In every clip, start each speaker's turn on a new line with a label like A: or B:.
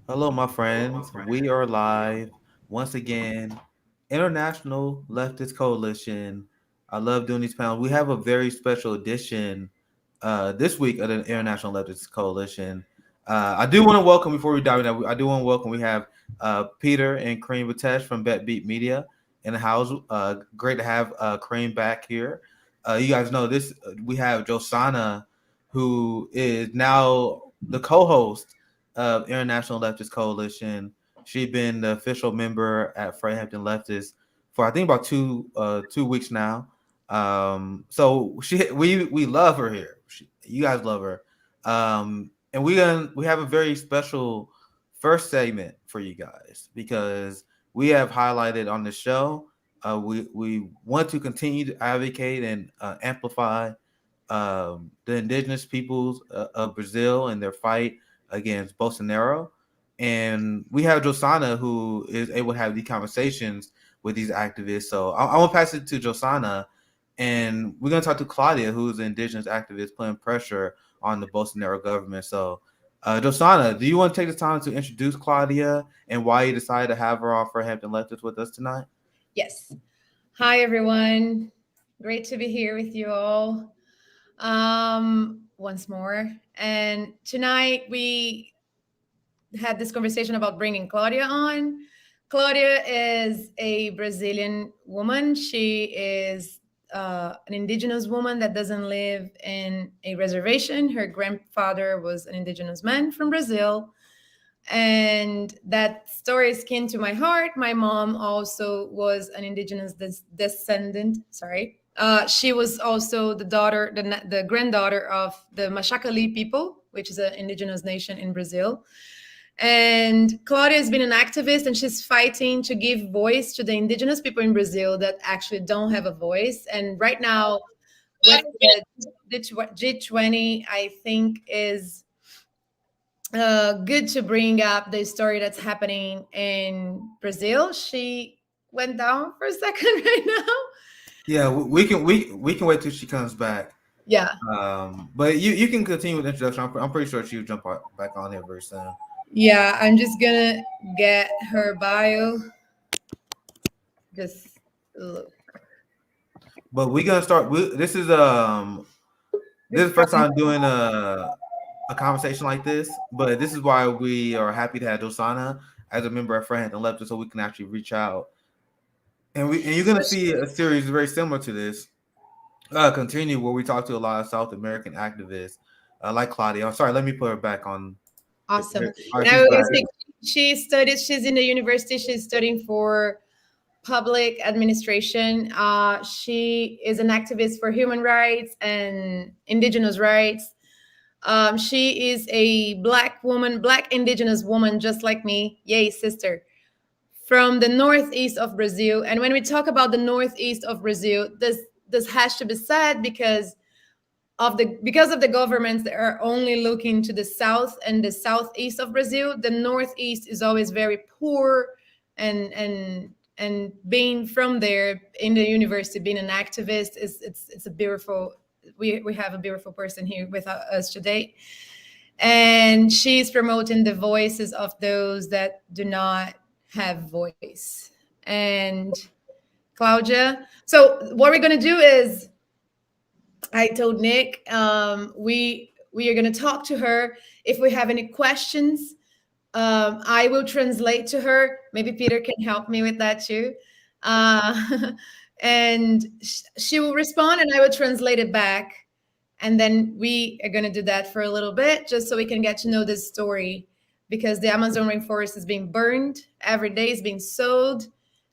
A: Hello, my friends. We are live once again. International Leftist Coalition. I love doing these panels. We have a very special edition this week of the International Leftist Coalition. I do want to welcome before we dive in. I do want to welcome. We have Peter and Kareem Batesh from Bet Beat Media in the house. Great to have Kareem back here. You guys know this. We have Josana, who is now the co-host of International Leftist Coalition. She's been the official member at Hampton Leftist for I think about 2 weeks now. So we love her here. You guys love her, and we have a very special first segment for you guys because we have highlighted on the show. We want to continue to advocate and amplify the indigenous peoples of Brazil and their fight against Bolsonaro. And we have Josana who is able to have these conversations with these activists. So I want to pass it to Josana, and we're going to talk to Claudia, who's an indigenous activist putting pressure on the Bolsonaro government. So, Josana, do you want to take the time to introduce Claudia and why you decided to have her on for Hampton Leftist with us tonight?
B: Yes. Hi, everyone. Great to be here with you all once more. And tonight we had this conversation about bringing Claudia on. Claudia is a Brazilian woman. She is an indigenous woman that doesn't live in a reservation. Her grandfather was an indigenous man from Brazil. And that story is kin to my heart. My mom also was an indigenous descendant. Sorry. She was also the granddaughter of the Machacali people, which is an indigenous nation in Brazil. And Claudia has been an activist, and she's fighting to give voice to the indigenous people in Brazil that actually don't have a voice. And right now, with the G20, I think is good to bring up the story that's happening in Brazil. She went down for a second right now.
A: Yeah, we can wait till she comes back.
B: Yeah.
A: But you can continue with the introduction. I'm pretty sure she'll jump back on here very soon.
B: Yeah, I'm just gonna get her bio. Just look.
A: But we're gonna start. This is the first time doing a conversation like this. But this is why we are happy to have Dosana as a member of Friend and Left, so we can actually reach out. And you're gonna see a series very similar to this continue where we talk to a lot of South American activists like Claudia. I'm sorry, let me put her back on.
B: Awesome.
A: All right,
B: Now
A: she's back.
B: she's in the university, she's studying for public administration. She is an activist for human rights and indigenous rights. She is a black woman, black indigenous woman, just like me. Yay, sister. From the northeast of Brazil. And when we talk about the northeast of Brazil, this has to be said because of the governments that are only looking to the south and the southeast of Brazil. The northeast is always very poor, and being from there in the university, being an activist is it's a beautiful. We have a beautiful person here with us today, and she's promoting the voices of those that do not have voice. And Claudia, so what we're going to do is, I told Nick, we are going to talk to her. If we have any questions, I will translate to her. Maybe Peter can help me with that too. And she will respond, and I will translate it back. And then we are going to do that for a little bit, just so we can get to know this story, because the Amazon rainforest is being burned every day, is being sold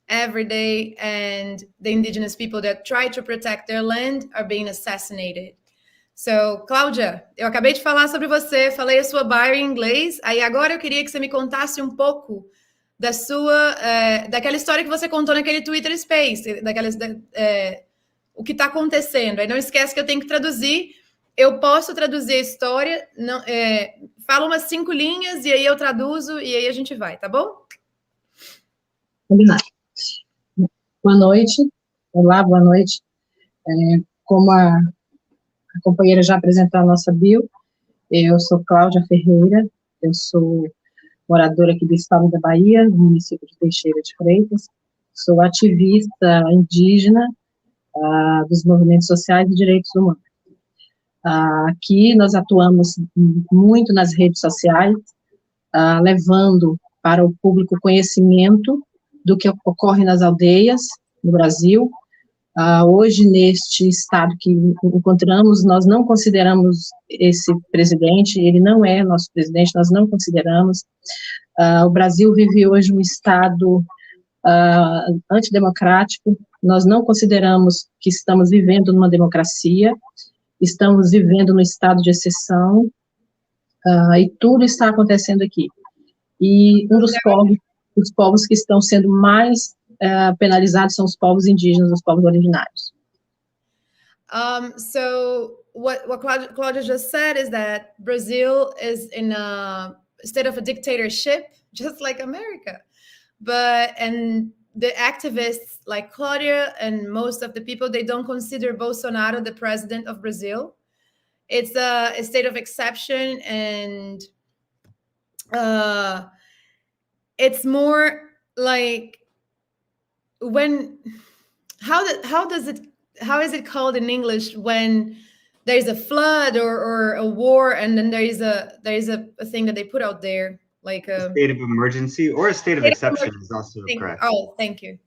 B: every day, and the indigenous people that try to protect their land are being assassinated. So, Cláudia, eu acabei de falar sobre você, falei a sua bio em inglês, aí agora eu queria que você me contasse um pouco da daquela história que você contou naquele Twitter Space, o que está acontecendo. Aí não esquece que eu tenho que traduzir. Eu posso traduzir a história, não, fala umas 5 linhas e aí eu traduzo e aí a gente vai, tá bom?
C: Combinado. Boa noite. Olá, boa noite. Como a companheira já apresentou a nossa bio, eu sou Cláudia Ferreira, eu sou moradora aqui do estado da Bahia, no município de Teixeira de Freitas. Sou ativista indígena dos movimentos sociais e direitos humanos. Aqui nós atuamos muito nas redes sociais, levando para o público conhecimento do que ocorre nas aldeias no Brasil. Hoje, neste estado que encontramos, nós não consideramos esse presidente, ele não é nosso presidente, nós não consideramos. O Brasil vive hoje um estado antidemocrático, nós não consideramos que estamos vivendo numa democracia, estamos vivendo no estado de exceção, e tudo está acontecendo aqui. E um dos povos que estão sendo mais penalizados são os povos indígenas, os povos originários.
B: So what Claudia just said is that Brazil is in a state of a dictatorship, just like America. And the activists like Claudia and most of the people, they don't consider Bolsonaro the president of Brazil. It's a state of exception, and it's more like how is it called in English when there's a flood or a war, and then there is a thing that they put out there, like a
D: state of emergency or a state of exception is also correct.
B: Oh, thank you.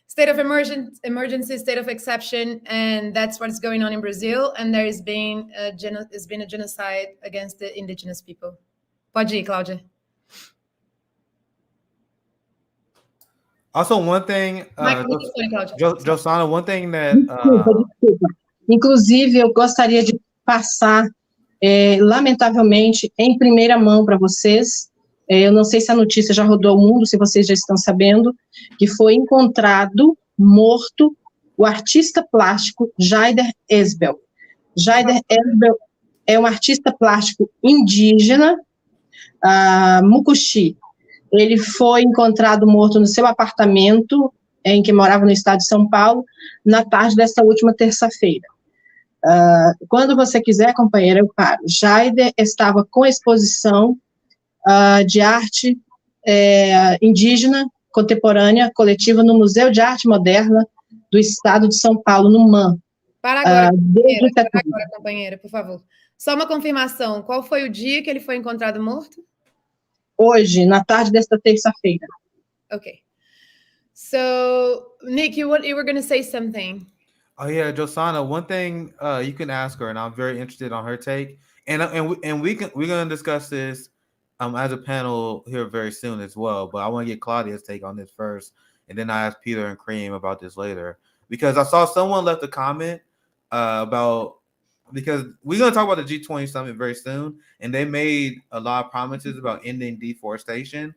B: State of emergency, state of exception, and that's what's going on in Brazil. And there's been a genocide against the indigenous people. Pode ir, Cláudia.
A: Also, one thing, Josana, one thing that...
C: Desculpa. Inclusive, eu gostaria de passar, lamentavelmente, em primeira mão para vocês, eu não sei se a notícia já rodou o mundo, se vocês já estão sabendo, que foi encontrado, morto, o artista plástico Jaider Esbel. Jaider Esbel é um artista plástico indígena, Mucuxi. Ele foi encontrado morto no seu apartamento, em que morava no estado de São Paulo, na tarde desta última terça-feira. Quando você quiser, companheira, eu paro. Jaider estava com exposição de arte indígena contemporânea coletiva no Museu de Arte Moderna do estado de São Paulo, no MAM.
B: Para agora, companheira, por favor. Só uma confirmação, qual foi o dia que ele foi encontrado morto?
C: Hoje, na tarde desta terça-feira.
B: Okay. So, Nick, you were going to say something.
A: Oh yeah, Josana, one thing you can ask her, and I'm very interested on her take, and we're gonna discuss this as a panel here very soon as well. But I want to get Claudia's take on this first, and then I ask Peter and Cream about this later, because I saw someone left a comment about, because we're gonna talk about the G20 summit very soon, and they made a lot of promises about ending deforestation.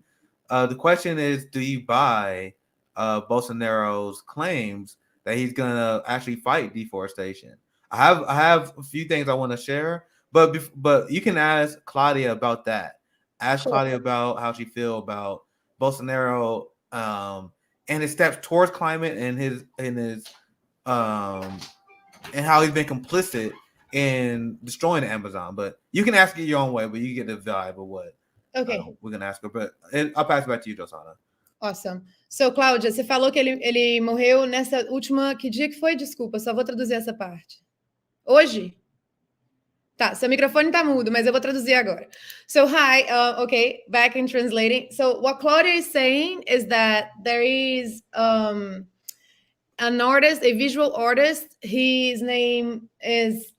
A: The question is, do you buy Bolsonaro's claims that he's gonna actually fight deforestation? I have a few things I want to share, but you can ask Claudia about that. Ask Claudia about how she feels about Bolsonaro and his steps towards climate, and his and how he's been complicit in destroying the Amazon. But you can ask it your own way, but you get the vibe of what we're gonna ask her. But I'll pass it back to you, Josana.
B: Awesome. So, Cláudia, você falou que ele morreu nessa última... Que dia que foi? Desculpa, só vou traduzir essa parte. Hoje? Tá, seu microfone tá mudo, mas eu vou traduzir agora. So, hi, okay, back in translating. So, what Claudia is saying is that there is an artist, a visual artist. His name is...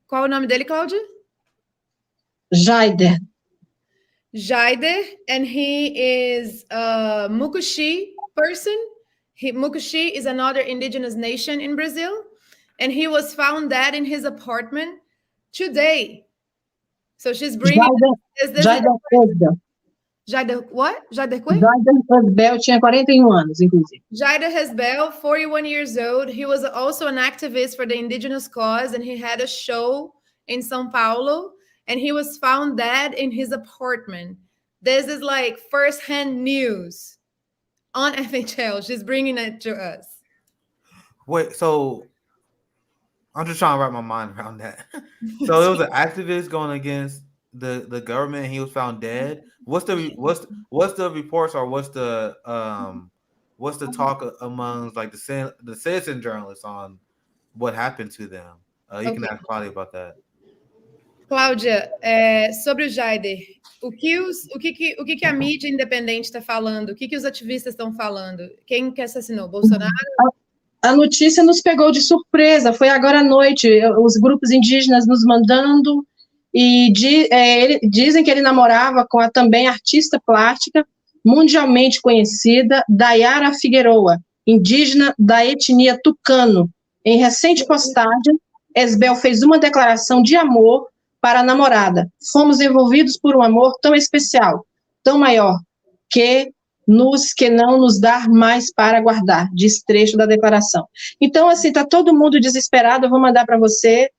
B: Qual é o nome dele, Cláudia?
C: Jaider,
B: and he is a Mucuxi person. Mucuxi is another indigenous nation in Brazil, and he was found dead in his apartment today. So she's bringing...
C: Jaider Esbel.
B: Jaider what? Jaider quê?
C: Jaider Esbel tinha 41 anos, inclusive.
B: Jaider Esbel, 41 years old. He was also an activist for the indigenous cause, and he had a show in São Paulo, and he was found dead in his apartment. This is like first-hand news on FHL. She's bringing it to us.
A: Wait, so I'm just trying to wrap my mind around that. So it was an activist going against the government. He was found dead. What's the reports, or what's the talk amongst like the citizen journalists on what happened to them? You can ask Claudia about that.
B: Cláudia, sobre o Jaider, o que a mídia independente está falando? O que os ativistas estão falando? Quem que assassinou? Bolsonaro?
C: A notícia nos pegou de surpresa, foi agora à noite, os grupos indígenas nos mandando, e dizem que ele namorava com a também artista plástica, mundialmente conhecida, Dayara Figueroa, indígena da etnia tucano. Em recente postagem, Esbel fez uma declaração de amor para a namorada. Fomos envolvidos por um amor tão especial, tão maior, que não nos dar mais para guardar, diz trecho da declaração. Então, assim, está todo mundo desesperado, eu vou mandar para você,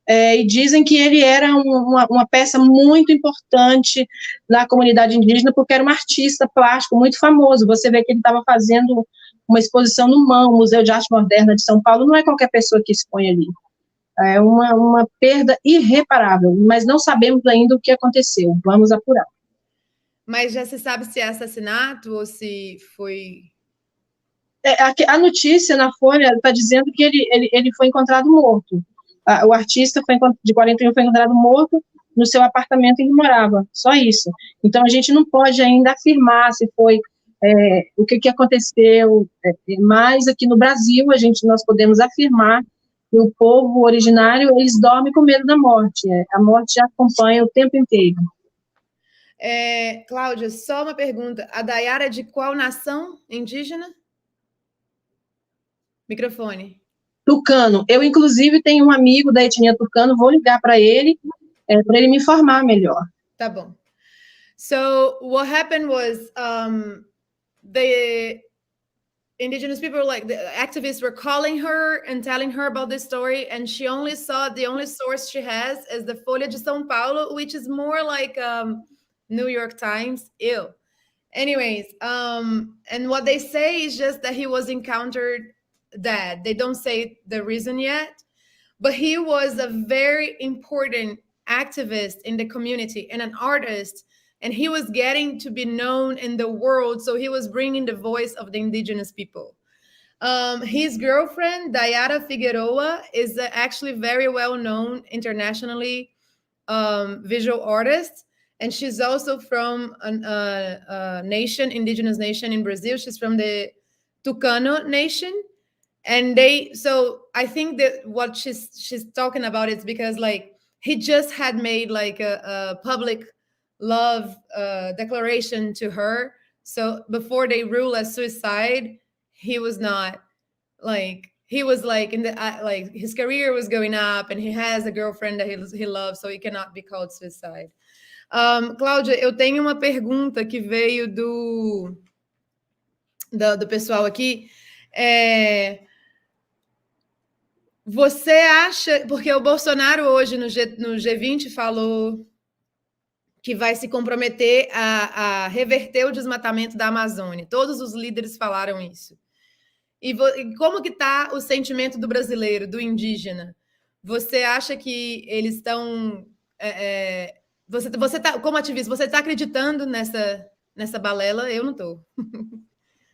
C: e dizem que ele era uma peça muito importante na comunidade indígena, porque era um artista plástico muito famoso. Você vê que ele estava fazendo uma exposição no MAM, Museu de Arte Moderna de São Paulo, não é qualquer pessoa que expõe ali. É uma perda irreparável, mas não sabemos ainda o que aconteceu, vamos apurar.
B: Mas já se sabe se é assassinato ou se foi...
C: A notícia na Folha está dizendo que ele foi encontrado morto. O artista de 41 foi encontrado morto no seu apartamento em que morava, só isso. Então, a gente não pode ainda afirmar se foi o que aconteceu, mas aqui no Brasil nós podemos afirmar que o povo originário, eles dormem com medo da morte. A morte acompanha o tempo inteiro.
B: Cláudia, só uma pergunta. A Dayara é de qual nação indígena? Microfone.
C: Tucano. Eu, inclusive, tenho um amigo da etnia tucano, vou ligar para ele me informar melhor.
B: Tá bom. So, what happened was, the Indigenous people, like the activists, were calling her and telling her about this story, and she only saw, the only source she has is the Folha de São Paulo, which is more like New York Times. Ew. Anyways, and what they say is just that he was encountered dead. They don't say the reason yet, but he was a very important activist in the community and an artist, and he was getting to be known in the world, so he was bringing the voice of the indigenous people. His girlfriend, Dayara Figueroa, is actually very well-known internationally visual artist, and she's also from a nation, indigenous nation in Brazil. She's from the Tucano nation. And so I think that what she's talking about is because, like, he just had made like a public love declaration to her. So before they rule as suicide, he was not like, he was like in the like his career was going up, and he has a girlfriend that he loves, so he cannot be called suicide. Cláudia, eu tenho uma pergunta que veio do pessoal aqui. Você acha, porque o Bolsonaro hoje no G20 falou que vai se comprometer a reverter o desmatamento da Amazônia. Todos os líderes falaram isso. E como que está o sentimento do brasileiro, do indígena? Você acha que eles estão... Você tá, como ativista, você está acreditando nessa balela? Eu não estou.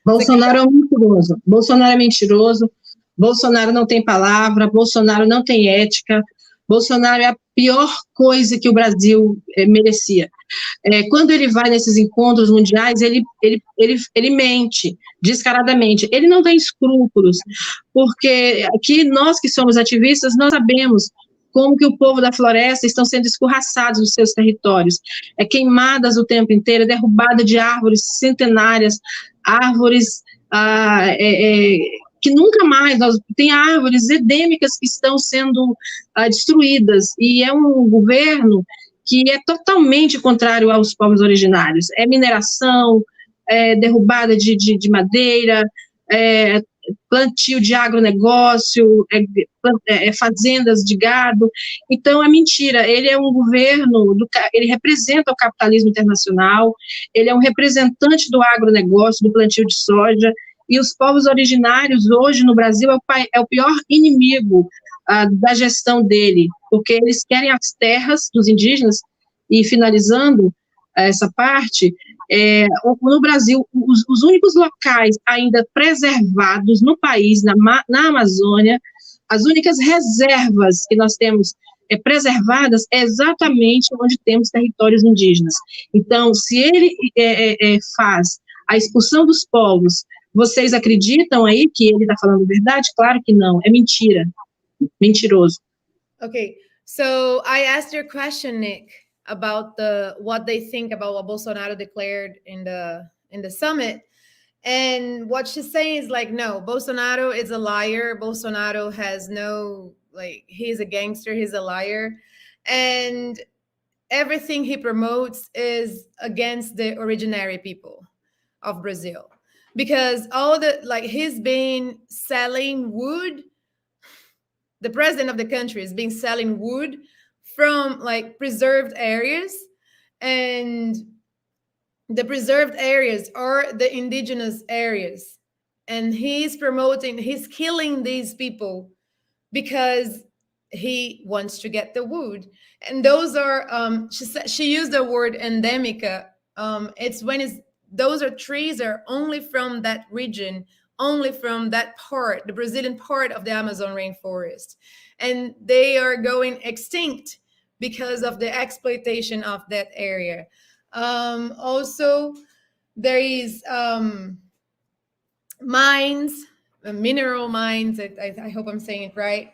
C: Bolsonaro é um mentiroso. Bolsonaro é mentiroso. Bolsonaro não tem palavra. Bolsonaro não tem ética. Bolsonaro é a pior coisa que o Brasil merecia. Quando ele vai nesses encontros mundiais, ele mente descaradamente. Ele não tem escrúpulos, porque aqui nós que somos ativistas, nós sabemos como que o povo da floresta estão sendo escorraçados nos seus territórios, queimadas o tempo inteiro, derrubada de árvores centenárias, árvores que nunca mais, tem árvores endêmicas que estão sendo destruídas, e é um governo que é totalmente contrário aos povos originários, mineração, derrubada de madeira, plantio de agronegócio, fazendas de gado. Então é mentira. Ele é um governo, ele representa o capitalismo internacional, ele é um representante do agronegócio, do plantio de soja, e os povos originários hoje no Brasil é o pior inimigo da gestão dele, porque eles querem as terras dos indígenas, E finalizando essa parte, no Brasil, os únicos locais ainda preservados no país, na Amazônia, as únicas reservas que nós temos preservadas é exatamente onde temos territórios indígenas. Então, se ele faz a expulsão dos povos, vocês acreditam aí que ele está falando verdade? Claro que não, é mentira, mentiroso.
B: Okay, so I asked your question, Nick, about what they think about what Bolsonaro declared in the summit. And what she's saying is like, no, Bolsonaro is a liar. Bolsonaro has no, like, he's a gangster, he's a liar. And everything he promotes is against the originary people of Brazil. Because he's been selling wood. The president of the country has been selling wood from like preserved areas, and the preserved areas are the indigenous areas, and he's killing these people because he wants to get the wood. And those are she used the word endemica. It's when those are trees are only from that region, only from that part, the Brazilian part of the Amazon rainforest, and they are going extinct because of the exploitation of that area. Also, there is mines, mineral mines. I hope I'm saying it right.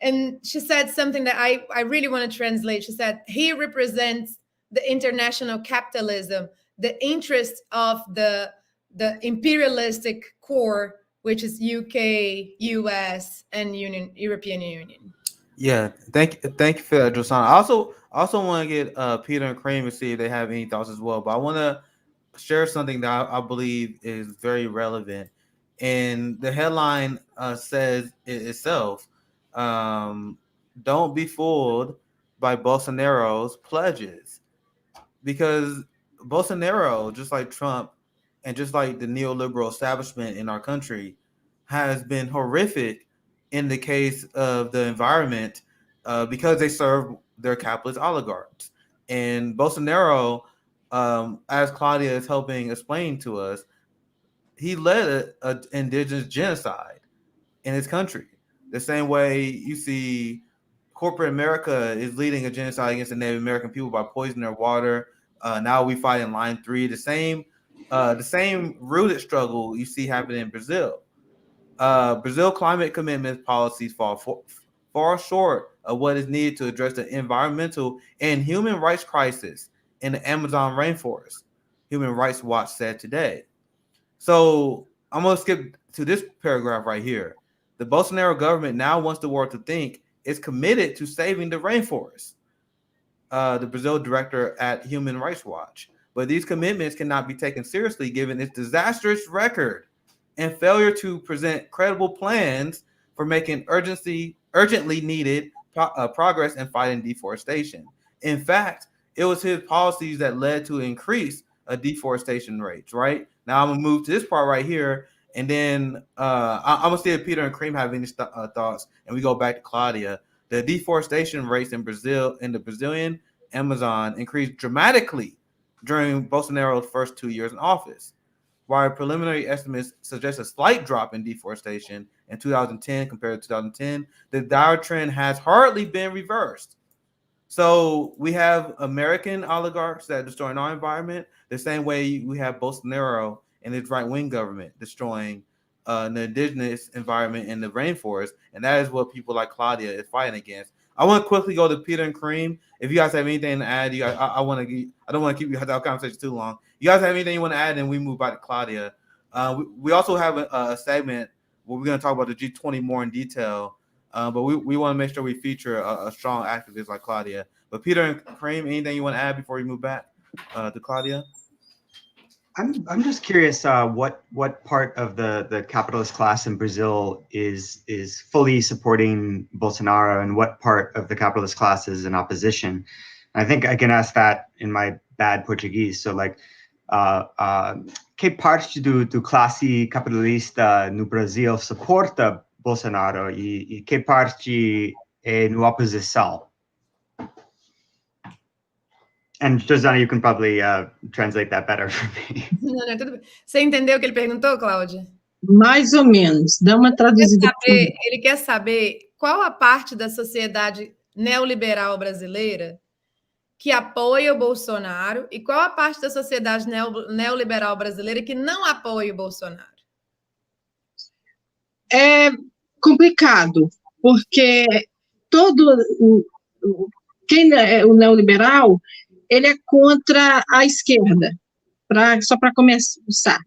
B: And she said something that I really want to translate. She said, he represents the international capitalism, the interest of the imperialistic core, which is UK, US, and European Union.
A: Yeah, thank you for that, Josana. I also want to get Peter and Cream to see if they have any thoughts as well. But I want to share something that I believe is very relevant. And the headline says itself, don't be fooled by Bolsonaro's pledges. Because Bolsonaro, just like Trump and just like the neoliberal establishment in our country, has been horrific in the case of the environment because they serve their capitalist oligarchs. And Bolsonaro, as Claudia is helping explain to us, he led an indigenous genocide in his country. The same way you see corporate America is leading a genocide against the Native American people by poisoning their water. Now we fight in line 3. The same rooted struggle you see happening in Brazil. Brazil climate commitment policies fall far short of what is needed to address the environmental and human rights crisis in the Amazon rainforest, Human Rights Watch said today. So I'm going to skip to this paragraph right here. The Bolsonaro government now wants the world to think it's committed to saving the rainforest, the Brazil director at Human Rights Watch. But these commitments cannot be taken seriously given its disastrous record and failure to present credible plans for making urgently needed progress in fighting deforestation. In fact, it was his policies that led to increase deforestation rates, right? Now I'm going to move to this part right here, and then I'm going to see if Peter and Cream have any thoughts, and we go back to Claudia. The deforestation rates in Brazil, in the Brazilian Amazon, increased dramatically during Bolsonaro's first 2 years in office. While preliminary estimates suggest a slight drop in deforestation in 2010 compared to 2010, the dire trend has hardly been reversed. So we have American oligarchs that are destroying our environment the same way we have Bolsonaro and his right-wing government destroying the indigenous environment in the rainforest, and that is what people like Claudia is fighting against. I want to quickly go to Peter and Cream. If you guys have anything to add, you guys, I don't want to keep you that conversation too long. You guys have anything you want to add, and we move back to Claudia. We also have a segment where we're going to talk about the G20 more in detail, but we want to make sure we feature a strong activist like Claudia. But Peter and Cream, anything you want to add before we move back to Claudia?
D: I'm just curious what part of the capitalist class in Brazil is fully supporting Bolsonaro, and what part of the capitalist class is in opposition. And I think I can ask that in my bad Portuguese. So, like, que parte do classe capitalista no Brasil suporta Bolsonaro e que parte é no oposição? And Josana, you can probably translate that better for me.
B: Não, tudo bem. Você entendeu o que ele perguntou, Cláudia?
C: Mais ou menos. Dá uma traduzida.
B: Ele quer saber qual a parte da sociedade neoliberal brasileira que apoia o Bolsonaro e qual a parte da sociedade neoliberal brasileira que não apoia o Bolsonaro.
C: É complicado, porque o neoliberal, ele é contra a esquerda, só para começar.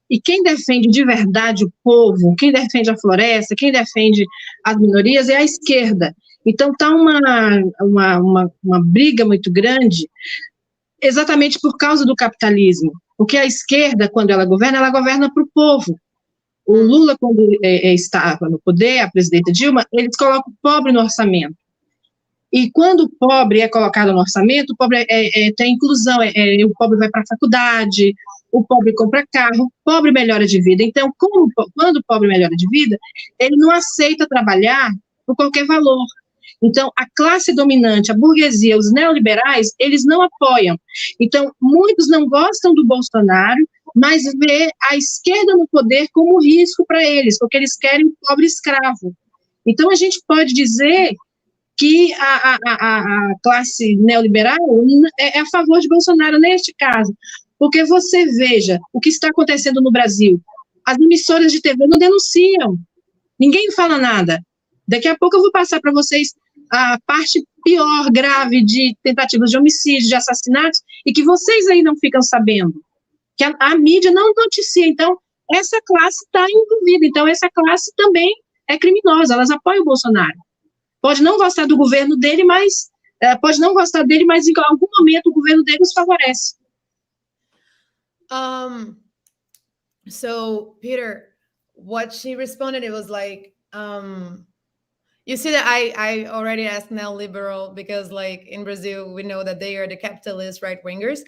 C: E quem defende de verdade o povo, quem defende a floresta, quem defende as minorias é a esquerda. Então está uma briga muito grande, exatamente por causa do capitalismo. Porque a esquerda, quando ela governa para o povo. O Lula, quando estava no poder, a presidenta Dilma, eles colocam o pobre no orçamento. E quando o pobre é colocado no orçamento, o pobre tem inclusão, o pobre vai para a faculdade, o pobre compra carro, o pobre melhora de vida. Então, quando o pobre melhora de vida, ele não aceita trabalhar por qualquer valor. Então, a classe dominante, a burguesia, os neoliberais, eles não apoiam. Então, muitos não gostam do Bolsonaro, mas vê a esquerda no poder como risco para eles, porque eles querem o pobre escravo. Então, a gente pode dizer que a classe neoliberal é a favor de Bolsonaro neste caso, porque você veja o que está acontecendo no Brasil. As emissoras de TV não denunciam, ninguém fala nada. Daqui a pouco eu vou passar para vocês a parte pior, grave, de tentativas de homicídio, de assassinatos, e que vocês aí não ficam sabendo, que a mídia não noticia. Então, essa classe está envolvida, então essa classe também é criminosa, elas apoiam o Bolsonaro. Pode não gostar do governo dele, mas em algum momento o governo dele os favorece.
B: So, Peter, what she responded, it was like, you see that I already asked neoliberal because, like, in Brazil, we know that they are the capitalist right-wingers.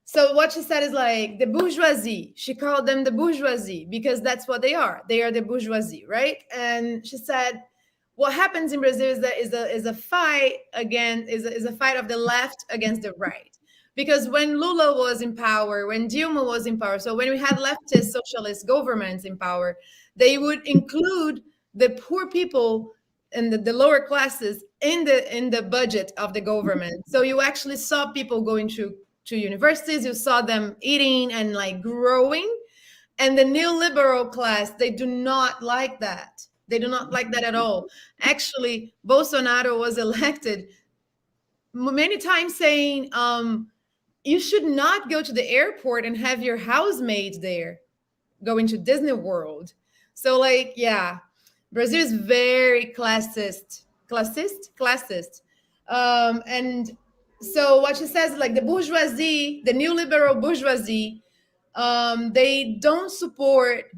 B: So what she said is like the bourgeoisie. She called them the bourgeoisie because that's what they are. They are the bourgeoisie, right? And she said, what happens in Brazil is a fight is a fight of the left against the right. Because when Lula was in power, when Dilma was in power, so when we had leftist socialist governments in power, they would include the poor people and the lower classes in the budget of the government. So you actually saw people going to universities, you saw them eating and like growing. And the neoliberal class, they do not like that. They do not like that at all. Actually, Bolsonaro was elected many times saying, you should not go to the airport and have your housemaid there, going to Disney World. So, like, yeah, Brazil is very classist. And so what she says, like the bourgeoisie, the neoliberal bourgeoisie, they don't support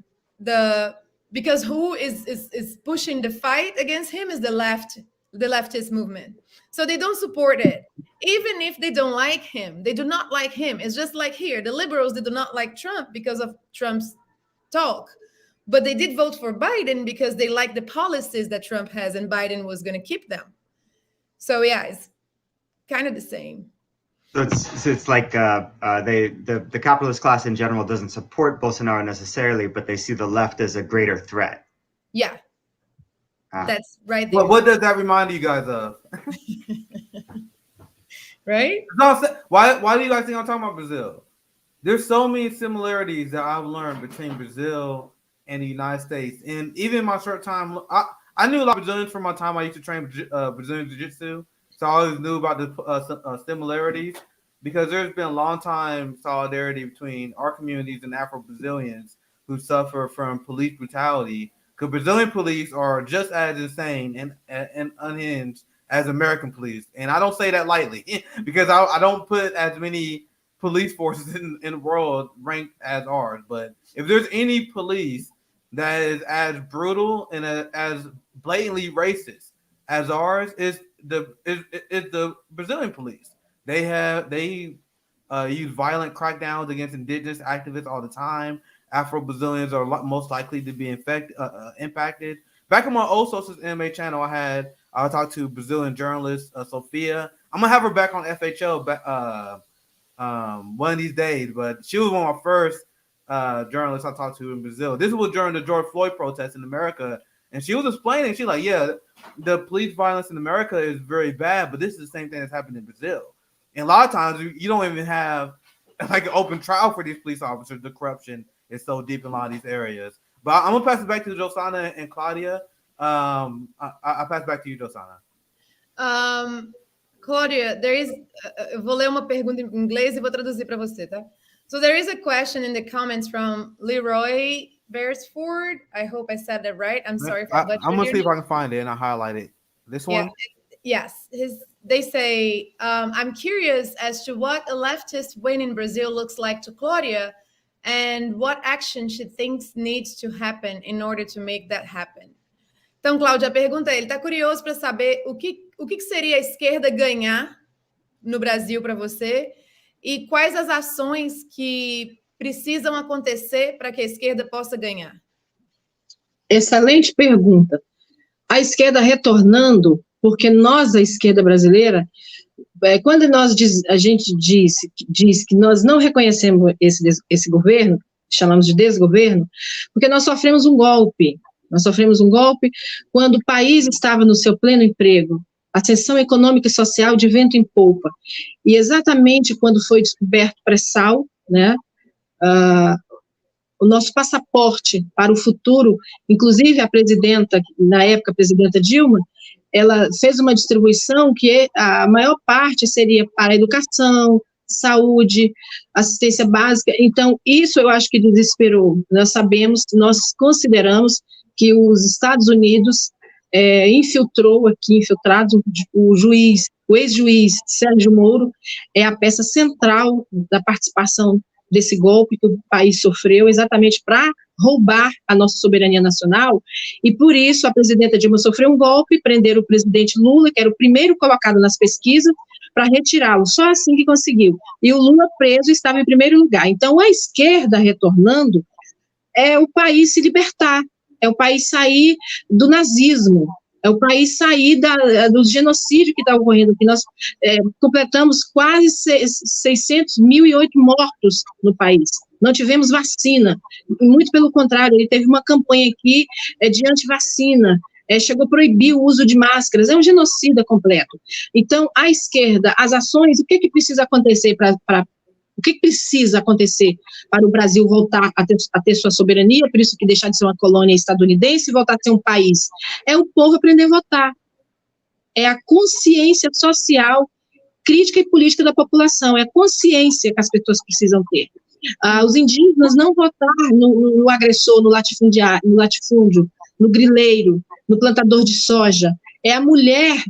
B: because who is pushing the fight against him is the leftist movement. So they don't support it. Even if they don't like him, they do not like him. It's just like here, the liberals, they do not like Trump because of Trump's talk. But they did vote for Biden because they like the policies that Trump has and Biden was going to keep them. So yeah, it's kind of the same.
D: So it's like the capitalist class in general doesn't support Bolsonaro necessarily, but they see the left as a greater threat.
B: Yeah. That's right there.
A: Well, what does that remind you guys of?
B: Right?
A: Why do you guys think I'm talking about Brazil? There's so many similarities that I've learned between Brazil and the United States. And even in my short time, I knew a lot of Brazilians from my time I used to train Brazilian Jiu-Jitsu. So I always knew about the similarities because there's been a long time solidarity between our communities and Afro-Brazilians who suffer from police brutality. Because Brazilian police are just as insane and unhinged as American police. And I don't say that lightly because I don't put as many police forces in the world ranked as ours. But if there's any police that is as brutal and as blatantly racist as ours, is the Brazilian police. They use violent crackdowns against indigenous activists all the time. Afro-Brazilians are most likely to be impacted. Back on my old social MMA channel, I talked to Brazilian journalist Sophia. I'm gonna have her back on FHO one of these days. But she was one of my first journalists I talked to in Brazil. This was during the George Floyd protests in America, and she was explaining. She's like, "Yeah, the police violence in America is very bad, but this is the same thing that's happened in Brazil. And a lot of times you don't even have like an open trial for these police officers. The corruption is so deep in a lot of these areas." But I'm gonna pass it back to Josana and Claudia. I pass it back to you, Josana.
B: Claudia, there is. Vou ler uma pergunta em inglês e vou traduzir para você, tá? So there is a question in the comments from Leroy Beresford. I hope I said that right. I'm sorry if I butchered
A: I'm gonna see
B: your
A: if I can find it and I highlight it. This one?
B: Yes. They say, I'm curious as to what a leftist win in Brazil looks like to Claudia and what action she thinks needs to happen in order to make that happen. Então, Cláudia, a pergunta é, ele está curioso para saber o que seria a esquerda ganhar no Brasil para você e quais as ações que precisam acontecer para que a esquerda possa ganhar.
C: Excelente pergunta. A esquerda retornando, porque nós, a esquerda brasileira, quando a gente diz que nós não reconhecemos esse governo, chamamos de desgoverno, porque nós sofremos um golpe. Nós sofremos um golpe quando o país estava no seu pleno emprego, ascensão econômica e social de vento em popa. E exatamente quando foi descoberto o pré-sal, né, o nosso passaporte para o futuro, inclusive a presidenta, na época a presidenta Dilma, ela fez uma distribuição que a maior parte seria para a educação, saúde, assistência básica. Então, isso eu acho que desesperou. Nós consideramos que os Estados Unidos infiltrado o ex-juiz Sérgio Moro é a peça central da participação desse golpe que o país sofreu, exatamente para roubar a nossa soberania nacional, e por isso a presidenta Dilma sofreu um golpe, prenderam o presidente Lula, que era o primeiro colocado nas pesquisas, para retirá-lo, só assim que conseguiu. E o Lula preso estava em primeiro lugar. Então, a esquerda retornando é o país se libertar, é o país sair do nazismo, é o país sair do genocídio que está ocorrendo aqui. Nós completamos quase 600.008 mortos no país. Não tivemos vacina, muito pelo contrário, ele teve uma campanha aqui de antivacina, chegou a proibir o uso de máscaras, é um genocida completo. Então, a esquerda, as ações, o que precisa acontecer o que precisa acontecer para o Brasil voltar a ter sua soberania, por isso que deixar de ser uma colônia estadunidense e voltar a ser um país? É o povo aprender a votar. É a consciência social, crítica e política da população, é a consciência que as pessoas precisam ter. Os indígenas não votar no agressor, no latifúndio, no grileiro, no plantador de soja. É a mulher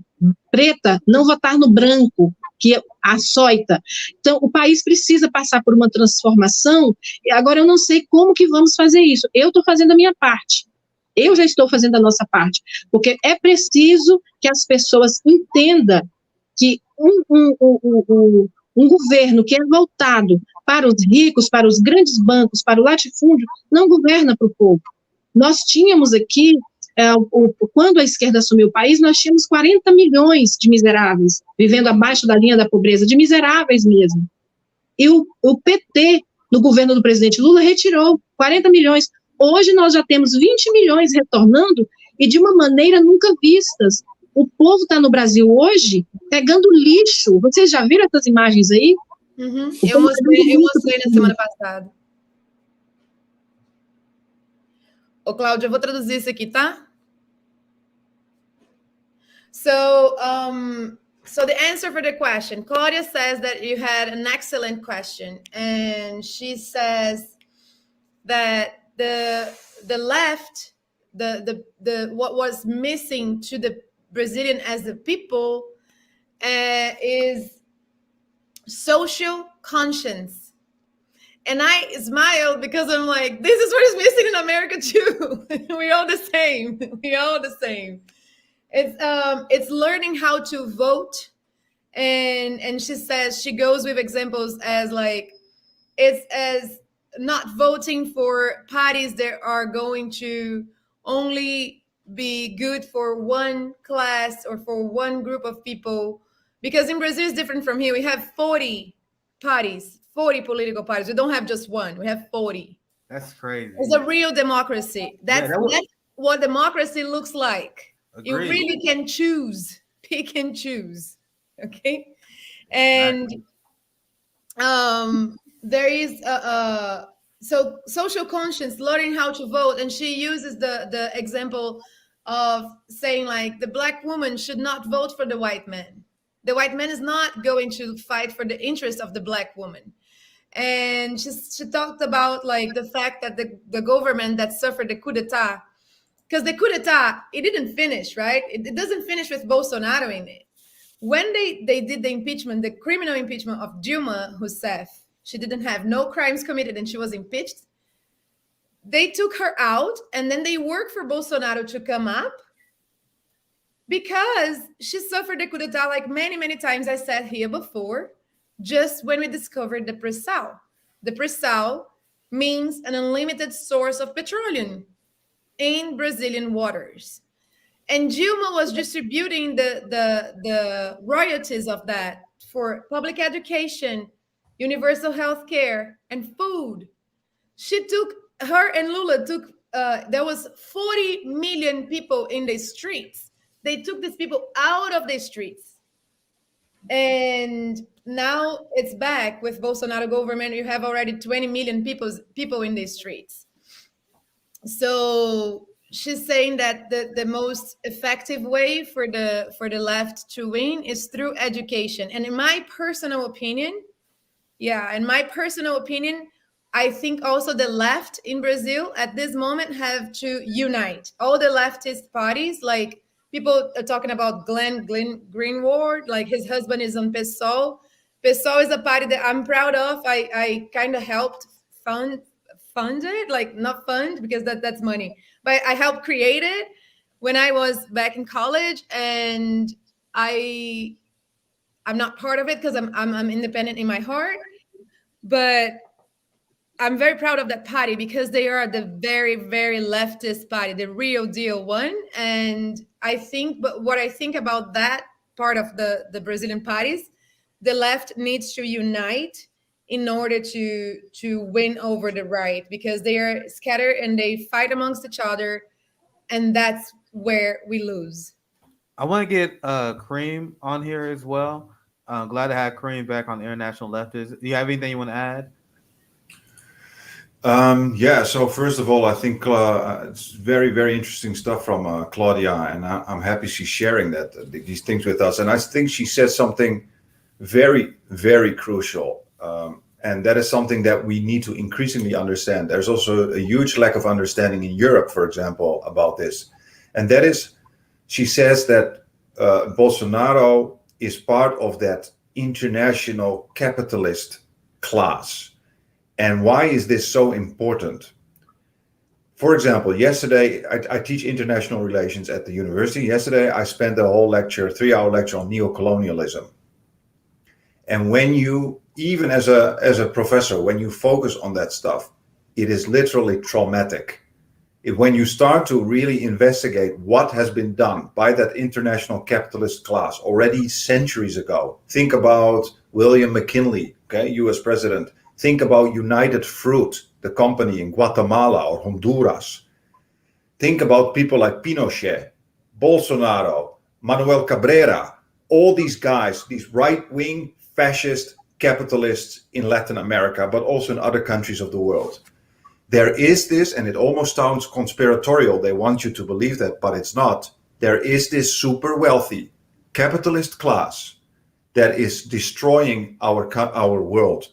C: preta não votar no branco, que açoita. Então, o país precisa passar por uma transformação, e agora eu não sei como que vamos fazer isso. Eu estou fazendo a minha parte. Eu já estou fazendo a nossa parte, porque é preciso que as pessoas entendam que um governo que é voltado para os ricos, para os grandes bancos, para o latifúndio, não governa para o povo. Nós tínhamos aqui, quando a esquerda assumiu o país, nós tínhamos 40 milhões de miseráveis, vivendo abaixo da linha da pobreza, de miseráveis mesmo. E o PT, no governo do presidente Lula, retirou 40 milhões. Hoje nós já temos 20 milhões retornando, e de uma maneira nunca vistas. O povo está no Brasil hoje pegando lixo. Vocês já viram essas imagens aí?
B: Uhum. Eu mostrei na semana passada. Ô, Cláudia, eu vou traduzir isso aqui, tá? So the answer for the question, Claudia says that you had an excellent question, and she says that the left, what was missing to the Brazilian as a people is social conscience. And I smile because I'm like, this is what is missing in America too. We're all the same. We're all the same. It's learning how to vote. And she says, she goes with examples as like, it's as not voting for parties that are going to only be good for one class or for one group of people, Because in Brazil it's different from here. We have 40 parties, 40 political parties. We don't have just one. We have 40.
A: That's crazy.
B: It's a real democracy. That's what democracy looks like.
A: Agreed.
B: You really can choose, pick and choose. Okay. And there is so social conscience, learning how to vote, and she uses the example of saying like the Black woman should not vote for the white man. The white man is not going to fight for the interest of the Black woman. And she talked about like the fact that the government that suffered the coup d'etat, because the coup d'etat, it didn't finish, right? It doesn't finish with Bolsonaro in it. When they did the impeachment, the criminal impeachment of Dilma Rousseff, she didn't have no crimes committed and she was impeached. They took her out and then they worked for Bolsonaro to come up because she suffered the coup d'etat like many, many times I said here before, just when we discovered the pre-sal. The pre-sal means an unlimited source of petroleum in Brazilian waters. And Dilma was distributing the royalties of that for public education, universal health care, and food. Her and Lula took, there was 40 million people in the streets. They took these people out of the streets. And now it's back with Bolsonaro government. You have already 20 million people in the streets. So she's saying that the most effective way for the left to win is through education. And in my personal opinion, I think also the left in Brazil at this moment have to unite. All the leftist parties, like people are talking about Glenn Greenwald, like his husband is on PSOL. PSOL is a party that I'm proud of. I kind of helped fund it, like not fund because that's money, but I helped create it when I was back in college, and I'm not part of it because I'm independent in my heart, but I'm very proud of that party because they are the very, very leftist party, the real deal one. And what I think about that part of the Brazilian parties, the left needs to unite in order to win over the right, because they are scattered and they fight amongst each other, and that's where we lose.
A: I want to get Kareem on here as well. Glad to have Kareem back on International Leftist. Do you have anything you want to add?
E: Yeah, so first of all, I think it's very, very interesting stuff from Claudia, and I'm happy she's sharing these things with us. And I think she said something very, very crucial. And that is something that we need to increasingly understand. There's also a huge lack of understanding in Europe, for example, about this. And that is, she says that Bolsonaro is part of that international capitalist class. And why is this so important? For example, yesterday, I teach international relations at the university. Yesterday, I spent a whole lecture, 3-hour lecture on neocolonialism. And when you, even as a professor, when you focus on that stuff, it is literally traumatic. When you start to really investigate what has been done by that international capitalist class already centuries ago, think about William McKinley, okay, US president. Think about United Fruit, the company in Guatemala or Honduras. Think about people like Pinochet, Bolsonaro, Manuel Cabrera, all these guys, these right-wing fascist capitalists in Latin America, but also in other countries of the world. There is this, and it almost sounds conspiratorial. They want you to believe that, but it's not. There is this super wealthy capitalist class that is destroying our world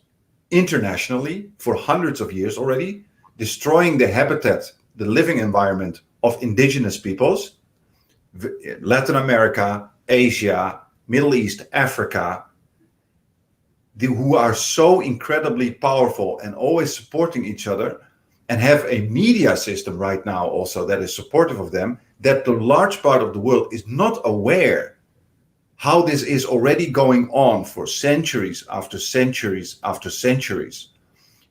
E: internationally for hundreds of years already, destroying the habitat, the living environment of indigenous peoples, Latin America, Asia, Middle East, Africa, who are so incredibly powerful and always supporting each other, and have a media system right now also that is supportive of them, that the large part of the world is not aware how this is already going on for centuries after centuries after centuries.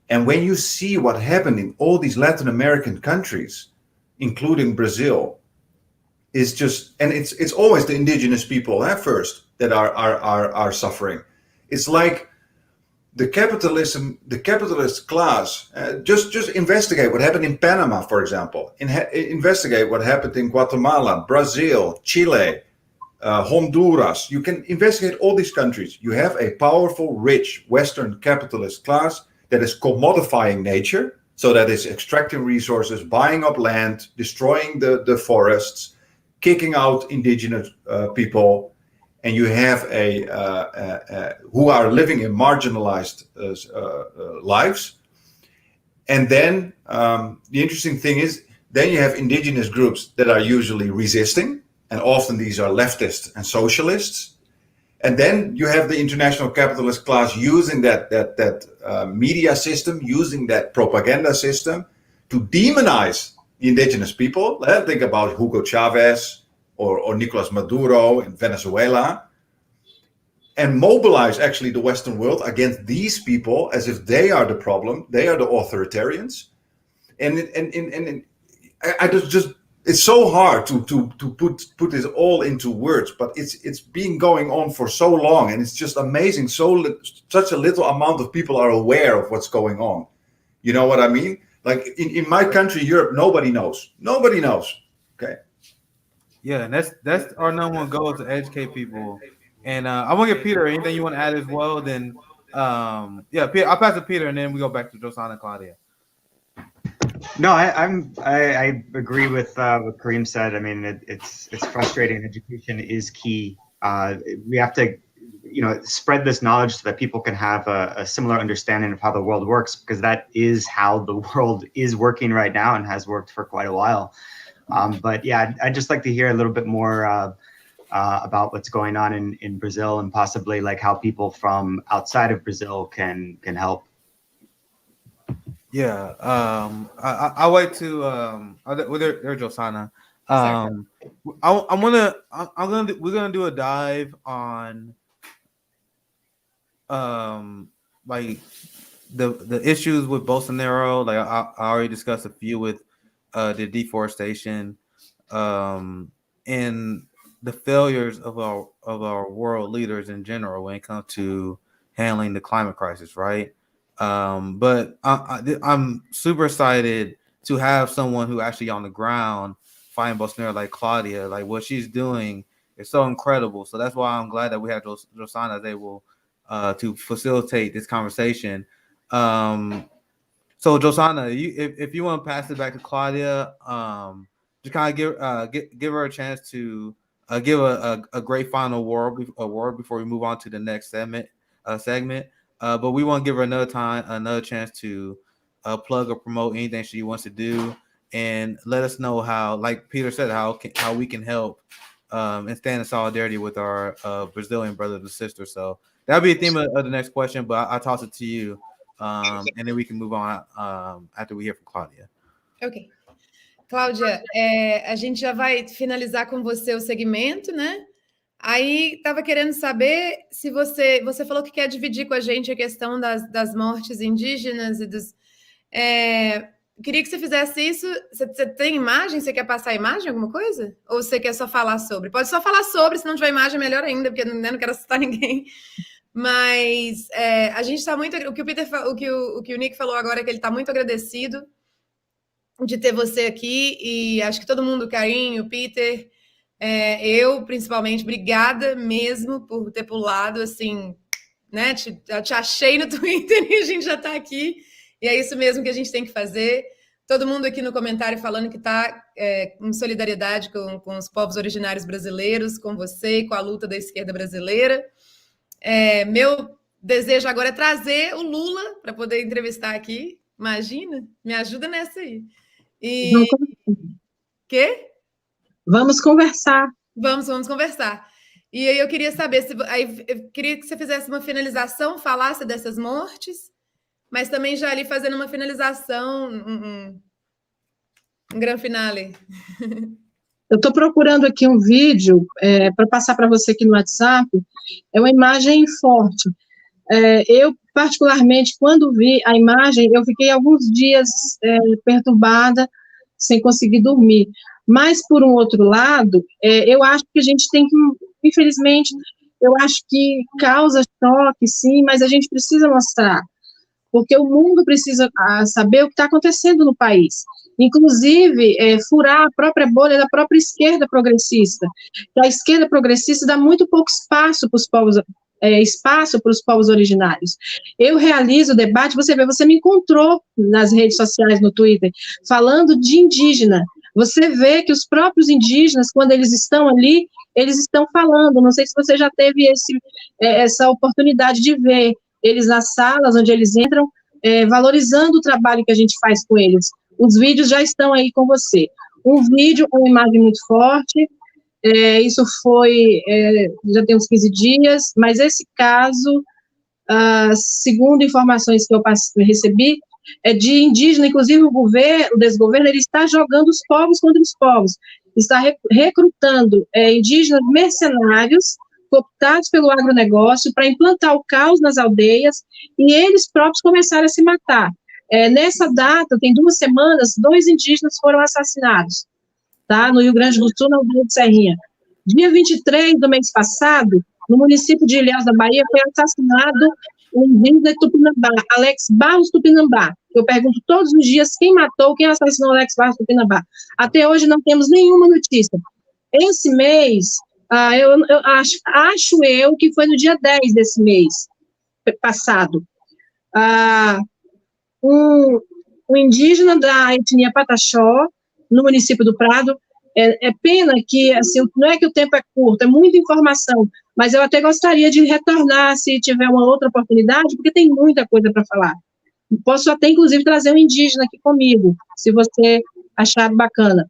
E: And when you see what happened in all these Latin American countries, including Brazil, is just, and it's always the indigenous people first. that are suffering. It's like the capitalist class. Just investigate what happened in Panama, for example. Investigate what happened in Guatemala, Brazil, Chile, Honduras. You can investigate all these countries. You have a powerful, rich Western capitalist class that is commodifying nature, so that is extracting resources, buying up land, destroying the forests, kicking out indigenous people, and you have who are living in marginalized lives. And then the interesting thing is, then you have indigenous groups that are usually resisting, and often these are leftists and socialists. And then you have the international capitalist class using that media system, using that propaganda system to demonize the indigenous people. Think about Hugo Chavez or Nicolas Maduro in Venezuela, and mobilize actually the Western world against these people as if they are the problem, they are the authoritarians. And I just it's so hard to put this all into words, but it's been going on for so long, and it's just amazing. Such a little amount of people are aware of what's going on. You know what I mean? Like in my country, Europe, nobody knows. Okay.
A: Yeah, and that's our number one goal, to educate people. And I want to get Peter, anything you want to add as well? Then, yeah, Peter, I'll pass it to Peter, and then we go back to Josana and Claudia.
D: No, I agree with what Kareem said. I mean, it's frustrating. Education is key. We have to, spread this knowledge so that people can have a similar understanding of how the world works, because that is how the world is working right now and has worked for quite a while. But yeah, I'd just like to hear a little bit more about what's going on in Brazil, and possibly like how people from outside of Brazil can help.
A: Yeah, I'll wait to there's Josana. We're gonna do a dive on like the issues with Bolsonaro. Like I already discussed a few with the deforestation, and the failures of our world leaders in general when it comes to handling the climate crisis, right? But I'm super excited to have someone who actually on the ground fighting Bolsonaro, like Claudia. Like what she's doing is so incredible. So that's why I'm glad that we have Josana is able to facilitate this conversation. So Josana, if you want to pass it back to Claudia, just kind of give her a chance to give a great final word before we move on to the next segment. But we want to give her another chance to plug or promote anything she wants to do, and let us know how, like Peter said, how we can help and stand in solidarity with our Brazilian brothers and sisters. So that'll be a theme of the next question, but I'll toss it to you, and then we can move on after we hear from Claudia.
B: Ok. Cláudia, a gente já vai finalizar com você o segmento, né? Aí, estava querendo saber se você falou que quer dividir com a gente a questão das mortes indígenas e dos... queria que você fizesse isso. Você tem imagem? Você quer passar a imagem, alguma coisa? Ou você quer só falar sobre? Pode só falar sobre, se não tiver imagem, melhor ainda, porque não quero assustar ninguém. Mas a gente está muito... O que o Nick falou agora é que ele está muito agradecido de ter você aqui, e acho que todo mundo, Carinho, Peter... eu, principalmente, obrigada mesmo por ter pulado, assim, né? Te achei no Twitter e a gente já está aqui. E é isso mesmo que a gente tem que fazer. Todo mundo aqui no comentário falando que está em solidariedade com os povos originários brasileiros, com você e com a luta da esquerda brasileira. Meu desejo agora é trazer o Lula para poder entrevistar aqui. Imagina? Me ajuda nessa aí. E... Quê?
C: Vamos conversar.
B: Vamos conversar. E aí eu queria saber, eu queria que você fizesse uma finalização, falasse dessas mortes, mas também já ali fazendo uma finalização, um grande finale.
C: Eu estou procurando aqui um vídeo para passar para você aqui no WhatsApp. É uma imagem forte. Eu, particularmente, quando vi a imagem, eu fiquei alguns dias perturbada, sem conseguir dormir. Mas, por um outro lado, eu acho que a gente tem que, infelizmente, eu acho que causa choque, sim, mas a gente precisa mostrar, porque o mundo precisa saber o que está acontecendo no país. Inclusive, furar a própria bolha da própria esquerda progressista. A esquerda progressista dá muito pouco espaço para os povos originários. Eu realizo o debate, você vê, você me encontrou nas redes sociais, no Twitter, falando de indígena. Você vê que os próprios indígenas, quando eles estão ali, eles estão falando. Não sei se você já teve essa oportunidade de ver eles nas salas onde eles entram, valorizando o trabalho que a gente faz com eles. Os vídeos já estão aí com você. Um vídeo com uma imagem muito forte, isso foi, já tem uns 15 dias, mas esse caso, segundo informações que eu recebi, é de indígena, inclusive o desgoverno, ele está jogando os povos contra os povos, está recrutando indígenas mercenários, cooptados pelo agronegócio, para implantar o caos nas aldeias, e eles próprios começaram a se matar. Nessa data, tem 2 semanas, 2 indígenas foram assassinados, tá? No Rio Grande do Sul, na aldeia de Serrinha. Dia 23 do mês passado, no município de Ilhéus da Bahia, foi assassinado um indígena de Tupinambá, Alex Barros Tupinambá. Eu pergunto todos os dias quem matou, quem assassinou Alex Barros Tupinambá. Até hoje não temos nenhuma notícia. Esse mês, eu acho que foi no dia 10 desse mês passado, um indígena da etnia Pataxó, no município do Prado. É pena que, assim, não é que o tempo é curto, é muita informação, mas eu até gostaria de retornar, se tiver uma outra oportunidade, porque tem muita coisa para falar. Posso até, inclusive, trazer um indígena aqui comigo, se você achar bacana.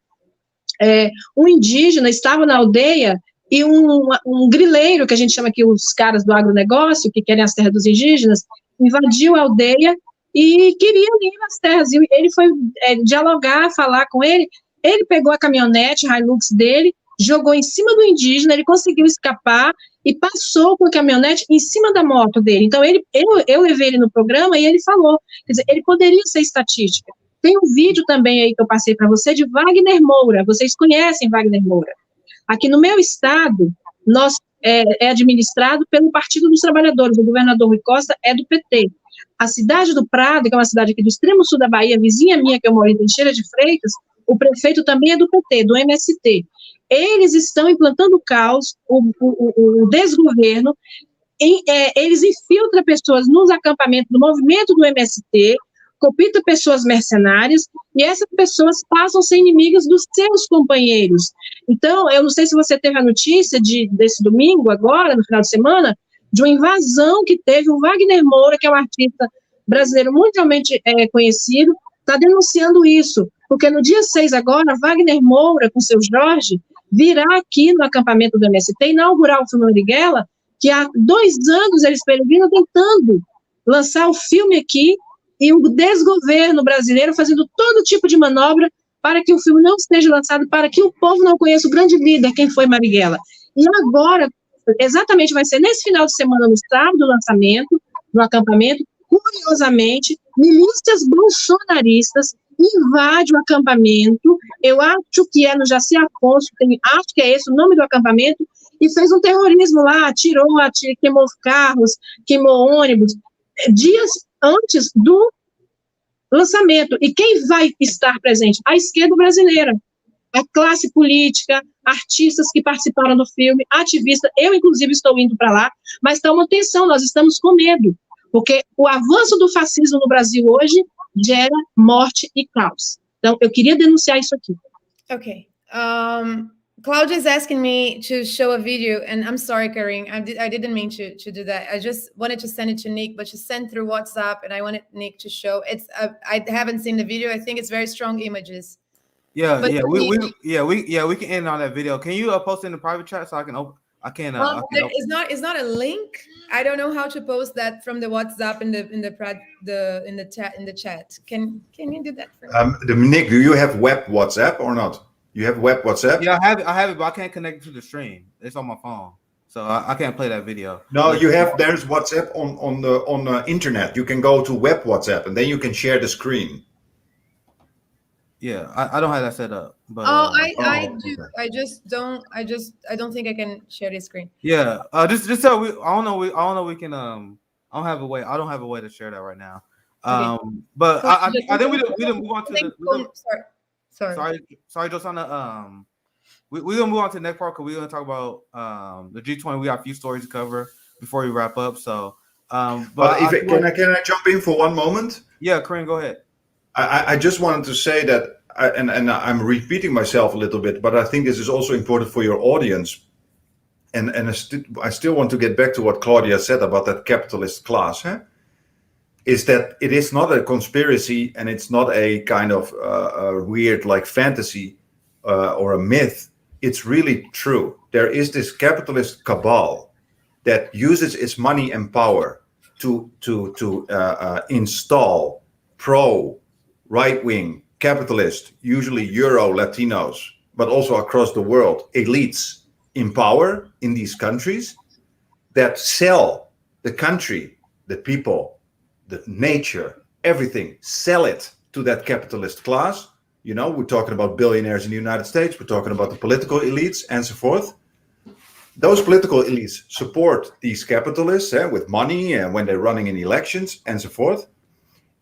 C: Um indígena estava na aldeia e um grileiro, que a gente chama aqui os caras do agronegócio, que querem as terras dos indígenas, invadiu a aldeia e queria ir nas terras. E ele foi dialogar, falar com ele. Ele pegou a caminhonete Hilux dele, jogou em cima do indígena, ele conseguiu escapar e passou com a caminhonete em cima da moto dele. Então, eu levei ele no programa e ele falou, quer dizer, ele poderia ser estatística. Tem um vídeo também aí que eu passei para você de Wagner Moura, vocês conhecem Wagner Moura. Aqui no meu estado, é administrado pelo Partido dos Trabalhadores, o governador Rui Costa é do PT. A cidade do Prado, que é uma cidade aqui do extremo sul da Bahia, vizinha minha, que eu moro em Teixeira de Freitas, o prefeito também é do PT, do MST. Eles estão implantando o caos, o desgoverno, eles infiltram pessoas nos acampamentos do movimento do MST, cooptam pessoas mercenárias, e essas pessoas passam a ser inimigas dos seus companheiros. Então, eu não sei se você teve a notícia desse domingo, agora, no final de semana, de uma invasão que teve o Wagner Moura, que é um artista brasileiro mundialmente conhecido, está denunciando isso, porque no dia 6 agora, Wagner Moura, com seu Jorge, virá aqui no acampamento do MST inaugurar o filme Marighella, que há 2 anos eles vinham tentando lançar o filme aqui, e o desgoverno brasileiro fazendo todo tipo de manobra para que o filme não esteja lançado, para que o povo não conheça o grande líder, quem foi Marighella. E agora, exatamente, vai ser nesse final de semana, no sábado do lançamento, no acampamento, curiosamente, milícias bolsonaristas invadem o acampamento, eu acho que é no Jaci Afonso, acho que é esse o nome do acampamento, e fez um terrorismo lá, atirou, queimou carros, queimou ônibus, dias antes do lançamento. E quem vai estar presente? A esquerda brasileira, a classe política, artistas que participaram do filme, ativistas, eu inclusive estou indo para lá, mas está uma tensão, nós estamos com medo, porque o avanço do fascismo no Brasil hoje gera morte e caos. Então, eu queria denunciar isso aqui.
B: Okay. Claudia is asking me to show a video, and I'm sorry, Karin, I didn't mean to do that. I just wanted to send it to Nick, but she sent through WhatsApp, and I wanted Nick to show. I haven't seen the video. I think it's very strong images.
A: Yeah,
B: But
A: we can end on that video. Can you post it in the private chat so I can open?
B: It's not a link. I don't know how to post that from the WhatsApp in the chat. Can you do that for me?
E: Nick, do you have web WhatsApp or not? You have web WhatsApp?
A: Yeah, I have it, but I can't connect it to the stream. It's on my phone, so I can't play that video.
E: No, there's WhatsApp on the internet. You can go to web WhatsApp and then you can share the screen.
A: Yeah, I don't have that set up, but
B: Oh, I
E: Oh,
B: do.
E: okay.
B: I don't think I can share the screen.
A: yeah. Just so we. I don't know. I don't know. We can. I don't have a way. I don't have a way to share that right now.
B: Okay.
A: But
B: Cool.
A: I think we didn't move on to the.
B: Sorry. Sorry.
A: Sorry, Josana. We gonna move on to the next part because we're gonna talk about the G20. We got a few stories to cover before we wrap up. So, but
E: But if it, can I jump in for one moment?
A: yeah, Corinne, go ahead.
E: I just wanted to say that, and I'm repeating myself a little bit, but I think this is also important for your audience. And I still want to get back to what Claudia said about that capitalist class. Huh? Is that it is not a conspiracy and it's not a kind of a weird like fantasy or a myth. It's really true. There is this capitalist cabal that uses its money and power to install pro right wing capitalist, usually Euro Latinos, but also across the world, elites in power in these countries that sell the country, the people, the nature, everything, sell it to that capitalist class. You know, we're talking about billionaires in the United States, we're talking about the political elites and so forth. Those political elites support these capitalists with money and when they're running in elections and so forth.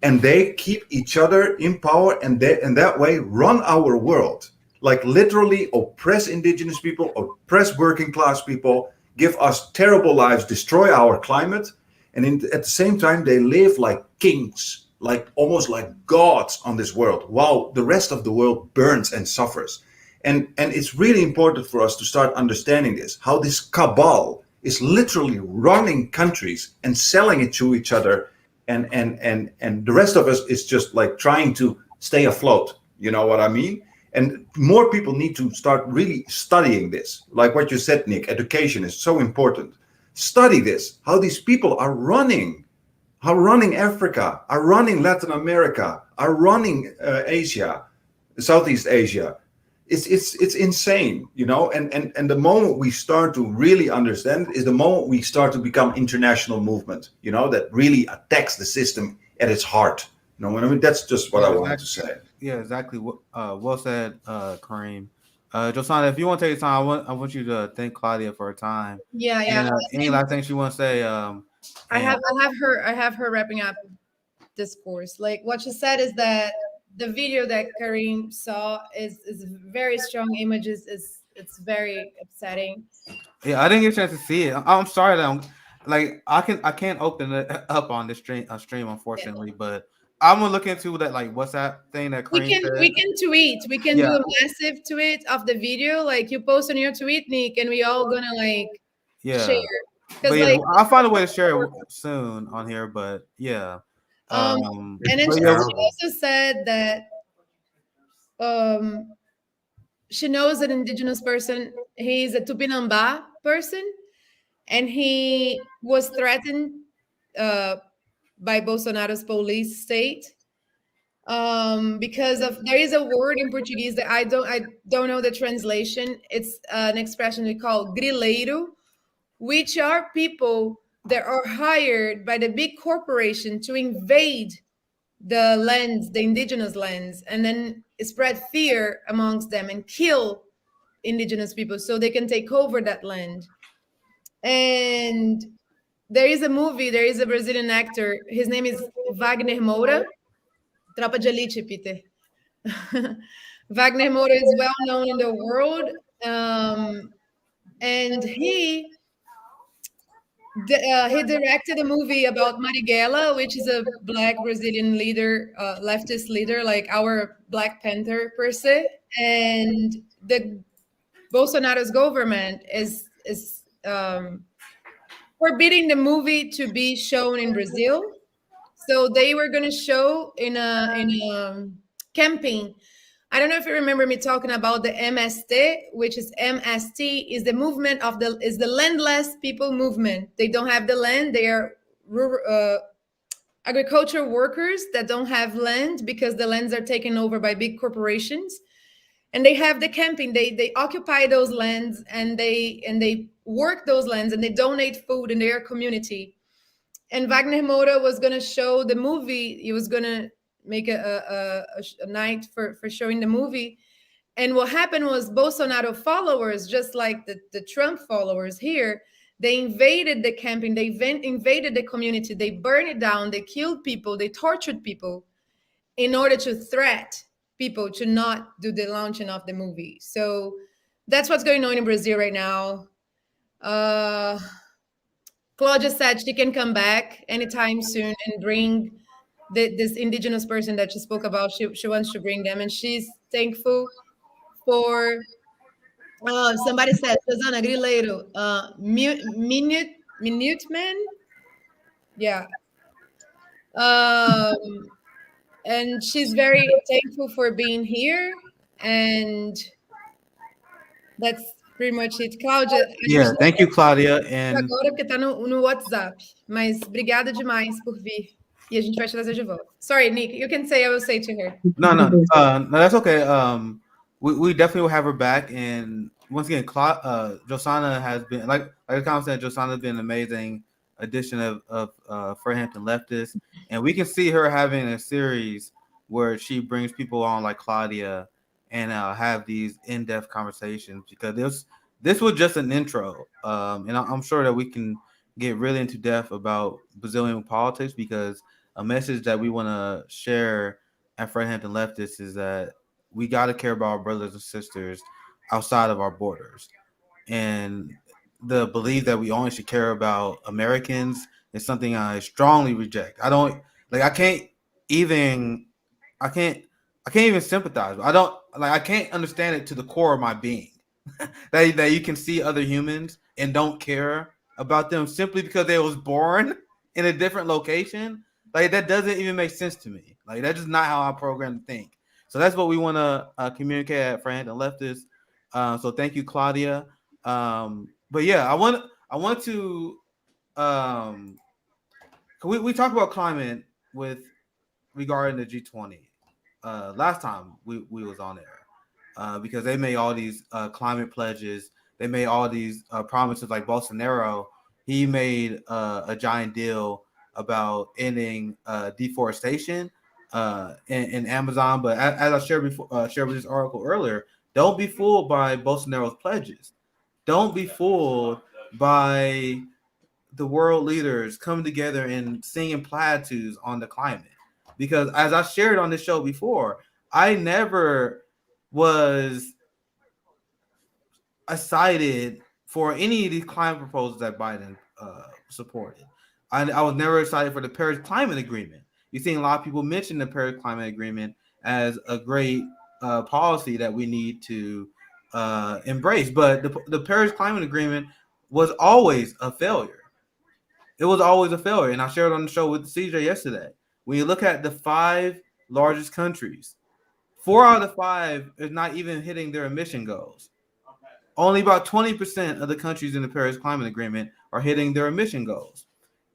E: And they keep each other in power and they, in that way, run our world. Like literally oppress indigenous people, oppress working class people, give us terrible lives, destroy our climate. And at the same time, they live like kings, like almost like gods on this world, while the rest of the world burns and suffers. And it's really important for us to start understanding this, how this cabal is literally running countries and selling it to each other. And the rest of us is just like trying to stay afloat. You know what I mean? And more people need to start really studying this. Like what you said, Nick, education is so important. Study this, how these people are running Africa, are running Latin America, are running Asia, Southeast Asia. It's insane, you know. And the moment we start to really understand is the moment we start to become international movement, you know, that really attacks the system at its heart. You know what I mean? That's just what I wanted to say.
A: Yeah, exactly. Well said, Kareem. Josana, if you want to take time, I want you to thank Claudia for her time.
B: Yeah, yeah.
A: And any last thing she want to say?
B: I have her wrapping up this course. Like what she said is that the video that Kareem saw is very strong images. It's very upsetting.
A: Yeah, I didn't get a chance to see it. I'm sorry that I can't open it up on the stream unfortunately, but I'm gonna look into that like WhatsApp thing that Kareem said.
B: We can tweet. We can do
A: Yeah.
B: a massive tweet of the video. Like you post on your tweet, Nick, and we all gonna like
A: Yeah.
B: share.
A: But
B: Because
A: yeah,
B: like
A: I'll find a way to share it soon on here. But yeah.
B: and then
A: But
B: she
A: yeah,
B: also said that um she knows an indigenous person. He's a Tupinamba person, and he was threatened uh, by Bolsonaro's police state because of there is a word in Portuguese that I don't know the translation. It's an expression we call grileiro, which are people that are hired by the big corporation to invade the lands, the indigenous lands, and then spread fear amongst them and kill indigenous people so they can take over that land. And there is a movie, there is a Brazilian actor, his name is Wagner Moura, Tropa de Elite, Peter. Wagner Moura is well known in the world, and he directed a movie about Marighella, which is a black Brazilian leader, leftist leader, like our Black Panther per se. And the Bolsonaro's government is forbidding the movie to be shown in Brazil. So they were going to show in a camping. I don't know if you remember me talking about the MST, which is MST is the movement of the landless people movement. They don't have the land. They are agriculture workers that don't have land because the lands are taken over by big corporations, and they have the camping. They occupy those lands and they work those lands and they donate food in their community. And Wagner Moura was going to show the movie. He was going to make a night for showing the movie. And what happened was Bolsonaro followers, just like the Trump followers here, they invaded the camping, they invaded the community, they burned it down, they killed people, they tortured people in order to threat people to not do the launching of the movie. So that's what's going on in Brazil right now. Claudia said she can come back anytime soon and bring this indigenous person that she spoke about. She wants to bring them, and she's thankful for. Somebody said, Susana Grileiro, minute man, yeah. Um, and she's very thankful for being here, and that's pretty much it. Cláudia, a gente
A: Yeah, thank you, Claudia.
B: tá
A: And
B: agora porque tá no WhatsApp, mas obrigada demais por vir. E a gente vai te trazer de volta. Sorry, Nick, you can say, I will say to her.
A: no, that's okay. We definitely will have her back. And once again, Josana has been like the comment said. Josana has been an amazing addition of Fairhampton Leftist, and we can see her having a series where she brings people on like Claudia and have these in-depth conversations, because this was just an intro, and I'm sure that we can get really into depth about Brazilian politics, because a message that we want to share at Fairhampton Leftist is that we got to care about our brothers and sisters outside of our borders. And the belief that we only should care about Americans is something I strongly reject. I don't like. Even. I can't. I can't even sympathize. I don't like. I can't understand it to the core of my being that you can see other humans and don't care about them simply because they was born in a different location. Like, that doesn't even make sense to me. Like, that's just not how I program to think. So that's what we want to communicate at Fairhampton Leftist. So thank you, Claudia. But yeah, I want to we talked about climate with regarding the G20 last time we was on there, because they made all these climate pledges. They made all these promises, like Bolsonaro. He made a giant deal about ending deforestation in Amazon. But as I shared with this article earlier, don't be fooled by Bolsonaro's pledges. Don't be fooled by the world leaders coming together and singing platitudes on the climate. Because as I shared on this show before, I never was excited for any of these climate proposals that Biden supported. I was never excited for the Paris Climate Agreement. You've seen a lot of people mention the Paris Climate Agreement as a great policy that we need to embrace. But the Paris Climate Agreement was always a failure. It was always a failure. And I shared on the show with CJ yesterday. When you look at the 5 largest countries, 4 out of the 5 is not even hitting their emission goals. Only about 20% of the countries in the Paris Climate Agreement are hitting their emission goals.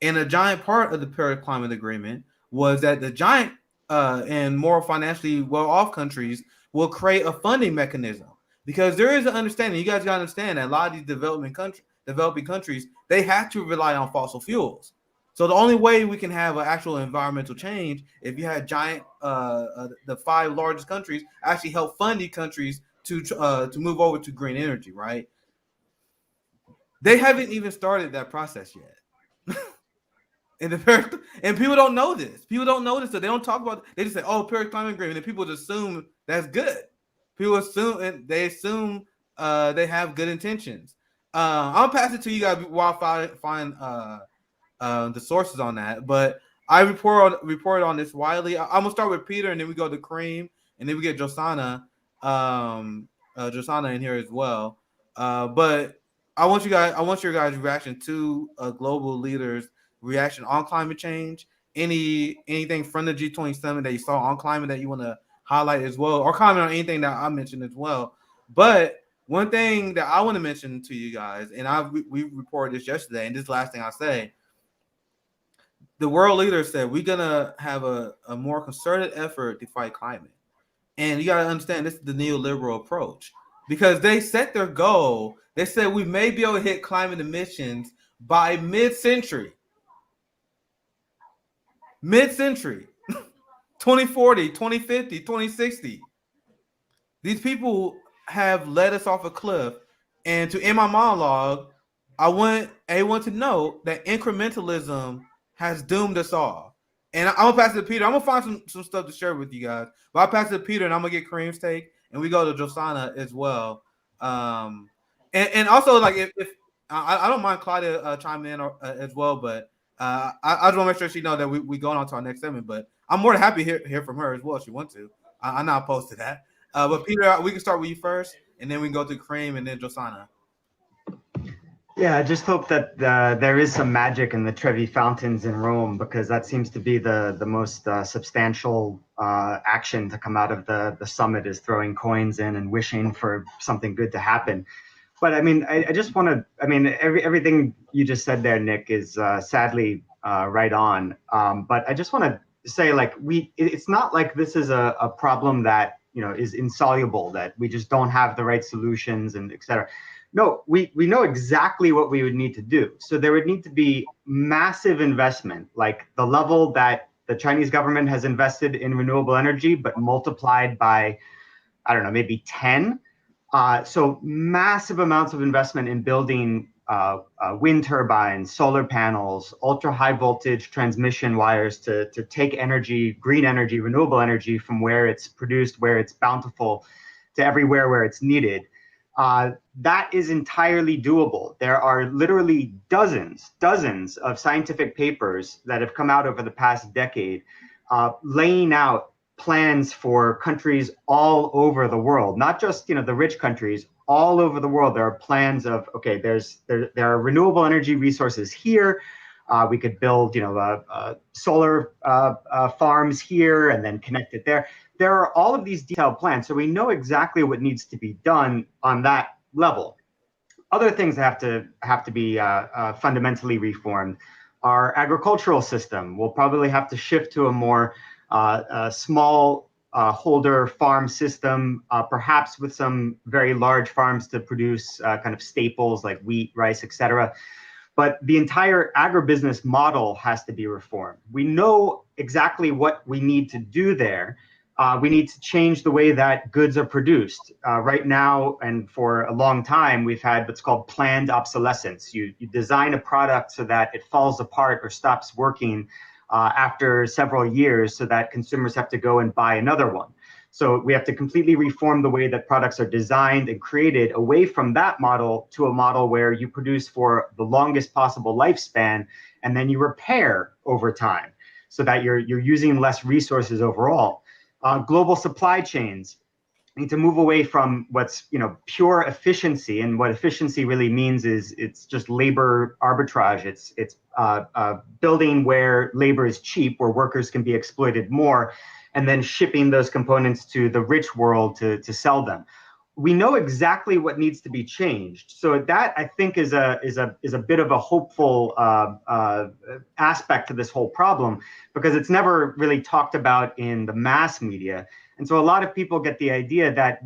A: And a giant part of the Paris Climate Agreement was that the giant and more financially well-off countries will create a funding mechanism. Because there is an understanding, you guys got to understand that a lot of these developing countries, they have to rely on fossil fuels. So the only way we can have an actual environmental change if you have giant, the 5 largest countries actually help fund these countries to move over to green energy, right? They haven't even started that process yet. And people don't know this. People don't know this, so they don't talk about it. They just say, "Oh, Paris Climate Agreement," and people just assume that's good. People assume, and they assume they have good intentions. I'll pass it to you guys while I find the sources on that. But I reported on this widely. I'm gonna start with Peter, and then we go to Cream, and then we get Josana in here as well. But I want your guys' reaction to global leaders' reaction on climate change. Anything from the G20 summit that you saw on climate that you want to highlight as well, or comment on anything that I mentioned as well. But one thing that I want to mention to you guys, and we reported this yesterday, and this is the last thing I say. The world leaders said we're gonna have a more concerted effort to fight climate. And you gotta understand, this is the neoliberal approach. Because they set their goal, they said we may be able to hit climate emissions by mid-century. Mid-century. 2040, 2050, 2060. These people have led us off a cliff. And to end my monologue, I want everyone to know that incrementalism has doomed us all. And I'm gonna pass it to Peter. I'm gonna find some stuff to share with you guys. But I'll pass it to Peter, and I'm gonna get Kareem's take, and we go to Josana as well. And also, like, if I don't mind Claudia chiming in as well, but I just want to make sure she know that we going on to our next segment. But I'm more than happy to hear from her as well if she wants to. I'm not opposed to that. But Peter, we can start with you first, and then we can go to Kareem and then Josana.
D: Yeah, I just hope that there is some magic in the Trevi fountains in Rome, because that seems to be the most substantial action to come out of the summit, is throwing coins in and wishing for something good to happen. But I mean, I just want to, I mean, everything you just said there, Nick, is sadly right on. But I just want to say, like, it's not like this is a problem that, you know, is insoluble, that we just don't have the right solutions and et cetera. No, we know exactly what we would need to do. So there would need to be massive investment, like the level that the Chinese government has invested in renewable energy, but multiplied by, I don't know, maybe 10. So massive amounts of investment in building wind turbines, solar panels, ultra high voltage transmission wires to take energy, green energy, renewable energy from where it's produced, where it's bountiful, to everywhere where it's needed. That is entirely doable. There are literally dozens of scientific papers that have come out over the past decade laying out plans for countries all over the world, not just, you know, the rich countries, all over the world. There are plans of, okay, there are renewable energy resources here. We could build, you know, solar farms here and then connect it there. There are all of these detailed plans, so we know exactly what needs to be done on that level. Other things that have to be fundamentally reformed. Our agricultural system will probably have to shift to a more small holder farm system, perhaps with some very large farms to produce kind of staples like wheat, rice, etc. But the entire agribusiness model has to be reformed. We know exactly what we need to do there. We need to change the way that goods are produced. Right now, and for a long time, we've had what's called planned obsolescence. You design a product so that it falls apart or stops working after several years, so that consumers have to go and buy another one. So we have to completely reform the way that products are designed and created, away from that model to a model where you produce for the longest possible lifespan, and then you repair over time, so that you're using less resources overall. Global supply chains need to move away from what's, you know, pure efficiency, and what efficiency really means is it's just labor arbitrage. It's building where labor is cheap, where workers can be exploited more, and then shipping those components to the rich world to sell them. We know exactly what needs to be changed. So that, I think, is a bit of a hopeful aspect to this whole problem, because it's never really talked about in the mass media. And so a lot of people get the idea that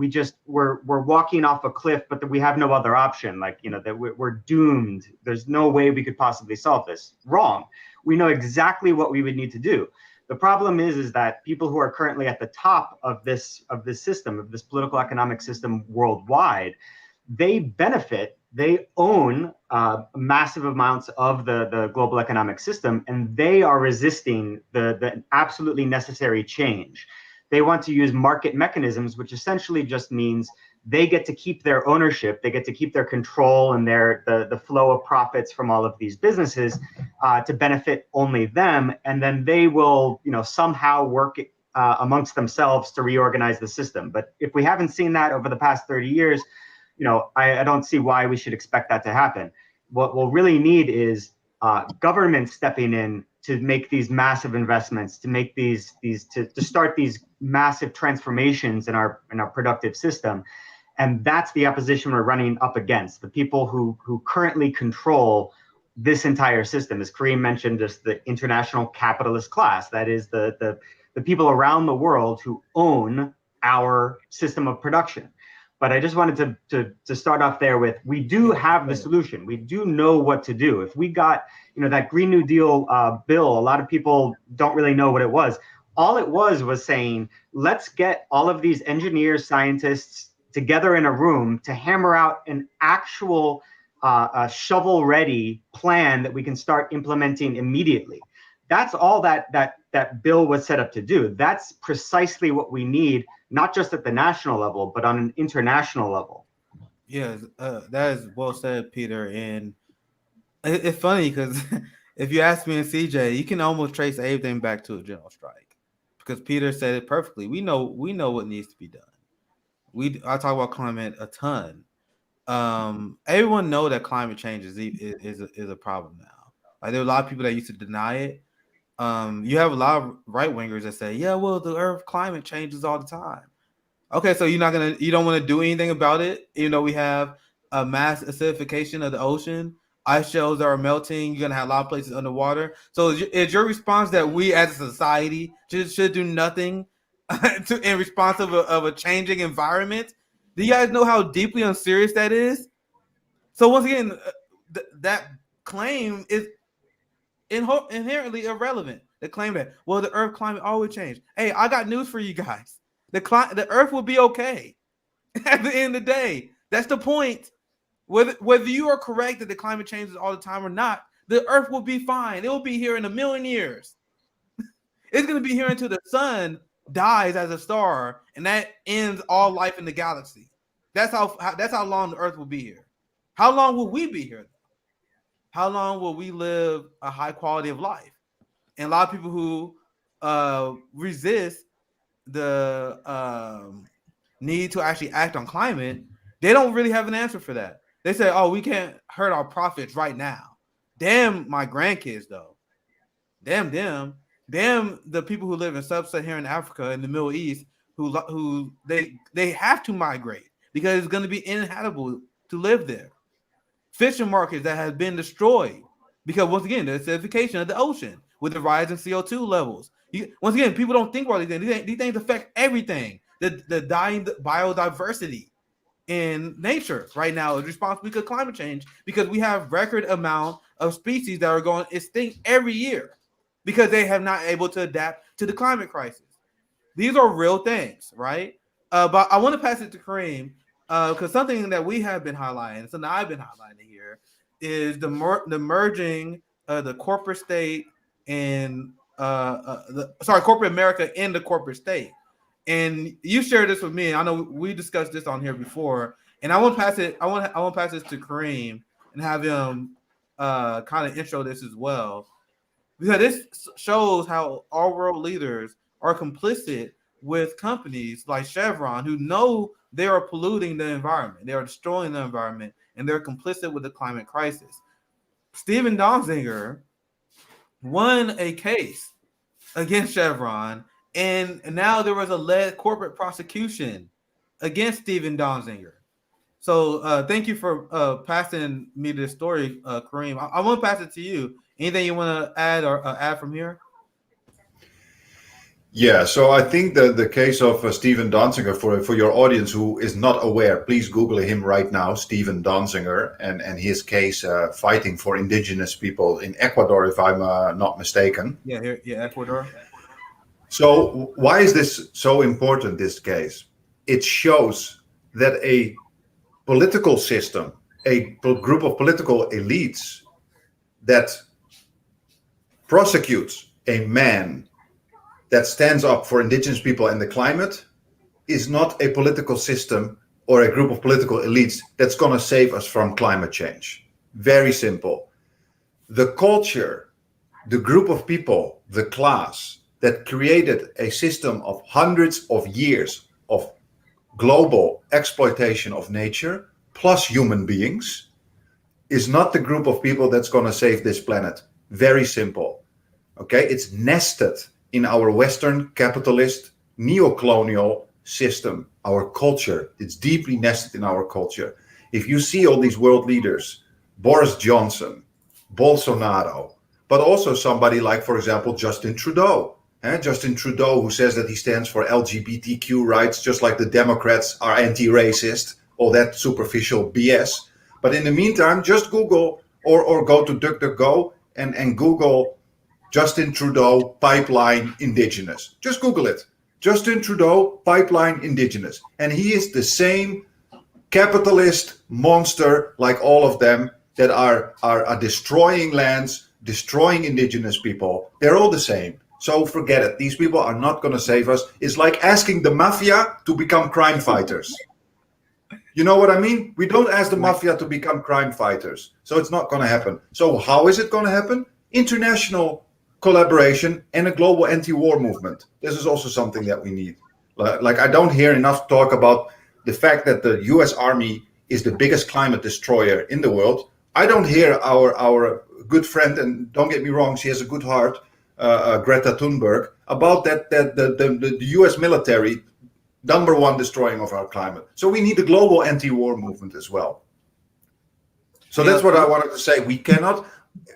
D: we're walking off a cliff, but that we have no other option, like, you know, that we're doomed. There's no way we could possibly solve this. Wrong. We know exactly what we would need to do. The problem is that people who are currently at the top of this system, of this political economic system worldwide, they benefit, they own massive amounts of the global economic system, and they are resisting the absolutely necessary change. They want to use market mechanisms, which essentially just means they get to keep their ownership, they get to keep their control and the flow of profits from all of these businesses to benefit only them, and then they will, you know, somehow work amongst themselves to reorganize the system. But if we haven't seen that over the past 30 years, you know, I don't see why we should expect that to happen. What we'll really need is government stepping in to make these massive investments, to make to start these massive transformations in our productive system. And that's the opposition we're running up against, the people who currently control this entire system. As Kareem mentioned, just the international capitalist class, that is the people around the world who own our system of production. But I just wanted to start off there with, we do have the solution. We do know what to do. If we got, you know, that Green New Deal bill, a lot of people don't really know what it was. all it was saying, let's get all of these engineers, scientists together in a room to hammer out an actual shovel-ready plan that we can start implementing immediately. That's all that bill was set up to do. That's precisely what we need, not just at the national level, but on an international level.
A: Yes, that is well said, Peter. And it's funny because if you ask me and CJ, you can almost trace everything back to a general strike because Peter said it perfectly. We know what needs to be done. I talk about climate a ton. Everyone know that climate change is a problem now. Like there are a lot of people that used to deny it. You have a lot of right wingers that say, "Yeah, well, the Earth climate changes all the time." Okay, so you don't want to do anything about it. You know, we have a mass acidification of the ocean. Ice shelves are melting. You're gonna have a lot of places underwater. So is your response that we as a society should do nothing in response of a changing environment? Do you guys know how deeply unserious that is? So once again, that claim is inherently irrelevant. The claim that, well, the Earth climate always change. Hey, I got news for you guys. The Earth will be okay at the end of the day. That's the point. Whether you are correct that the climate changes all the time or not, the Earth will be fine. It will be here in a million years. It's going to be here until the sun dies as a star, and that ends all life in the galaxy. That's how long the Earth will be here. How long will we be here? How long will we live a high quality of life? And a lot of people who resist the need to actually act on climate, they don't really have an answer for that. They say, "Oh, we can't hurt our profits right now." Damn my grandkids, though. Damn them. Damn the people who live in sub-Saharan Africa and the Middle East who they have to migrate because it's going to be inhabitable to live there. Fishing markets that have been destroyed because, once again, the acidification of the ocean with the rise in CO2 levels. Once again, people don't think about these things. These things affect everything. The dying biodiversity in nature right now is responsible because of climate change, because we have record amount of species that are going extinct every year because they have not able to adapt to the climate crisis. These are real things, right? But I want to pass it to Kareem because something that we have been highlighting, something I've been highlighting here, is the merging of the corporate state and corporate America in the corporate state. And you shared this with me. I know we discussed this on here before, and I want to pass it. I want to pass this to Kareem and have him kind of intro this as well, because this shows how our world leaders are complicit with companies like Chevron who know they are polluting the environment, they are destroying the environment, and they're complicit with the climate crisis. Stephen Donziger won a case against Chevron, and now there was a led corporate prosecution against Stephen Donziger. So thank you for passing me this story, Kareem. I want to pass it to you. Anything you want to add or add from here?
E: Yeah, so I think the case of Stephen Donziger, for your audience who is not aware, please Google him right now, Stephen Donziger, and his case fighting for indigenous people in Ecuador, if I'm not mistaken.
A: Yeah, Ecuador.
E: So why is this so important, this case? It shows that a political system, a group of political elites that prosecutes a man that stands up for indigenous people and the climate is not a political system or a group of political elites that's going to save us from climate change. Very simple. The culture, the group of people, the class that created a system of hundreds of years of global exploitation of nature plus human beings is not the group of people that's going to save this planet. Very simple. Okay, it's nested in our Western capitalist neo-colonial system, our culture. It's deeply nested in our culture. If you see all these world leaders, Boris Johnson, Bolsonaro, but also somebody like, for example, Justin Trudeau. Justin Trudeau, who says that he stands for LGBTQ rights, just like the Democrats are anti-racist, all that superficial BS. But in the meantime, just Google or go to DuckDuckGo and Google Justin Trudeau, pipeline, Indigenous. Just Google it. Justin Trudeau, pipeline, Indigenous. And he is the same capitalist monster like all of them that are destroying lands, destroying Indigenous people. They're all the same. So forget it. These people are not going to save us. It's like asking the mafia to become crime fighters. You know what I mean? We don't ask the mafia to become crime fighters. So it's not going to happen. So how is it going to happen? International collaboration and a global anti-war movement. This is also something that we need. Like I don't hear enough talk about the fact that the US Army is the biggest climate destroyer in the world. I don't hear our good friend, and don't get me wrong, she has a good heart, Greta Thunberg, about that the US military #1 destroying of our climate. So we need a global anti-war movement as well. So that's what I wanted to say. We cannot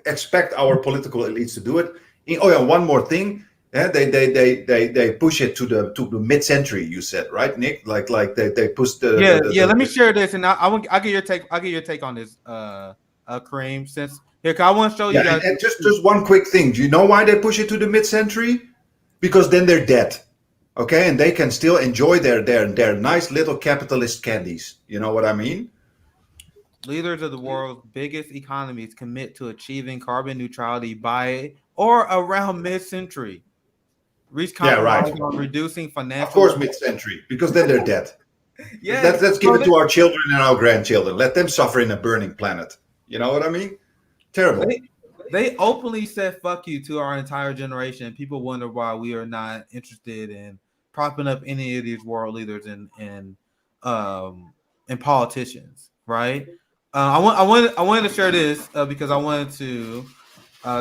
E: expect our political elites to do it. Oh yeah, one more thing. Yeah, they push it to the mid-century. You said, right, Nick? Like they push the
A: Let me share this, and I'll get your take. I'll get your take on this, Kareem. Since here, I want to show you guys.
E: And just one quick thing. Do you know why they push it to the mid-century? Because then they're dead, okay, and they can still enjoy their nice little capitalist candies. You know what I mean?
A: Leaders of the world's biggest economies commit to achieving carbon neutrality by or around mid-century. Reach compromise on reducing financial.
E: Of course, mid-century, because then they're dead.
A: Yeah,
E: let's give it to our children and our grandchildren. Let them suffer in a burning planet. You know what I mean? Terrible.
A: They openly said "fuck you" to our entire generation. People wonder why we are not interested in propping up any of these world leaders and politicians, right? I wanted to share this because I wanted to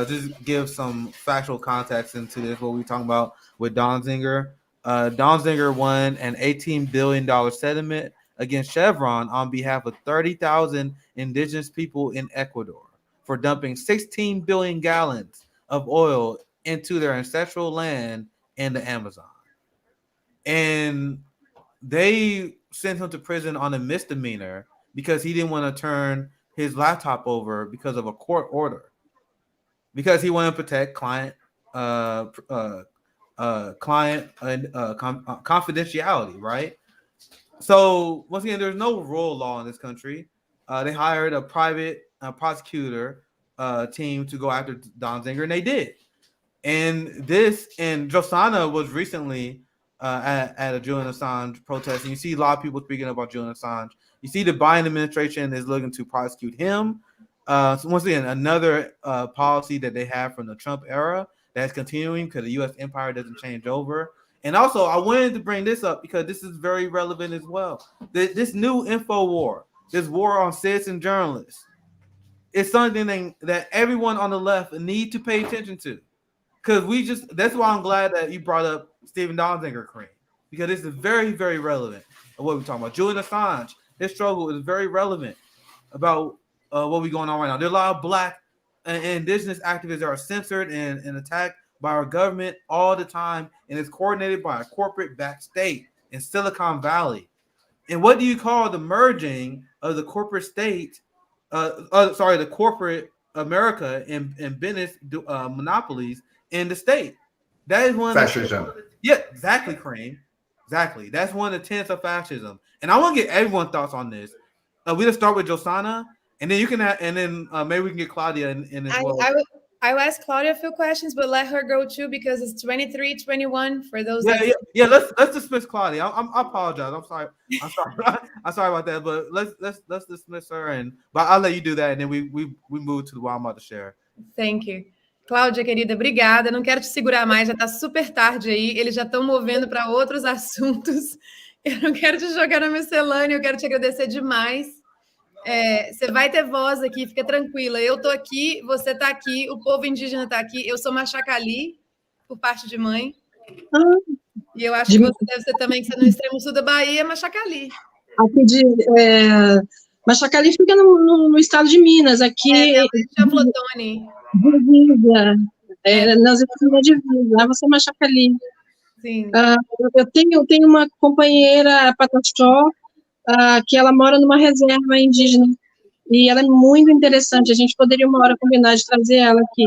A: just give some factual context into this. What we're talking about with Donziger. Donziger won an $18 billion settlement against Chevron on behalf of 30,000 indigenous people in Ecuador for dumping 16 billion gallons of oil into their ancestral land in the Amazon. And they sent him to prison on a misdemeanor because he didn't want to turn his laptop over because of a court order. Because he wanted to protect client confidentiality, right? So once again, there's no rule of law in this country. They hired a private prosecutor team to go after Donziger, and they did. And Josana was recently at a Julian Assange protest, and you see a lot of people speaking about Julian Assange. You see the Biden administration is looking to prosecute him. So once again, another policy that they have from the Trump era that's continuing because the U.S. empire doesn't change over. And also, I wanted to bring this up because this is very relevant as well. This new info war, this war on citizen journalists, is something that everyone on the left need to pay attention to. Because that's why I'm glad that you brought up Stephen Donziger, Kareem, because this is very, very relevant of what we're talking about. Julian Assange, his struggle is very relevant about what we're going on right now. There are a lot of Black and indigenous activists that are censored and attacked by our government all the time, and it's coordinated by a corporate-backed state in Silicon Valley. And what do you call the merging of the corporate state? The corporate America and business monopolies in the state. That is one.
E: Fascism.
A: Yeah, exactly, Kareem. Exactly. That's one of the tenets of fascism. And I want to get everyone's thoughts on this. We just start with Josana, and then you can, maybe we can get Claudia in as well.
B: I will ask Claudia a few questions, but let her go too because it's 23-21 for those.
A: Yeah. Let's dismiss Claudia. I apologize. I'm sorry. I'm sorry about that. But let's dismiss her, but I'll let you do that, and then we move to what I'm about to share.
B: Thank you. Cláudia, querida, obrigada. Não quero te segurar mais, já está super tarde aí. Eles já estão movendo para outros assuntos. Eu não quero te jogar na miscelânea, eu quero te agradecer demais. Você vai ter voz aqui, fica tranquila. Eu estou aqui, você está aqui, o povo indígena está aqui. Eu sou Machacali, por parte de mãe. E eu acho que você deve ser também, que você é no extremo sul da Bahia, Machacali.
C: Aqui Machacali fica no estado de Minas, aqui.
B: Flotone.
C: Divisa, nós estamos na divisa, você é Machacali.
B: Sim.
C: Eu tenho uma companheira, a Pataxó, que ela mora numa reserva indígena, E ela é muito interessante. A gente poderia uma hora combinar de trazer ela aqui.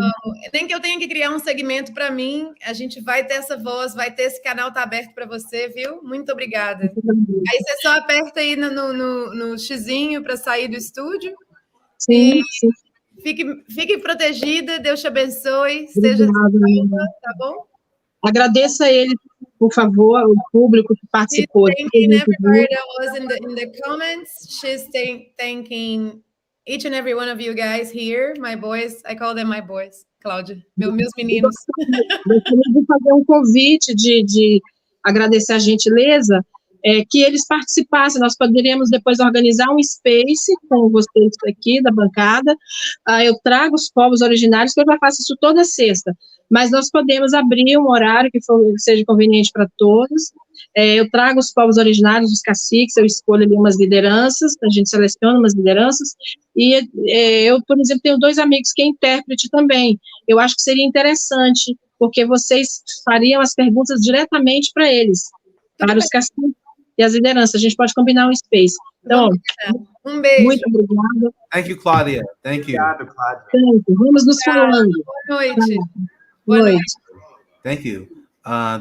B: Nem que eu tenha que criar um segmento para mim, a gente vai ter essa voz, vai ter esse canal, tá aberto para você, viu? Muito obrigada. Aí você só aperta aí no xizinho para sair do estúdio.
C: Sim, sim.
B: Fique protegida, Deus te abençoe, esteja salva, tá bom?
C: Agradeça a ele, por favor, o público que participou.
B: She's thanking everybody that was in the comments. She's thanking each and every one of you guys here, my boys. I call them my boys, Cláudia, meus meninos.
C: Gostaria de fazer um convite de agradecer a gentileza, que eles participassem. Nós poderíamos depois organizar um space com vocês aqui da bancada. Eu trago os povos originários, que eu já faço isso toda sexta, mas nós podemos abrir um horário que seja conveniente para todos. Eu trago os povos originários, os caciques, eu escolho ali umas lideranças, a gente seleciona umas lideranças, e eu, por exemplo, tenho 2 amigos que é intérprete também. Eu acho que seria interessante, porque vocês fariam as perguntas diretamente para eles, para os caciques e as lideranças. A gente pode combinar um space. Então,
B: um beijo.
C: Muito obrigada.
A: Thank you, Claudia. Thank you.
D: Obrigado, Cláudia.
C: Vamos nos falando.
B: Boa noite.
C: Boa noite.
A: Thank you.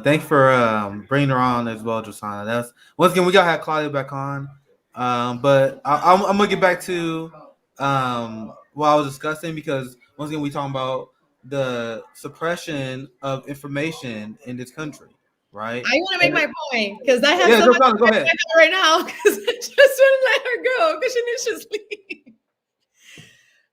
A: Thank you for bringing her on as well, Josana. That's once again we gotta have Claudia back on. But I'm gonna get back to what I was discussing, because once again we talking about the suppression of information in this country, right?
B: I want to make my point because I have
A: Yeah,
B: so much
A: Josana, go ahead.
B: right now because I just want to let her go because she needs to sleep.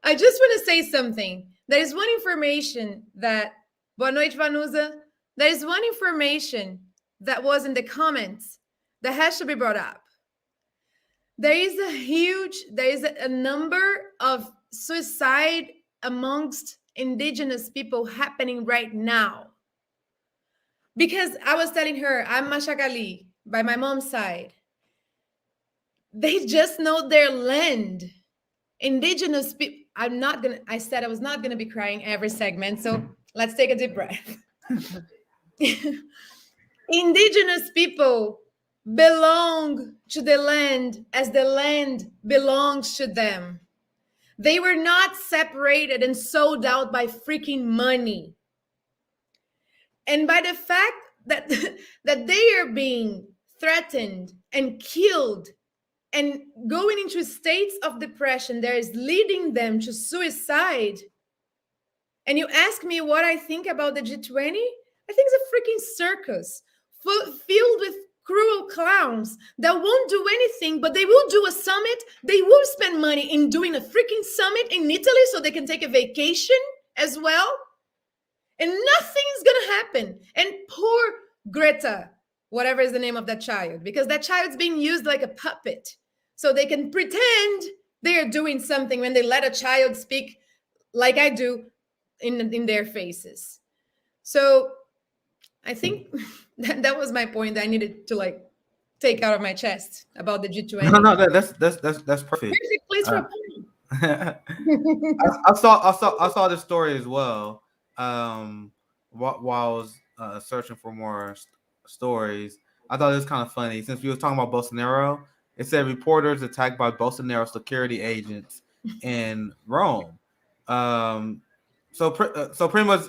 B: I just want to say something. There is one information that Boa noite, Vanusa. There is one information that was in the comments that has to be brought up. There is a number of suicide amongst indigenous people happening right now. Because I was telling her, I'm Mashakali by my mom's side. They just know their land. Indigenous people, I said I was not gonna be crying every segment, so let's take a deep breath. Indigenous people belong to the land as the land belongs to them. They were not separated and sold out by freaking money. And by the fact that, that they are being threatened and killed and going into states of depression that is leading them to suicide. And you ask me what I think about the G20? I think it's a freaking circus filled with cruel clowns that won't do anything, but they will do a summit. They will spend money in doing a freaking summit in Italy so they can take a vacation as well. And nothing is going to happen. And poor Greta, whatever is the name of that child, because that child's being used like a puppet. So they can pretend they are doing something when they let a child speak like I do in their faces. So I think that was my point that I needed to take out of my chest about the G20.
A: No, that's perfect.
B: Perfect place for a point.
A: I saw this story as well. While I was searching for more stories, I thought it was kind of funny since we were talking about Bolsonaro. It said reporters attacked by Bolsonaro security agents in Rome. So pretty much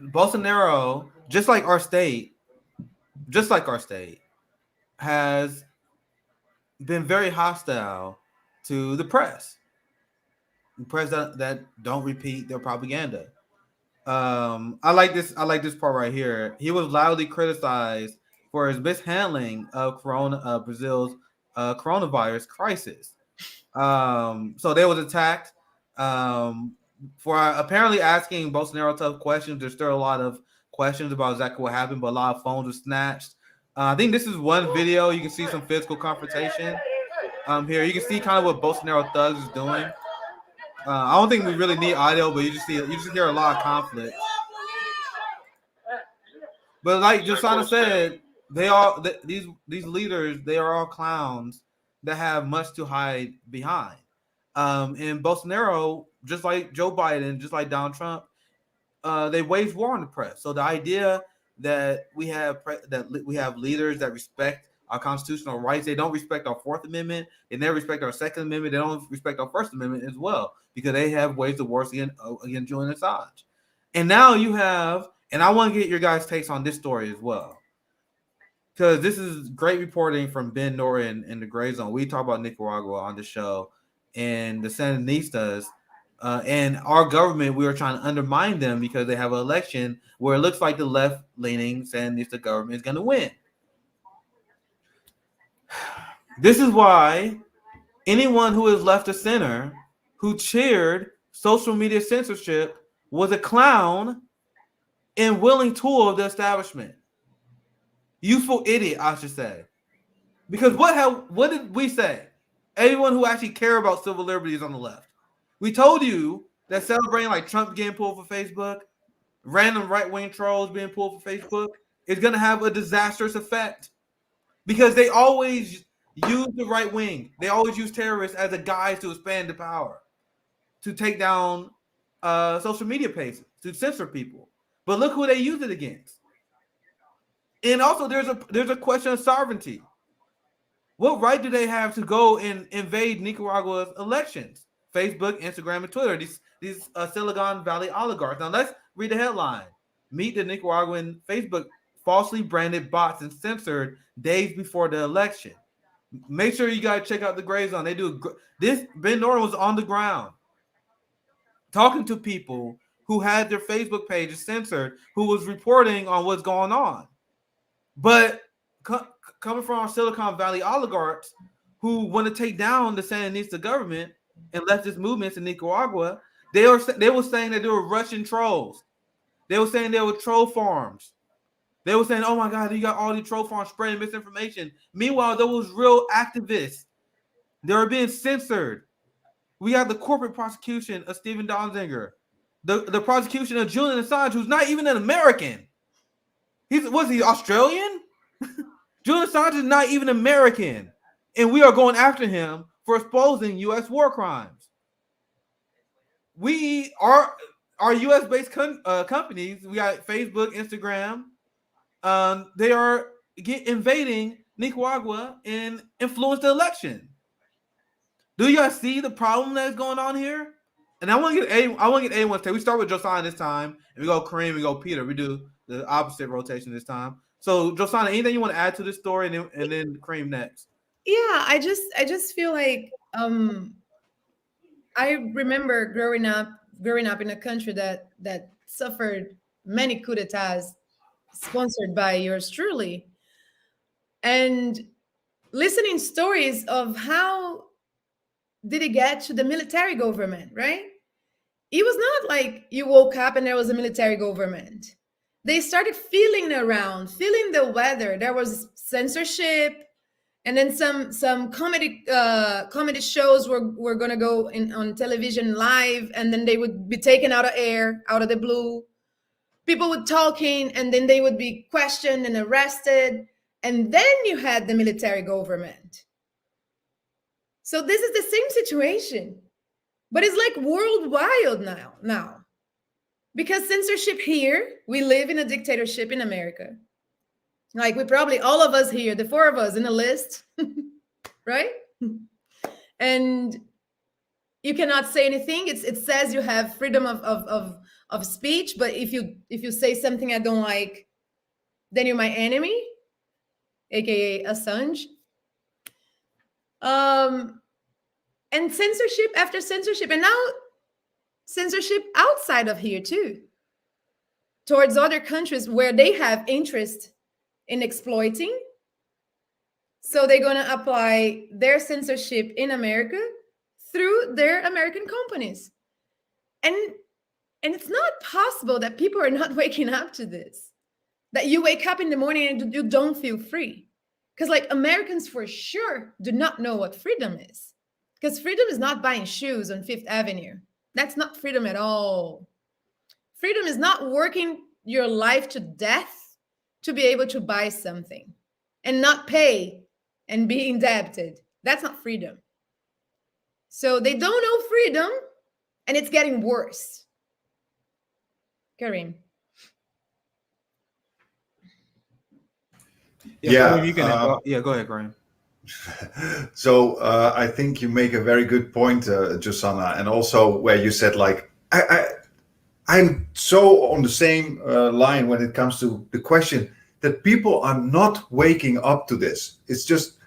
A: Bolsonaro, just like our state, has been very hostile to the press that don't repeat their propaganda. I like this part right here. He was loudly criticized for his mishandling of Brazil's coronavirus crisis. So they was attacked for apparently asking Bolsonaro tough questions. There's still a lot of questions about exactly what happened, but a lot of phones were snatched. I think this is one video. You can see some physical confrontation. Here you can see kind of what Bolsonaro thugs is doing. I don't think we really need audio, but you just hear a lot of conflict. But like Josana said, these leaders, they are all clowns that have much to hide behind. And Bolsonaro, just like Joe Biden, just like Donald Trump, they wage war on the press. So the idea that we have leaders that respect our constitutional rights. They don't respect our Fourth Amendment. They never respect our Second Amendment. They don't respect our First Amendment as well, because they have ways to work against Julian Assange. And now you have, and I want to get your guys' takes on this story as well, because this is great reporting from Ben Norton in the Gray Zone. We talk about Nicaragua on the show, and the Sandinistas and our government. We are trying to undermine them because they have an election where it looks like the left-leaning Sandinista government is going to win. This is why anyone who is left of center, who cheered social media censorship, was a clown and willing tool of the establishment. Useful idiot, I should say. Because what did we say? Anyone who actually care about civil liberties on the left. We told you that celebrating like Trump getting pulled for Facebook, random right-wing trolls being pulled for Facebook, is going to have a disastrous effect. Because they always use the right wing. They always use terrorists as a guise to expand the power, to take down social media pages, to censor people. But look who they use it against. And also, there's a question of sovereignty. What right do they have to go and invade Nicaragua's elections? Facebook, Instagram, and Twitter. These Silicon Valley oligarchs. Now let's read the headline. Meet the Nicaraguan Facebook falsely branded bots and censored days before the election. Make sure you guys check out the Gray Zone. They do this. Ben Norton was on the ground talking to people who had their Facebook pages censored, who was reporting on what's going on. But coming from our Silicon Valley oligarchs who want to take down the Sandinista government and leftist movements in Nicaragua, they were saying that they were Russian trolls. They were saying they were troll farms. They were saying, oh my God, you got all these troll farms spreading misinformation. Meanwhile, there was real activists. They were being censored. We have the corporate prosecution of Stephen Donziger, the prosecution of Julian Assange, who's not even an American. Was he Australian? Julian Assange is not even American. And we are going after him for exposing U.S. war crimes. We are our U.S.-based companies. We got Facebook, Instagram. They are invading Nicaragua and influence the election. Do you guys see the problem that is going on here? And I want to get everyone's take. We start with Josiah this time, and we go Kareem, we go Peter. We do the opposite rotation this time. So Josiah, anything you want to add to this story, and then Kareem next?
B: Yeah, I just feel like I remember growing up in a country that suffered many coups d'etats sponsored by yours truly, and listening stories of how did it get to the military government, right? It was not like you woke up and there was a military government. They started feeling around, feeling the weather. There was censorship, and then some comedy shows were gonna go on television live, and then they would be taken out of air, out of the blue. People would talking, and then they would be questioned and arrested, and then you had the military government. So this is the same situation, but it's like worldwide now. Because censorship here, we live in a dictatorship in America. Like we probably, all of us here, the four of us in a list, right? And you cannot say anything. It says you have freedom of speech, but if you say something I don't like, then you're my enemy, aka Assange. And censorship after censorship, and now censorship outside of here too, towards other countries where they have interest in exploiting. So they're going to apply their censorship in America through their American companies. And it's not possible that people are not waking up to this, that you wake up in the morning and you don't feel free. Because like Americans for sure do not know what freedom is. Because freedom is not buying shoes on Fifth Avenue. That's not freedom at all. Freedom is not working your life to death to be able to buy something and not pay and be indebted. That's not freedom. So they don't know freedom, and it's getting worse. Kareem.
E: Yeah,
A: Kareem, you can yeah, go ahead, Kareem.
E: so I think you make a very good point, Josanna, and also where you said like I'm so on the same line when it comes to the question that people are not waking up to this. It's just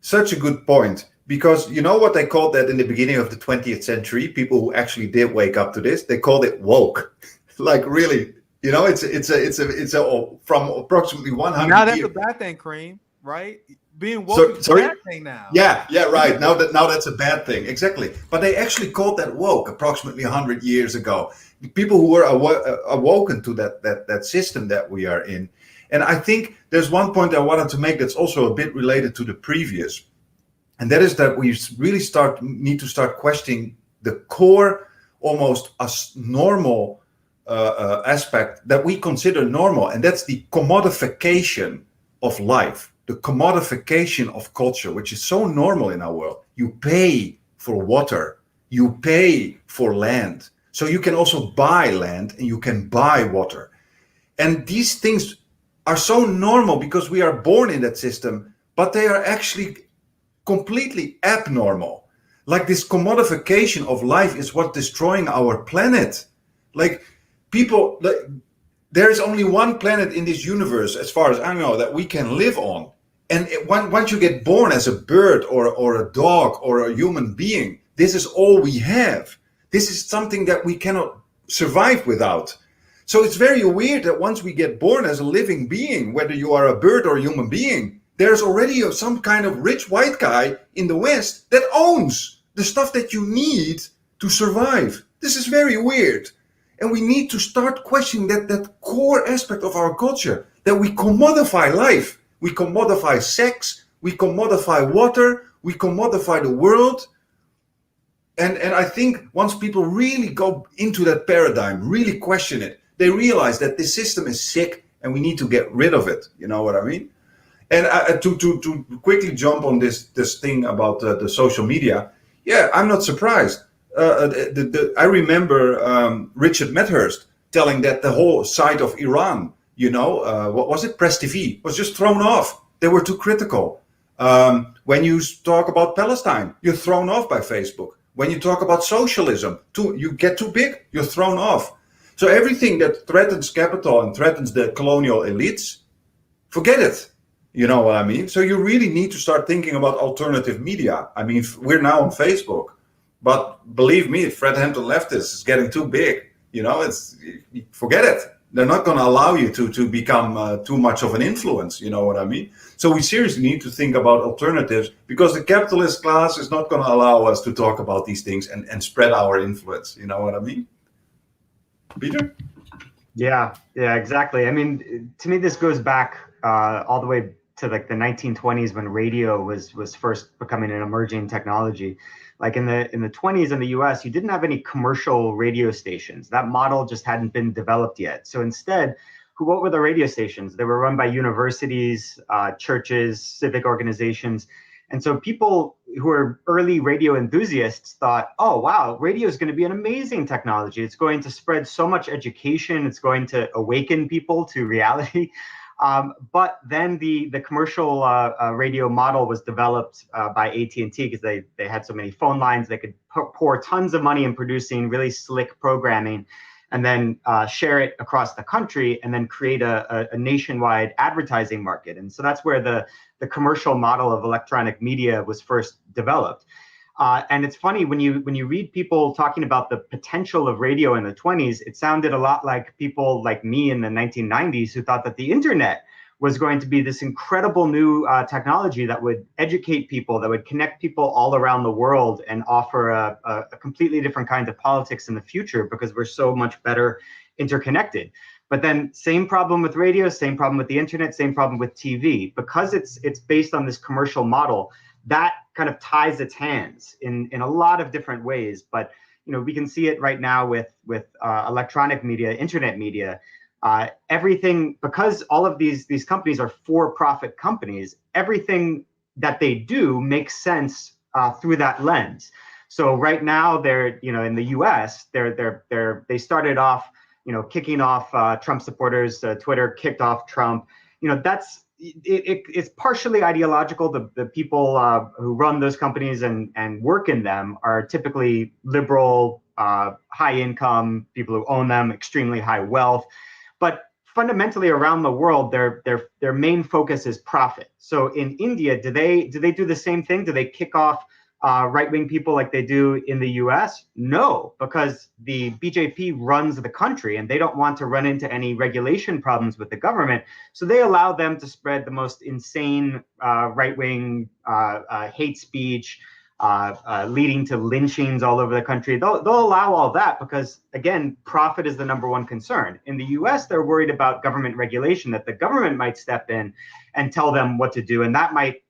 E: such a good point because you know what they called that in the beginning of the 20th century? People who actually did wake up to this, they called it woke. Like really, you know, it's a from approximately 100
A: Now that's
E: years.
A: a bad thing, Kareem, right? Being woke
E: So,
A: is a
E: sorry?
A: bad thing now.
E: Yeah, right. Now that's a bad thing. Exactly. But they actually called that woke approximately 100 years ago. People who were awoken to that system that we are in. And I think there's one point I wanted to make that's also a bit related to the previous. And that is that we really need to start questioning the core, almost as normal aspect that we consider normal. And that's the commodification of life, the commodification of culture, which is so normal in our world. You pay for water, you pay for land. So you can also buy land and you can buy water. And these things are so normal because we are born in that system, but they are actually completely abnormal. Like this commodification of life is what destroying our planet. Like people, there is only one planet in this universe, as far as I know, that we can live on. And once you get born as a bird or a dog or a human being, this is all we have. This is something that we cannot survive without. So it's very weird that once we get born as a living being, whether you are a bird or a human being, there's already some kind of rich white guy in the West that owns the stuff that you need to survive. This is very weird. And we need to start questioning that core aspect of our culture, that we commodify life. We commodify sex, we commodify water, we commodify the world. And I think once people really go into that paradigm, really question it, they realize that this system is sick and we need to get rid of it. You know what I mean? And to quickly jump on this thing about the social media, yeah, I'm not surprised. I remember Richard Medhurst telling that the whole side of Iran, what was it, Press TV, was just thrown off. They were too critical. When you talk about Palestine, you're thrown off by Facebook. When you talk about socialism, you get too big, you're thrown off. So everything that threatens capital and threatens the colonial elites, forget it. You know what I mean? So you really need to start thinking about alternative media. I mean, we're now on Facebook, but believe me, Fred Hampton Leftist is getting too big. Forget it. They're not going to allow you to become too much of an influence. You know what I mean? So we seriously need to think about alternatives because the capitalist class is not going to allow us to talk about these things and spread our influence. You know what I mean? Peter?
D: Yeah, exactly. I mean, to me, this goes back all the way to like the 1920s when radio was first becoming an emerging technology. Like in the 20s in the US, you didn't have any commercial radio stations. That model just hadn't been developed yet. So instead, what were the radio stations? They were run by universities, churches, civic organizations. And so people who are early radio enthusiasts thought, oh, wow, radio is going to be an amazing technology. It's going to spread so much education. It's going to awaken people to reality. But then the commercial radio model was developed by AT&T because they had so many phone lines. They could pour tons of money in producing really slick programming and then share it across the country and then create a nationwide advertising market. And so that's where the commercial model of electronic media was first developed. And it's funny when you read people talking about the potential of radio in the 20s, it sounded a lot like people like me in the 1990s who thought that the internet was going to be this incredible new technology that would educate people, that would connect people all around the world and offer a completely different kind of politics in the future because we're so much better interconnected. But then same problem with radio, same problem with the internet, same problem with TV. Because it's based on this commercial model, that kind of ties its hands in a lot of different ways. But we can see it right now with electronic media, internet media. Everything, because all of these companies are for-profit companies, everything that they do makes sense through that lens. So right now, they're in the U.S. They started off kicking off Trump supporters. Twitter kicked off Trump. That's it's partially ideological. The people who run those companies and work in them are typically liberal, high income people who own them, extremely high wealth. But fundamentally around the world, their main focus is profit. So in India, do they do the same thing? Do they kick off right-wing people like they do in the US? No, because the BJP runs the country and they don't want to run into any regulation problems with the government. So they allow them to spread the most insane right-wing hate speech, leading to lynchings all over the country. They'll allow all that because, again, profit is the number one concern. In the US, they're worried about government regulation, that the government might step in and tell them what to do, and that might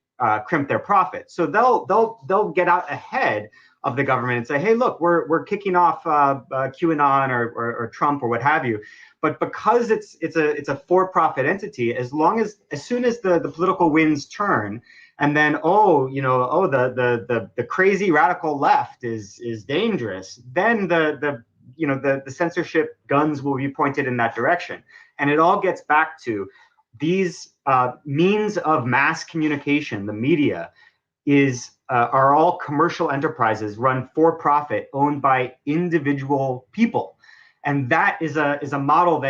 D: crimp their profit. So they'll get out ahead of the government and say, hey, look, we're kicking off QAnon or Trump or what have you. But because it's a for-profit entity, as soon as the political winds turn, and then the crazy radical left is dangerous, then the censorship guns will be pointed in that direction, and it all gets back to these means of mass communication. The media are all commercial enterprises run for profit, owned by individual people, and that is a model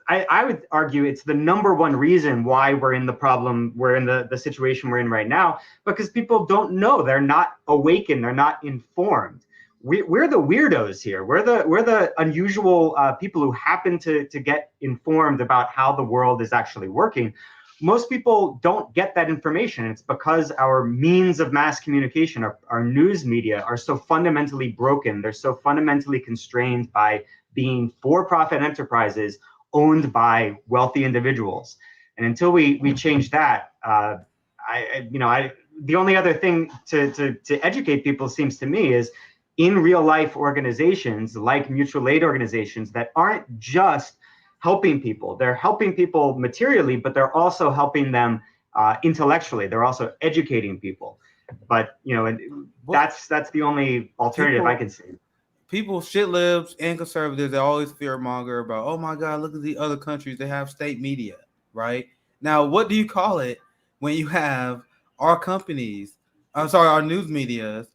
D: I would argue it's the number one reason why we're in the situation we're in right now, because people don't know, they're not awakened, they're not informed. We're the weirdos here. We're the unusual people who happen to get informed about how the world is actually working. Most people don't get that information. It's because our means of mass communication, our news media, are so fundamentally broken. They're so fundamentally constrained by being for-profit enterprises owned by wealthy individuals. And until we change that, the only other thing to educate people, seems to me, is in real life organizations like mutual aid organizations that aren't just helping people. They're helping people materially, but they're also helping them intellectually. They're also educating people. But that's the only alternative I can see.
A: People, shit libs and conservatives, they always fear monger about, oh my God, look at the other countries, they have state media, right? Now, what do you call it when you have our companies, our news medias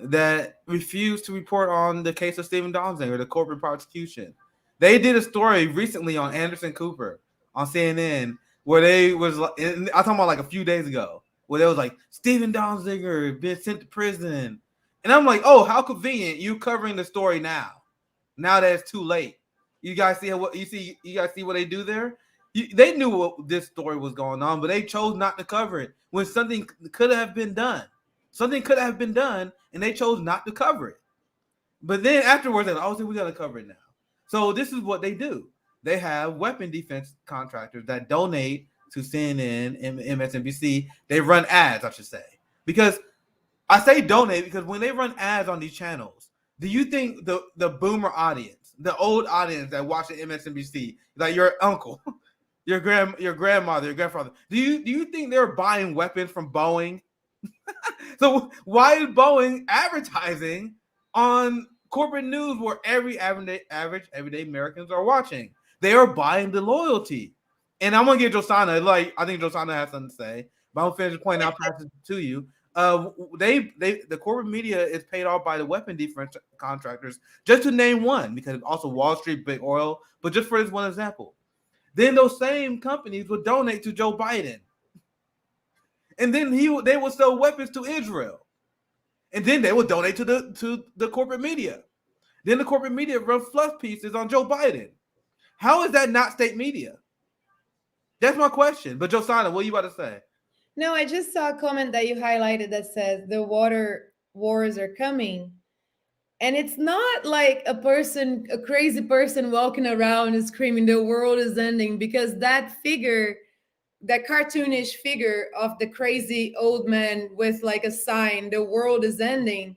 A: that refuse to report on the case of Stephen Donziger, the corporate prosecution? They did a story recently on Anderson Cooper on CNN where they was, I'm talking about like a few days ago, where they was like, Stephen Donziger been sent to prison. And I'm like, oh, how convenient, you covering the story now that it's too late. You guys see what they do there? They knew what this story was going on, but they chose not to cover it when something could have been done. Something could have been done, and they chose not to cover it. But then afterwards, they're like, oh, so we got to cover it now. So this is what they do. They have weapon defense contractors that donate to CNN and MSNBC. They run ads, I should say. Because I say donate because when they run ads on these channels, do you think the boomer audience, the old audience that watches MSNBC, like your uncle, your grandmother, your grandfather, do you think they're buying weapons from Boeing? So why is Boeing advertising on corporate news where average everyday Americans are watching? They are buying the loyalty. And I'm gonna give Josana, I think Josana has something to say, but I'm finished pointing out passes to you. The corporate media is paid off by the weapon defense contractors, just to name one, because also Wall Street, big oil, but just for this one example. Then those same companies would donate to Joe Biden. And then they would sell weapons to Israel. And then they would donate to the corporate media. Then the corporate media run fluff pieces on Joe Biden. How is that not state media? That's my question. But Josana, what are you about to say?
B: No, I just saw a comment that you highlighted that says the water wars are coming. And it's not like a crazy person walking around and screaming the world is ending, because that cartoonish figure of the crazy old man with like a sign, the world is ending.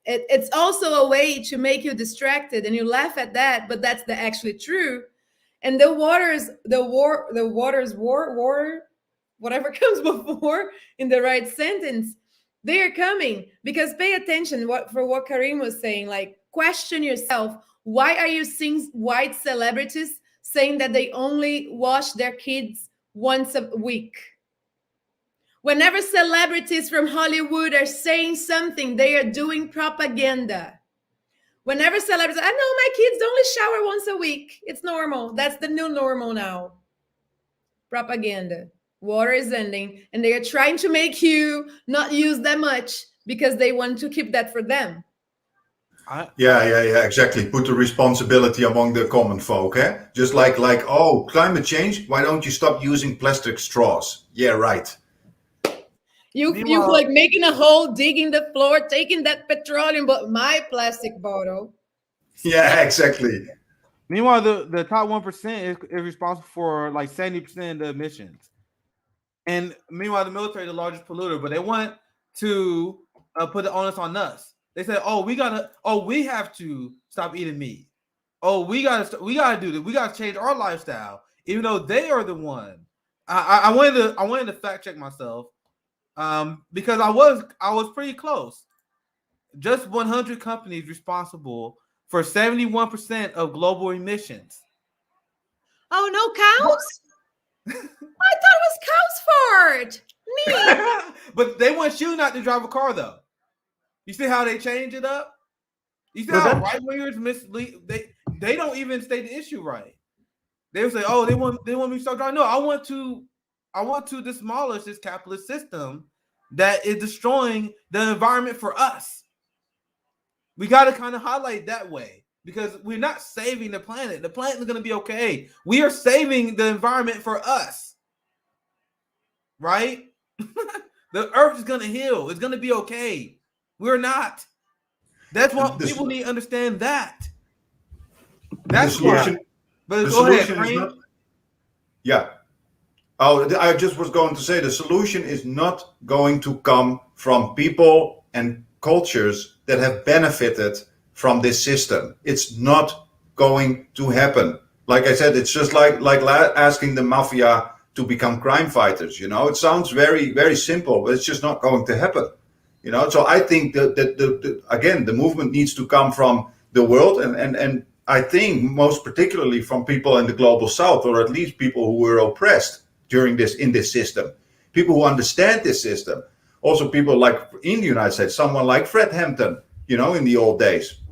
B: It's also a way to make you distracted and you laugh at that, but that's actually true. And the waters war, whatever comes before in the right sentence, they are coming. Because pay attention what Karim was saying, like, question yourself, why are you seeing white celebrities saying that they only wash their kids once a week. Whenever celebrities from Hollywood are saying something, they are doing propaganda. Whenever celebrities, I know my kids only shower once a week. It's normal. That's the new normal now. Propaganda. Water is ending, and they are trying to make you not use that much because they want to keep that for them.
E: Yeah, exactly. Put the responsibility among the common folk, eh? Just like, oh, climate change, why don't you stop using plastic straws? Yeah, right.
B: You like making a hole, digging the floor, taking that petroleum, but my plastic bottle.
E: Yeah, exactly.
A: Meanwhile, the top 1% is responsible for like 70% of the emissions. And meanwhile, the military is the largest polluter, but they want to put the onus on us. They say, "Oh, we have to stop eating meat. Oh, we gotta do this. We gotta change our lifestyle." Even though they are the one. I wanted to fact check myself, because I was pretty close. Just 100 companies responsible for 71% of global emissions.
B: Oh, no cows? I thought it was cows' fart. Neat.
A: But they want you not to drive a car, though. You see how they change it up? You see how right wingers mislead? They don't even state the issue right. They would say, "Oh, they want me to start driving." No, I want to demolish this capitalist system that is destroying the environment for us. We got to kind of highlight that way, because we're not saving the planet. The planet is going to be okay. We are saving the environment for us, right? The earth is going to heal. It's going to be okay. We're not. That's what people need to understand. That's
E: the solution.
A: Why. But
E: the
A: go
E: solution
A: ahead,
E: is not. Yeah. Oh, I just was going to say the solution is not going to come from people and cultures that have benefited from this system. It's not going to happen. Like I said, it's just like asking the mafia to become crime fighters. It sounds very, very simple, but it's just not going to happen. So I think that again, the movement needs to come from the world, and I think most particularly from people in the global south, or at least people who were oppressed in this system, people who understand this system. Also people like in the United States, someone like Fred Hampton, in the old days,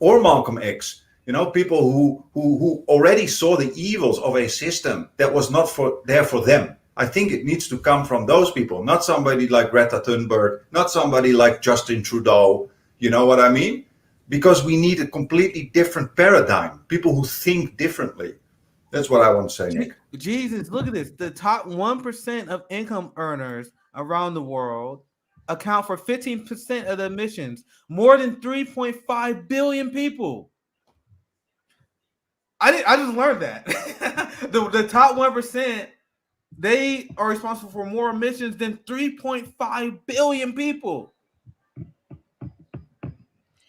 E: or Malcolm X, people who already saw the evils of a system that was not there for them. I think it needs to come from those people, not somebody like Greta Thunberg, not somebody like Justin Trudeau. You know what I mean? Because we need a completely different paradigm, people who think differently. That's what I want to say, Nick.
A: Jesus, look at this. The top 1% of income earners around the world account for 15% of the emissions, more than 3.5 billion people. I just learned that. the top 1%, they are responsible for more emissions than 3.5 billion people.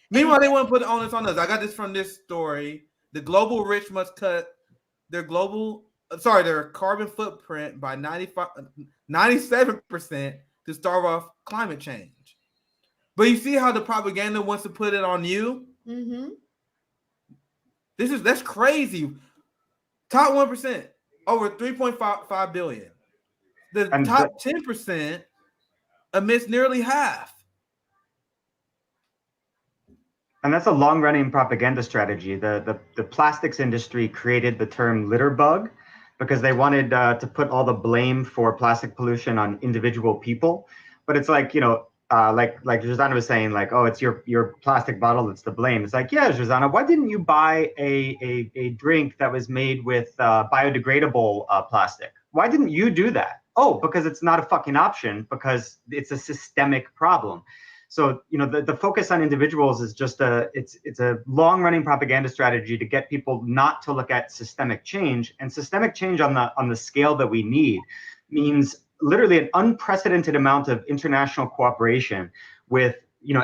A: Meanwhile, they want to put the onus on us. I got this from this story. The global rich must cut their carbon footprint by 97% to stave off climate change. But you see how the propaganda wants to put it on you?
B: Mm-hmm.
A: That's crazy. Top 1%, over 3.5 billion. The top 10% emits nearly half.
D: And that's a long-running propaganda strategy. The plastics industry created the term litter bug because they wanted to put all the blame for plastic pollution on individual people. But it's like, like Jordana was saying, like, oh, it's your plastic bottle that's to blame. It's like, yeah, Jordana, why didn't you buy a drink that was made with biodegradable plastic? Why didn't you do that? Oh, because it's not a fucking option, because it's a systemic problem. So, the focus on individuals is just it's a long-running propaganda strategy to get people not to look at systemic change. And systemic change on the scale that we need means literally an unprecedented amount of international cooperation with,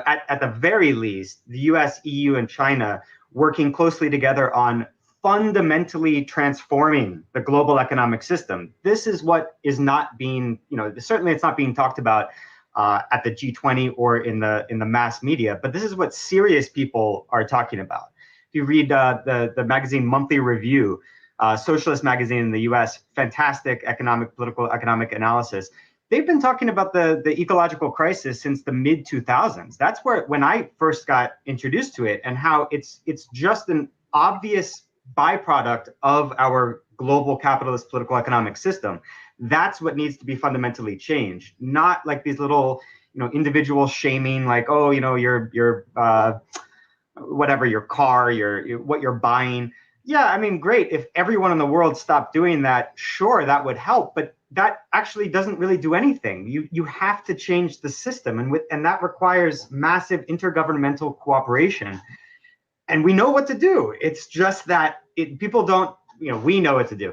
D: at the very least, the US, EU, and China working closely together on fundamentally transforming the global economic system. This is what is not being, certainly it's not being talked about at the G20 or in the mass media, but this is what serious people are talking about. If you read the magazine Monthly Review, socialist magazine in the US, fantastic political economic analysis. They've been talking about the ecological crisis since the mid 2000s. That's when I first got introduced to it, and how it's just an obvious byproduct of our global capitalist political economic system. That's what needs to be fundamentally changed, not like these little, individual shaming, like, oh, your whatever, your car, what you're buying. Yeah, I mean, great. If everyone in the world stopped doing that, sure, that would help. But that actually doesn't really do anything. You have to change the system, and that requires massive intergovernmental cooperation. And we know what to do. It's just that people don't, we know what to do.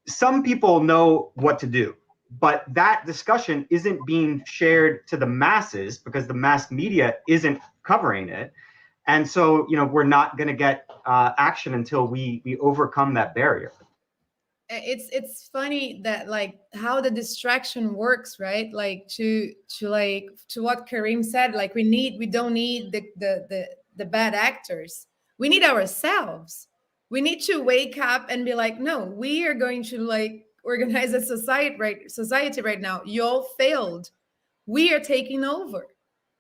D: Some people know what to do, but that discussion isn't being shared to the masses because the mass media isn't covering it. And so, we're not going to get action until we overcome that barrier.
B: It's funny that, like, how the distraction works, right? Like to what Karim said, like we don't need the bad actors. We need ourselves. We need to wake up and be like, no, we are going to like organize a society right now. Y'all failed. We are taking over.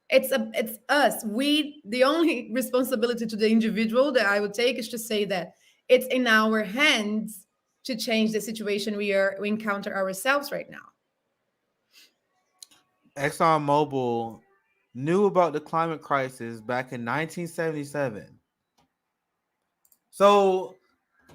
B: It's us. The only responsibility to the individual that I would take is to say that it's in our hands to change the situation we encounter ourselves right now.
A: ExxonMobil knew about the climate crisis back in 1977. So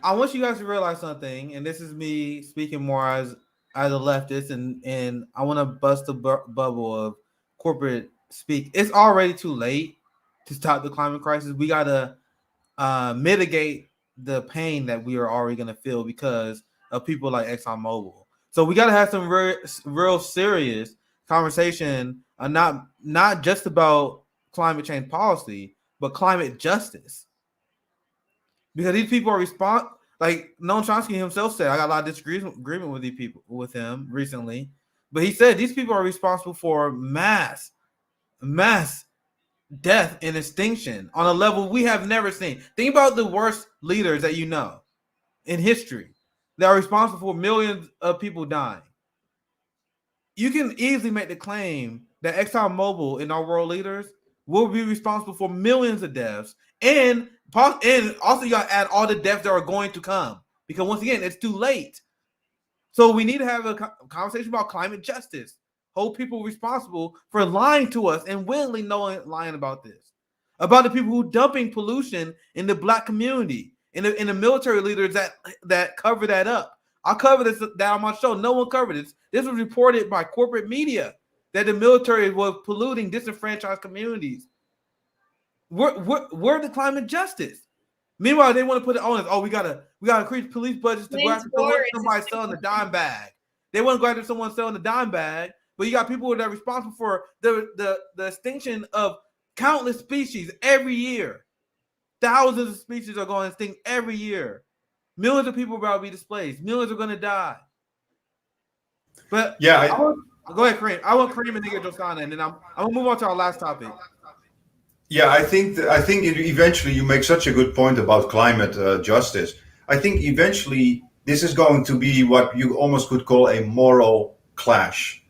A: I want you guys to realize something, and this is me speaking more as a leftist, and I want to bust the bubble of corporate speak. It's already too late to stop the climate crisis. We got to mitigate the pain that we are already going to feel because of people like ExxonMobil. So we got to have some real serious conversation, not just about climate change policy, but climate justice. Because these people are like Noam Chomsky himself said, I got a lot of disagreement with these people, with him recently, but he said these people are responsible for mass death and extinction on a level we have never seen. Think about the worst leaders that you know in history that are responsible for millions of people dying. You can easily make the claim that ExxonMobil and our world leaders will be responsible for millions of deaths, and also you got to add all the deaths that are going to come, because once again, it's too late. So we need to have a conversation about climate justice. Hold people responsible for lying to us and willingly lying about this, about the people who dumping pollution in the Black community, in the military leaders that cover that up. I covered that on my show. No one covered this. This was reported by corporate media that the military was polluting disenfranchised communities. Where's the climate justice? Meanwhile, they want to put it on us. Oh, we gotta increase police budgets to go after somebody selling a dime bag. They want to go after someone selling a dime bag, but you got people that are responsible for the extinction of countless species every year. Thousands of species are going extinct every year. Millions of people are about to be displaced. Millions are going to die. But
E: yeah,
A: go ahead, Kareem. I want Kareem and nigga Josana, and then I'm gonna move on to our last topic.
E: Yeah, I think eventually you make such a good point about climate justice. I think eventually this is going to be what you almost could call a moral clash.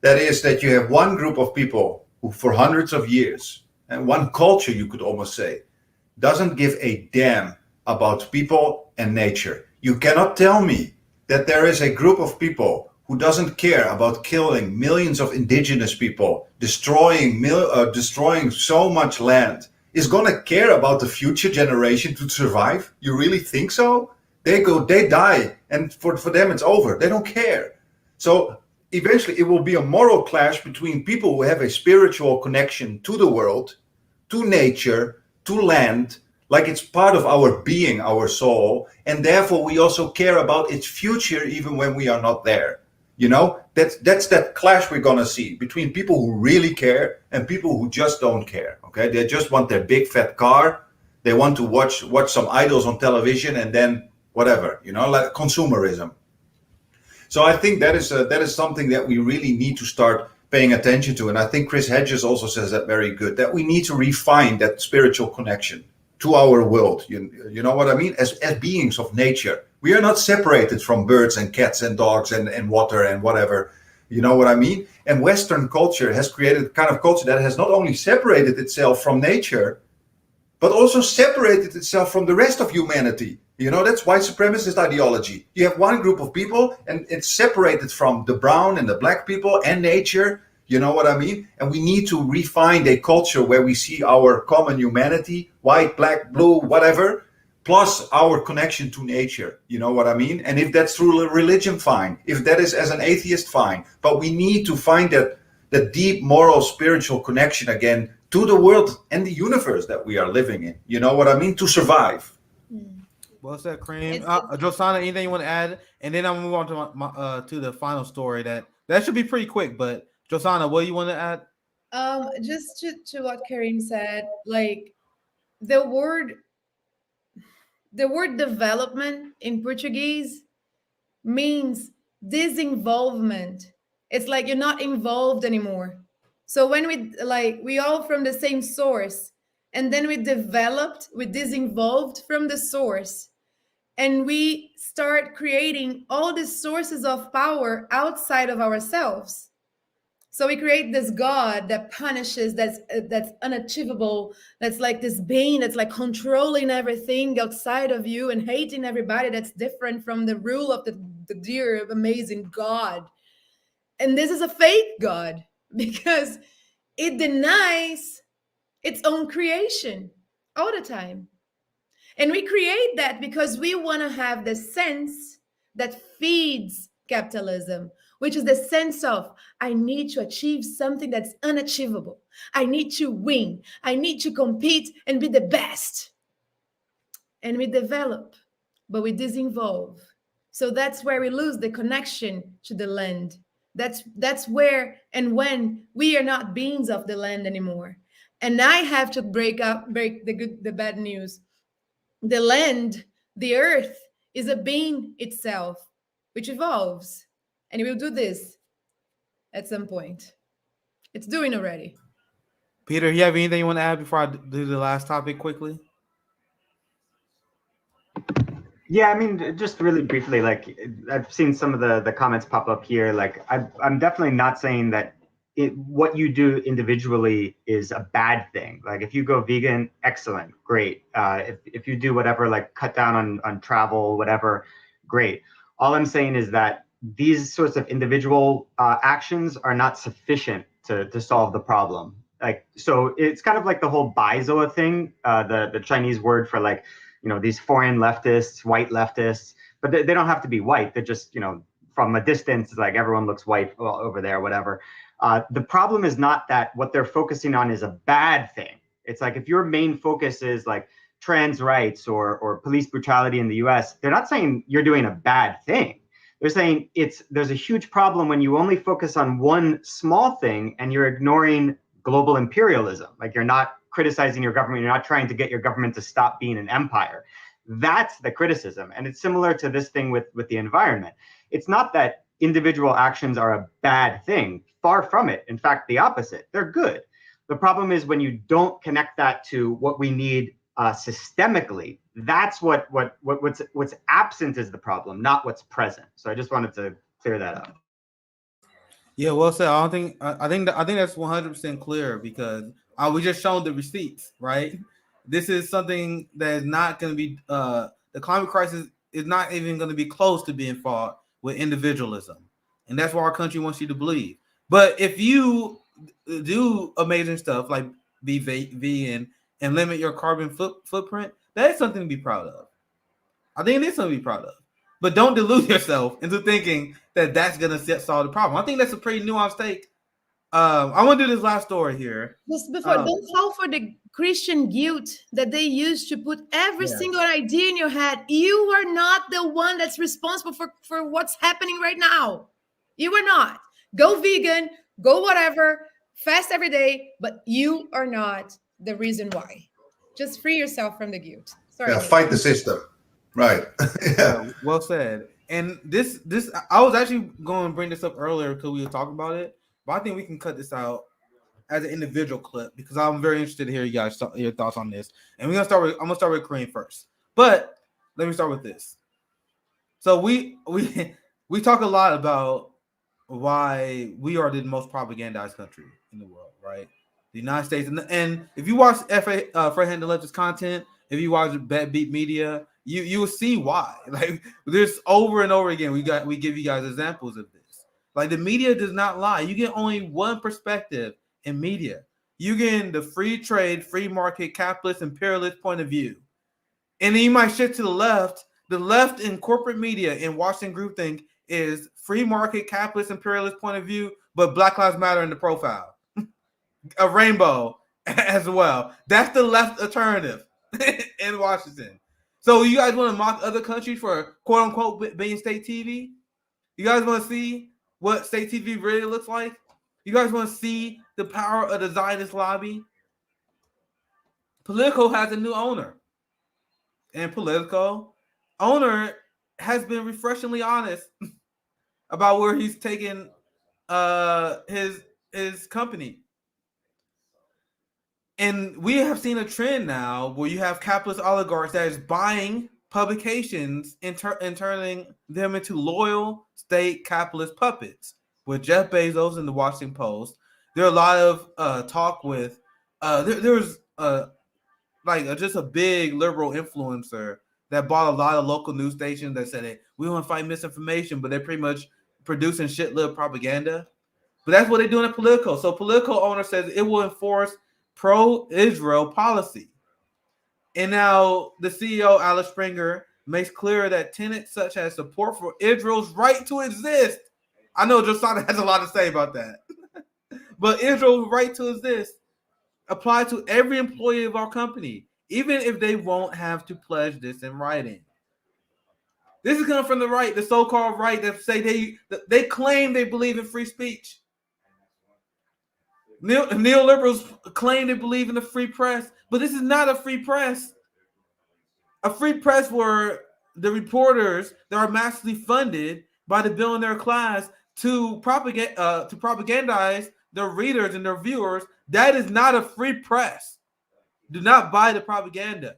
E: That is that you have one group of people who for hundreds of years, and one culture you could almost say, doesn't give a damn about people and nature. You cannot tell me that there is a group of people who doesn't care about killing millions of indigenous people, destroying so much land, is going to care about the future generation to survive? You really think so? They die, and for them it's over. They don't care. So eventually it will be a moral clash between people who have a spiritual connection to the world, to nature, to land, like it's part of our being, our soul, and therefore we also care about its future even when we are not there. That's that clash we're gonna see between people who really care and people who just don't care. Okay, they just want their big fat car. They want to watch some idols on television and then whatever, like consumerism. So I think that is something that we really need to start paying attention to. And I think Chris Hedges also says that very good, that we need to refine that spiritual connection to our world. You know what I mean? As beings of nature, We are not separated from birds and cats and dogs and water and whatever. You know what I mean? And Western culture has created a kind of culture that has not only separated itself from nature, but also separated itself from the rest of humanity. You know, that's white supremacist ideology. You have one group of people and it's separated from the brown and the black people and nature. You know what I mean? And we need to refine a culture where we see our common humanity, white, black, blue, whatever, plus our connection to nature. You know what I mean? And if that's through religion, fine. If that is as an atheist, fine. But we need to find that deep moral, spiritual connection again to the world and the universe that we are living in. You know what I mean? To survive.
A: Well said, Cream. Josana, anything you want to add? And then I'll move on to my to the final story. That should be pretty quick. But Josana, what do you want to add?
B: Just to what Karim said, like the word development in Portuguese means disinvolvement. It's like you're not involved anymore. So when we all from the same source, and then we disinvolved from the source, and we start creating all these sources of power outside of ourselves. So we create this God that punishes, that's unachievable, that's like this being that's like controlling everything outside of you and hating everybody that's different from the rule of the dear, amazing God. And this is a fake God because it denies its own creation all the time. And we create that because we want to have the sense that feeds capitalism, which is the sense of I need to achieve something that's unachievable. I need to win. I need to compete and be the best. And we develop, but we disinvolve. So that's where we lose the connection to the land. That's where and when we are not beings of the land anymore. And I have to break the bad news. The land, the earth, is a being itself, which evolves. And it will do this at some point. It's doing already.
A: Peter, you have anything you want to add before I do the last topic quickly?
D: Yeah, I mean, just really briefly, like I've seen some of the comments pop up here. Like I'm definitely not saying that what you do individually is a bad thing. Like if you go vegan, excellent, great. If you do whatever, like cut down on travel, whatever, great. All I'm saying is that these sorts of individual actions are not sufficient to solve the problem. Like, so it's kind of like the whole Baizoa thing, the Chinese word for like, these foreign leftists, white leftists, but they don't have to be white. They're just, from a distance, like everyone looks white over there, whatever. The problem is not that what they're focusing on is a bad thing. It's like if your main focus is like trans rights or police brutality in the US, they're not saying you're doing a bad thing. They're saying there's a huge problem when you only focus on one small thing and you're ignoring global imperialism. Like you're not criticizing your government. You're not trying to get your government to stop being an empire. That's the criticism. And it's similar to this thing with the environment. It's not that individual actions are a bad thing. Far from it. In fact, the opposite. They're good. The problem is when you don't connect that to what we need systemically. That's what's absent is the problem, not what's present. So I just wanted to clear that up.
A: Yeah, well said. I think that's 100% clear because we just shown the receipts, right? This is something that is not going to be the climate crisis is not even going to be close to being fought with individualism, and that's what our country wants you to believe. But if you do amazing stuff like be vegan and limit your carbon footprint, that is something to be proud of. I think it is something to be proud of. But don't delude yourself into thinking that that's going to solve the problem. I think that's a pretty nuanced take. I want to do this last story here.
B: Just before, don't fall for the Christian guilt that they use to put every single idea in your head. You are not the one that's responsible for what's happening right now. You are not. Go vegan, go whatever, fast every day, but you are not the reason why. Just free yourself from the guilt. Sorry.
E: Yeah, fight the system. Right.
A: Yeah, well said. And this I was actually going to bring this up earlier because we were talking about it, but I think we can cut this out as an individual clip because I'm very interested to hear you guys your thoughts on this. And I'm gonna start with Kareem first. But let me start with this. So we talk a lot about why we are the most propagandized country in the world, right? The United States, and if you watch Fred Handler's content, if you watch Bad Beat Media, you will see why. Like there's over and over again, we give you guys examples of this. Like the media does not lie. You get only one perspective in media. You get the free trade, free market, capitalist, imperialist point of view, and then you might shift to the left. The left in corporate media in Washington groupthink is free market, capitalist, imperialist point of view, but Black Lives Matter in the profile, a rainbow as well. That's the left alternative in Washington. So you guys want to mock other countries for quote unquote being state TV? You guys want to see what state TV really looks like? You guys want to see the power of the Zionist lobby? Politico has a new owner, and Politico owner has been refreshingly honest about where he's taking his company. And we have seen a trend now where you have capitalist oligarchs that is buying publications and turning them into loyal state capitalist puppets. With Jeff Bezos in the Washington Post, there are a lot of talk with there was just a big liberal influencer that bought a lot of local news stations that said, hey, we want to fight misinformation, but they're pretty much producing shitload propaganda. But that's what they're doing at Politico. So Politico owner says it will enforce pro-Israel policy. And now the CEO, Alex Springer, makes clear that tenets such as support for Israel's right to exist. I know Josiah has a lot to say about that. But Israel's right to exist apply to every employee of our company, even if they won't have to pledge this in writing. This is coming from the right, the so-called right that say they claim they believe in free speech. Neoliberals claim they believe in the free press, but this is not a free press. A free press where the reporters that are massively funded by the billionaire class to propagandize their readers and their viewers, that is not a free press. Do not buy the propaganda.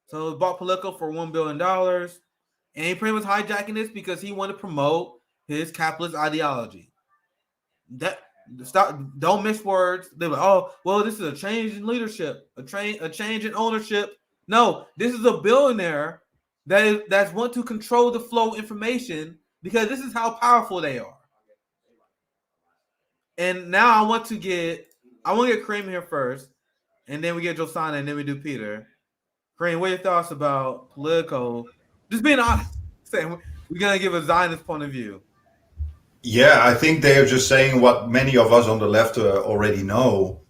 A: So he bought Politico for $1 billion. And he pretty much hijacking this because he wanted to promote his capitalist ideology. Don't miss words. They're like, oh, well, this is a change in leadership, a change in ownership. No, this is a billionaire that's want to control the flow of information because this is how powerful they are. And now I want to get Kareem here first, and then we get Josiah, and then we do Peter. Kareem, what are your thoughts about Politico? Just being honest, saying we're gonna give a Zionist point of view.
E: Yeah, I think they are just saying what many of us on the left already know,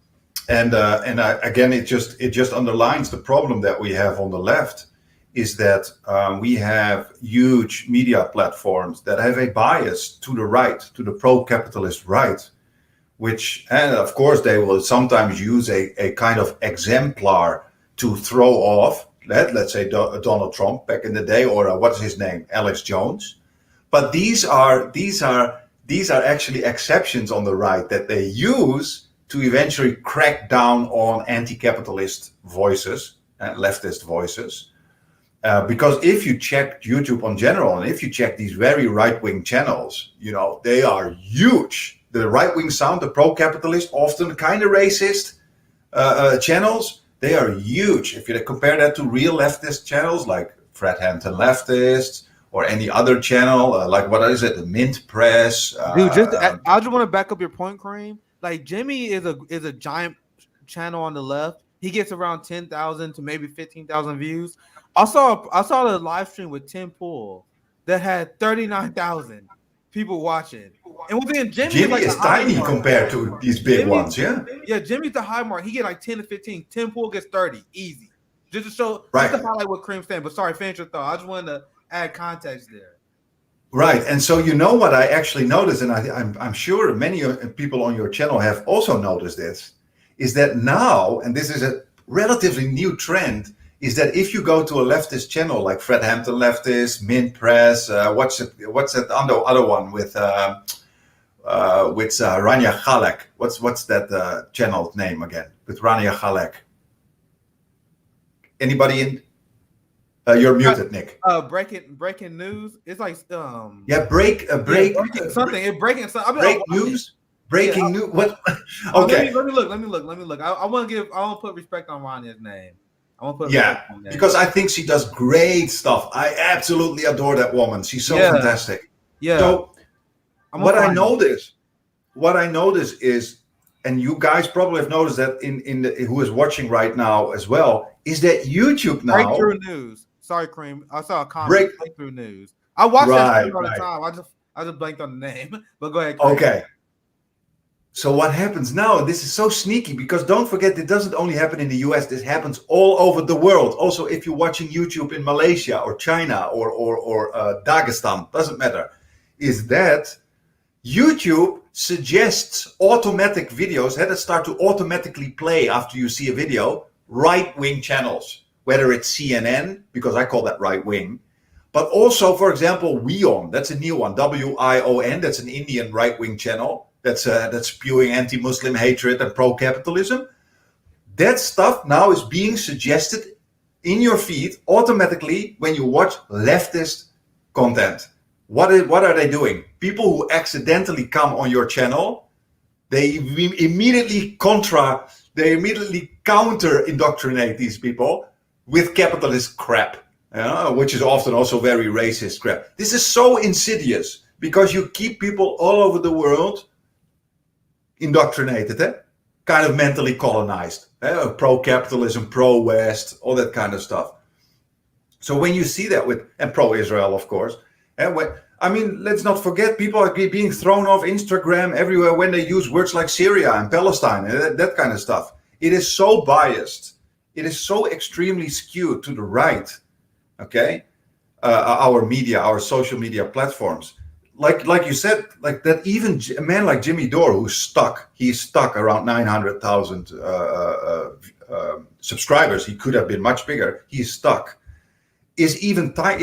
E: and again, it just underlines the problem that we have on the left, is that we have huge media platforms that have a bias to the right, to the pro-capitalist right, which, and of course, they will sometimes use a kind of exemplar to throw off, let's say Donald Trump back in the day, or what's his name, Alex Jones. But these are actually exceptions on the right that they use to eventually crack down on anti-capitalist voices, leftist voices. Because if you check YouTube on general, and if you check these very right-wing channels, they are huge. The right-wing sound, the pro-capitalist, often kind of racist channels, they are huge. If you compare that to real leftist channels like Fred Hampton Leftist, or any other channel, like what is it, the Mint Press?
A: Dude, I just want to back up your point, Kareem. Like Jimmy is a giant channel on the left. He gets around 10,000 to maybe 15,000 views. I saw the live stream with Tim Pool that had 39,000 people watching. And within
E: Jimmy is tiny compared to these big ones, yeah.
A: Yeah, Jimmy's the high mark. He get like 10 to 15. Tim Pool gets 30, easy. Just to show,
E: right.
A: Just to highlight what Kareem's saying. But sorry, finish your thought. I just wanted to add context there.
E: Right, and so what I actually noticed, and I'm sure many people on your channel have also noticed this, is that now, and this is a relatively new trend, is that if you go to a leftist channel like Fred Hampton Leftist, Mint Press, what's that other one with Rania Khalek? What's that channel name again with Rania Khalek? Anybody in? You're muted, Nick.
A: Breaking news. It's like
E: Yeah, breaking
A: breaking something.
E: Break news. Breaking news. What? Okay.
A: Let me look. I want to put respect on Rania's name. I want to put
E: Yeah,
A: respect on
E: because I think she does great stuff. I absolutely adore that woman. She's so fantastic.
A: Yeah.
E: So what I notice is, and you guys probably have noticed that in who is watching right now as well, is that YouTube now.
A: Breakthrough News. Sorry, Cream. I saw a comment. Breakthrough News. I watch that all the time. I just blanked on the name. But go ahead, Cream.
E: Okay. So what happens now, and this is so sneaky, because don't forget, it doesn't only happen in the US, this happens all over the world. Also, if you're watching YouTube in Malaysia or China or Dagestan, doesn't matter, is that YouTube suggests automatic videos that start to automatically play after you see a video, right-wing channels, whether it's CNN, because I call that right-wing, but also, for example, WION, that's a new one, WION, that's an Indian right-wing channel. That's spewing anti-Muslim hatred and pro-capitalism. That stuff now is being suggested in your feed automatically when you watch leftist content. What are they doing? People who accidentally come on your channel, they immediately counter indoctrinate these people with capitalist crap, which is often also very racist crap. This is so insidious because you keep people all over the world indoctrinated, kind of mentally colonized, pro-capitalism, pro-West, all that kind of stuff. So when you see that and pro-Israel, of course, let's not forget, people are being thrown off Instagram everywhere when they use words like Syria and Palestine, and that kind of stuff. It is so biased. It is so extremely skewed to the right, okay? Our media, our social media platforms. Like you said, like that, even a man like Jimmy Dore, he's stuck around 900,000 subscribers. He could have been much bigger. He's stuck. Is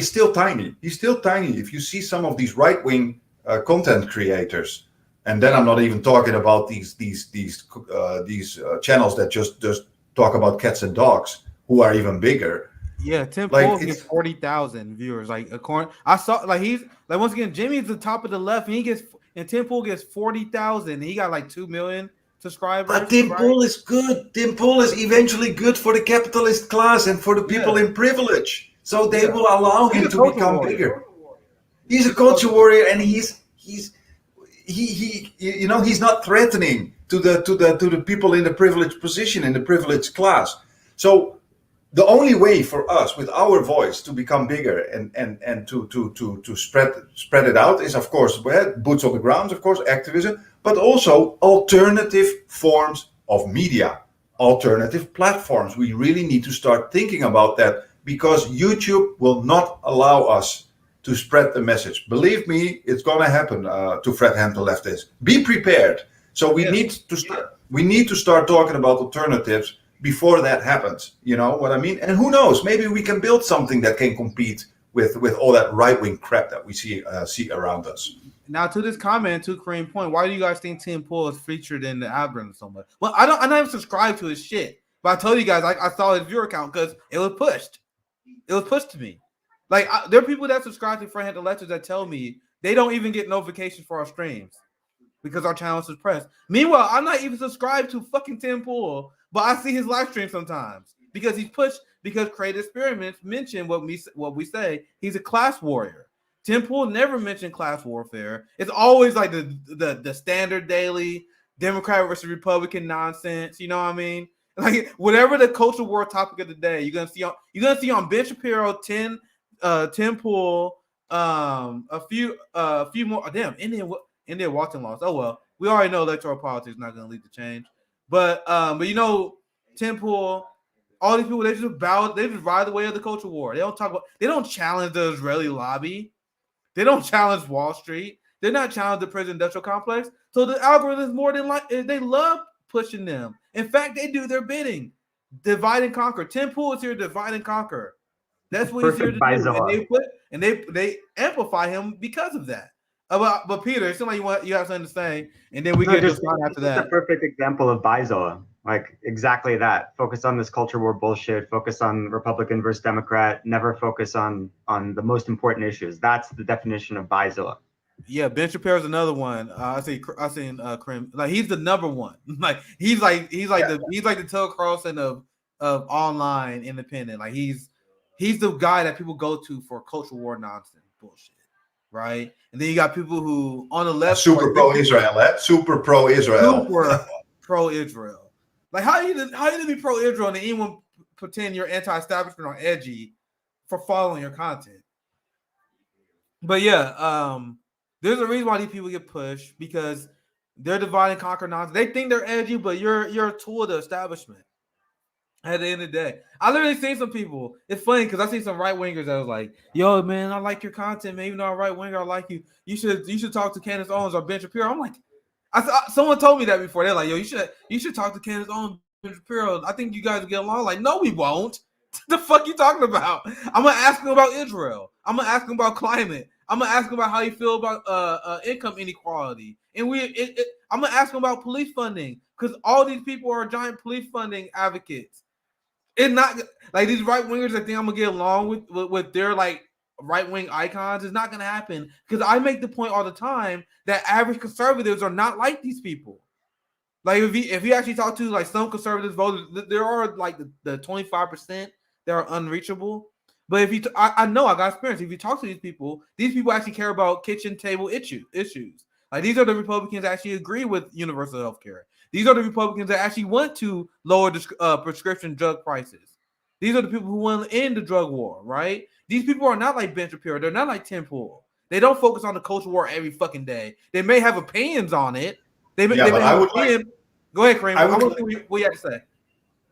E: still tiny. He's still tiny. If you see some of these right-wing content creators, and then I'm not even talking about these channels that just talk about cats and dogs, who are even bigger.
A: Yeah, Tim Pool gets 40,000 viewers. I saw he's once again, Jimmy's the top of the left, and Tim Pool gets 40,000. He got 2 million subscribers.
E: But Tim Pool is good. Tim Pool is eventually good for the capitalist class and for the people in privilege. So they will allow him to become bigger. He's a culture warrior, and he's not threatening to the people in the privileged position, in the privileged class. So the only way for us, with our voice, to become bigger and to spread it out is, of course, boots on the ground, of course, activism, but also alternative forms of media, alternative platforms. We really need to start thinking about that, because YouTube will not allow us to spread the message. Believe me, it's going to happen to Fred Hampton Leftist. Be prepared. So we need to start talking about alternatives before that happens. You know what I mean? And who knows? Maybe we can build something that can compete with all that right-wing crap that we see around us.
A: Now, to this comment, to Kareem's point, why do you guys think Tim Pool is featured in the algorithm so much? Well, I don't even subscribe to his shit, but I told you guys I saw his viewer count because it was pushed. It was pushed to me. There are people that subscribe to Fred Hampton Leftist that tell me they don't even get notifications for our streams because our channel is suppressed. Meanwhile, I'm not even subscribed to fucking Tim Pool, but I see his live stream sometimes because he's pushed, because Creative Experiments mention what we say. He's a class warrior. Tim Pool never mentioned class warfare. It's always like the standard daily Democrat versus Republican nonsense. You know what I mean? Like whatever the culture war topic of the day, you're gonna see on Ben Shapiro, Tim Pool, a few more. Damn, Indian Washington lost. Oh well, we already know electoral politics is not gonna lead to change. But Tim Pool, all these people, they just ride the way of the culture war. They don't challenge the Israeli lobby. They don't challenge Wall Street. They're not challenge the prison industrial complex. So the algorithm is more than they love pushing them. In fact, they do their bidding. Divide and conquer. Tim Pool is here to divide and conquer. That's what he's here to do. And they amplify him because of that. But Peter, it seems like you have something to say, and then we get just after that.
D: It's a perfect example of Bizoa. Like exactly that. Focus on this culture war bullshit. Focus on Republican versus Democrat. Never focus on the most important issues. That's the definition of Bizilla.
A: Yeah, Ben Shapiro's another one. I seen Krim. Like he's the number one. Like he's like the Tucker Carlson of online independent. Like he's the guy that people go to for cultural war nonsense bullshit, right? And then you got people who on the left
E: super pro Israel, super pro Israel,
A: super pro Israel. Like how you be pro Israel and anyone pretend you're anti-establishment or edgy for following your content? But yeah, there's a reason why these people get pushed because they're divide and conquer nonsense. They think they're edgy, but you're a tool of the establishment. At the end of the day, I literally seen some people. It's funny because I see some right wingers that was like, "Yo, man, I like your content, man. Even though I'm right winger, I like you. You should talk to Candace Owens or Ben Shapiro." I'm like, someone told me that before. They're like, "Yo, you should talk to Candace Owens, Ben Shapiro. I think you guys will get along." Like, no, we won't. The fuck you talking about? I'm gonna ask him about Israel. I'm gonna ask him about climate. I'm gonna ask him about how you feel about income inequality, and I'm gonna ask him about police funding because all these people are giant police funding advocates. It's not like these right wingers that think I'm gonna get along with their like right wing icons. It's not gonna happen because I make the point all the time that average conservatives are not like these people. Like if you actually talk to like some conservative voters, there are like the 25% that are unreachable. But if I know I got experience. If you talk to these people actually care about kitchen table issues. Like these are the Republicans that actually agree with universal health care. These are the Republicans that actually want to lower prescription drug prices. These are the people who want to end the drug war, right? These people are not like Ben Shapiro. They're not like Tim Pool. They don't focus on the culture war every fucking day. They may have opinions on it. They may have opinions. Go ahead, Kareem. I want to see what you have to say.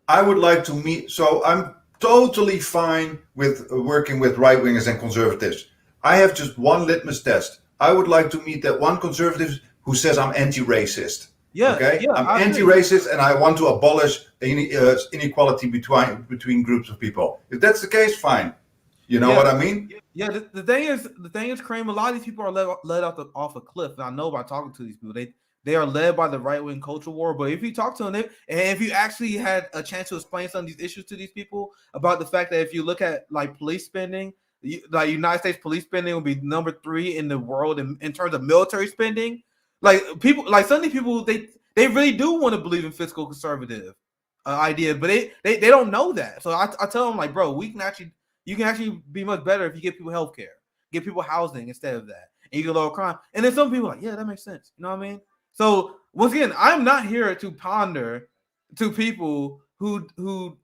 E: I would like to meet. So I'm totally fine with working with right wingers and conservatives. I have just one litmus test. I would like to meet that one conservative who says I'm anti-racist.
A: Yeah,
E: okay.
A: Yeah,
E: I'm anti-racist and I want to abolish inequality between groups of people. If that's the case, fine. You know what I mean?
A: Yeah. The thing is, Kareem, a lot of these people are led off a cliff. And I know by talking to these people, they are led by the right wing culture war. But if you talk to them, and if you actually had a chance to explain some of these issues to these people about the fact that if you look at like police spending, like United States police spending will be number 3 in the world in terms of military spending. Like people, like some of these people, they really do want to believe in fiscal conservative ideas, but they don't know that. So I tell them like, bro, you can actually be much better if you give people health care, give people housing instead of that, and you can lower crime. And then some people are like, yeah, that makes sense. You know what I mean? So once again, I'm not here to ponder to people who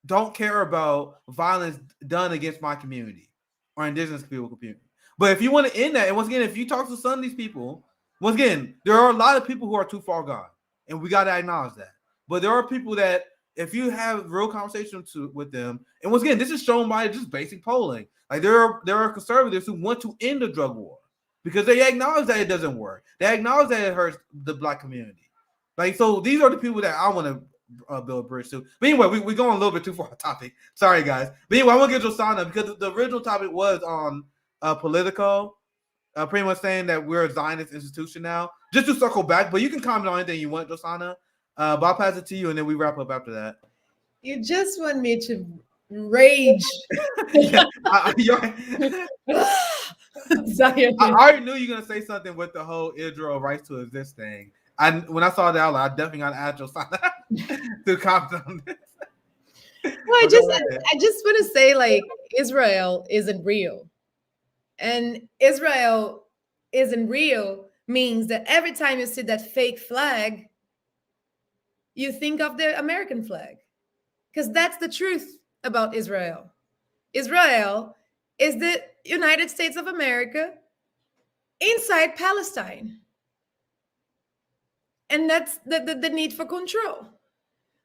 A: don't care about violence done against my community or indigenous people community. But if you want to end that, and once again, if you talk to some of these people, once again, there are a lot of people who are too far gone, and we got to acknowledge that. But there are people that, if you have real conversations with them, and once again, this is shown by just basic polling. Like there are conservatives who want to end the drug war because they acknowledge that it doesn't work. They acknowledge that it hurts the black community. Like so, these are the people that I want to build a bridge to. But anyway, we're going a little bit too far off topic. Sorry, guys. But anyway, I want to get Josana because the original topic was on Politico. Pretty much saying that we're a Zionist institution now. Just to circle back, but you can comment on anything you want, Josana. But I'll pass it to you, and then we wrap up after that.
B: You just want me to rage.
A: I already knew you were gonna say something with the whole Israel rights to exist thing. When I saw that, I definitely got to add Josana to comment on this.
B: Well, I just want to say, like, Israel isn't real. And Israel isn't real means that every time you see that fake flag, you think of the American flag. Because that's the truth about Israel. Israel is the United States of America inside Palestine. And that's the need for control.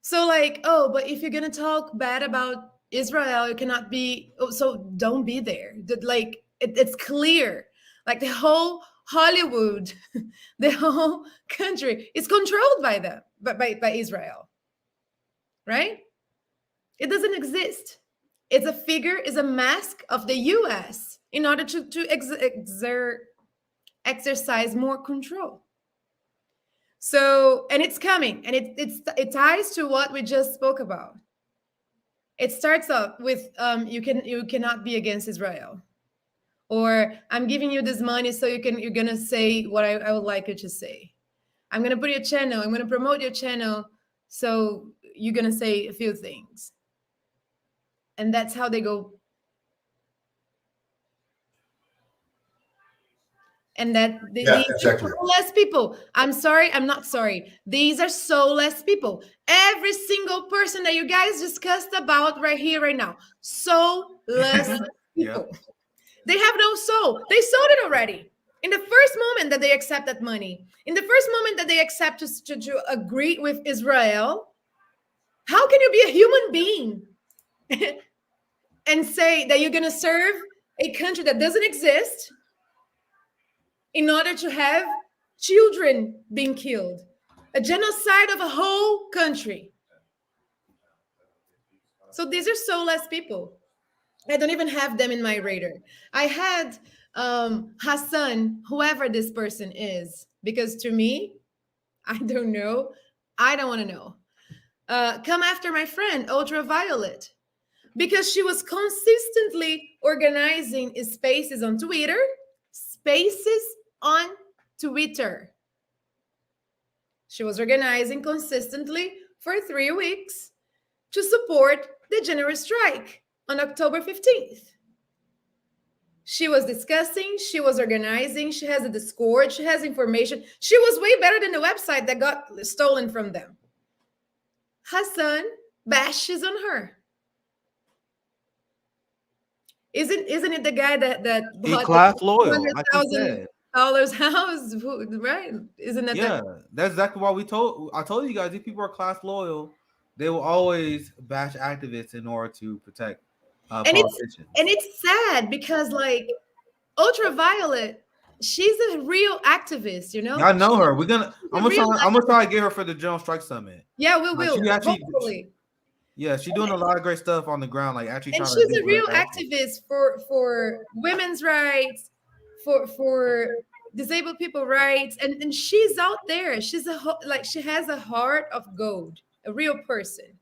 B: So like, oh, but if you're going to talk bad about Israel, you cannot be, so don't be there. Like, it's clear. Like the whole Hollywood, the whole country is controlled by them, by Israel. Right? It doesn't exist. It's a figure, is a mask of the US in order to exercise more control. So, and it's coming, and it ties to what we just spoke about. It starts off with you cannot be against Israel, or I'm giving you this money so you're gonna say what I would like you to say. I'm gonna put your channel. I'm gonna promote your channel, so you're gonna say a few things, and that's how they go. And that these
E: exactly.
B: are less people. I'm sorry, I'm not sorry. These are so less people. Every single person that you guys discussed about right here, right now, so less people.
A: Yep.
B: They have no soul. They sold it already. In the first moment that they accept that money, in the first moment that they accept to agree with Israel, how can you be a human being and say that you're going to serve a country that doesn't exist in order to have children being killed? A genocide of a whole country. So these are so less people. I don't even have them in my radar. I had Hassan, whoever this person is, because to me, I don't know. I don't want to know. Come after my friend, Ultraviolet, because she was consistently organizing spaces on Twitter, She was organizing consistently for 3 weeks to support the general strike on October 15th. She was discussing, she was organizing, she has a Discord, she has information. She was way better than the website that got stolen from them. Hassan bashes on her. Isn't it the guy that
A: He
B: bought
A: class loyal, like you
B: $200,000
A: said.
B: house, right? Isn't that
A: Yeah, that's exactly why I told you guys, these people are class loyal. They will always bash activists in order to protect politicians.
B: It's sad because like Ultraviolet, she's a real activist, you know.
A: I know her. I'm
B: real
A: gonna try to get her for the General Strike Summit.
B: Yeah, we
A: Like,
B: will.
A: she actually-
B: Hopefully.
A: Yeah, she's doing a lot of great stuff on the ground, like actually
B: And
A: trying
B: she's
A: to
B: a real activist for women's rights, for disabled people rights, and she's out there. She's she has a heart of gold, a real person.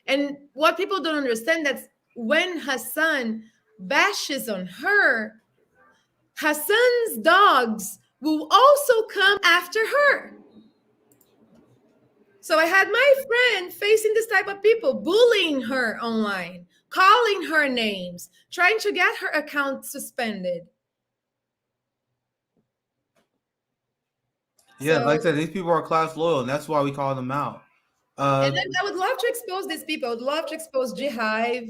B: And what people don't understand, that's when Hassan bashes on her, Hassan's dogs will also come after her. So I had my friend facing this type of people, bullying her online, calling her names, trying to get her account suspended.
A: Yeah, like I said, these people are class loyal, and that's why we call them out.
B: And I would love to expose these people. I would love to expose G-Hive,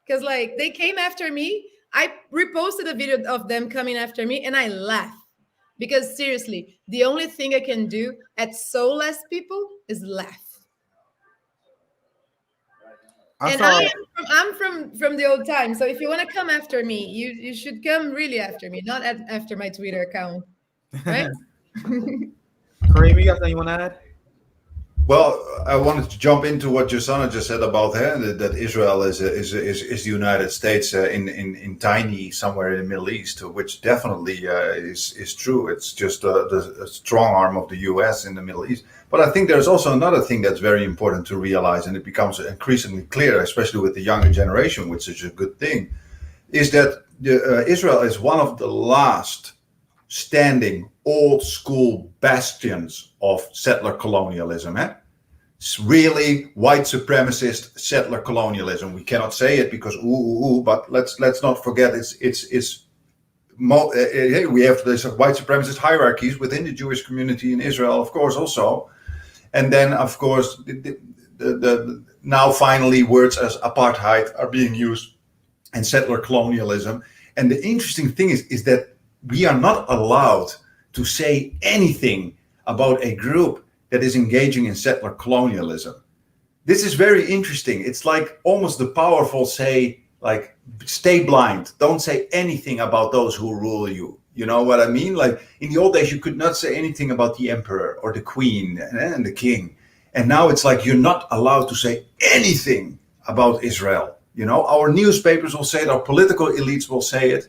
B: because like they came after me. I reposted a video of them coming after me, and I laughed. Because seriously, the only thing I can do at so less people is laugh. I'm from the old time. So if you want to come after me, you should come really after me, not after my Twitter account. Right?
A: Kareem, you got something you want to add?
E: Well, I wanted to jump into what Josanna just said about that Israel is the United States in tiny somewhere in the Middle East, which definitely is true. It's just the strong arm of the U.S. in the Middle East. But I think there's also another thing that's very important to realize, and it becomes increasingly clear, especially with the younger generation, which is a good thing, is that Israel is one of the last standing old school bastions of settler colonialism. It's really white supremacist settler colonialism. We cannot say it because but let's not forget we have these white supremacist hierarchies within the Jewish community in Israel, of course, also, and then of course the now finally words as apartheid are being used and settler colonialism. And the interesting thing is that we are not allowed to say anything about a group that is engaging in settler colonialism. This is very interesting. It's like almost the powerful say, like, stay blind. Don't say anything about those who rule you. You know what I mean? Like in the old days, you could not say anything about the emperor or the queen and the king. And now it's like you're not allowed to say anything about Israel. You know, our newspapers will say it, our political elites will say it.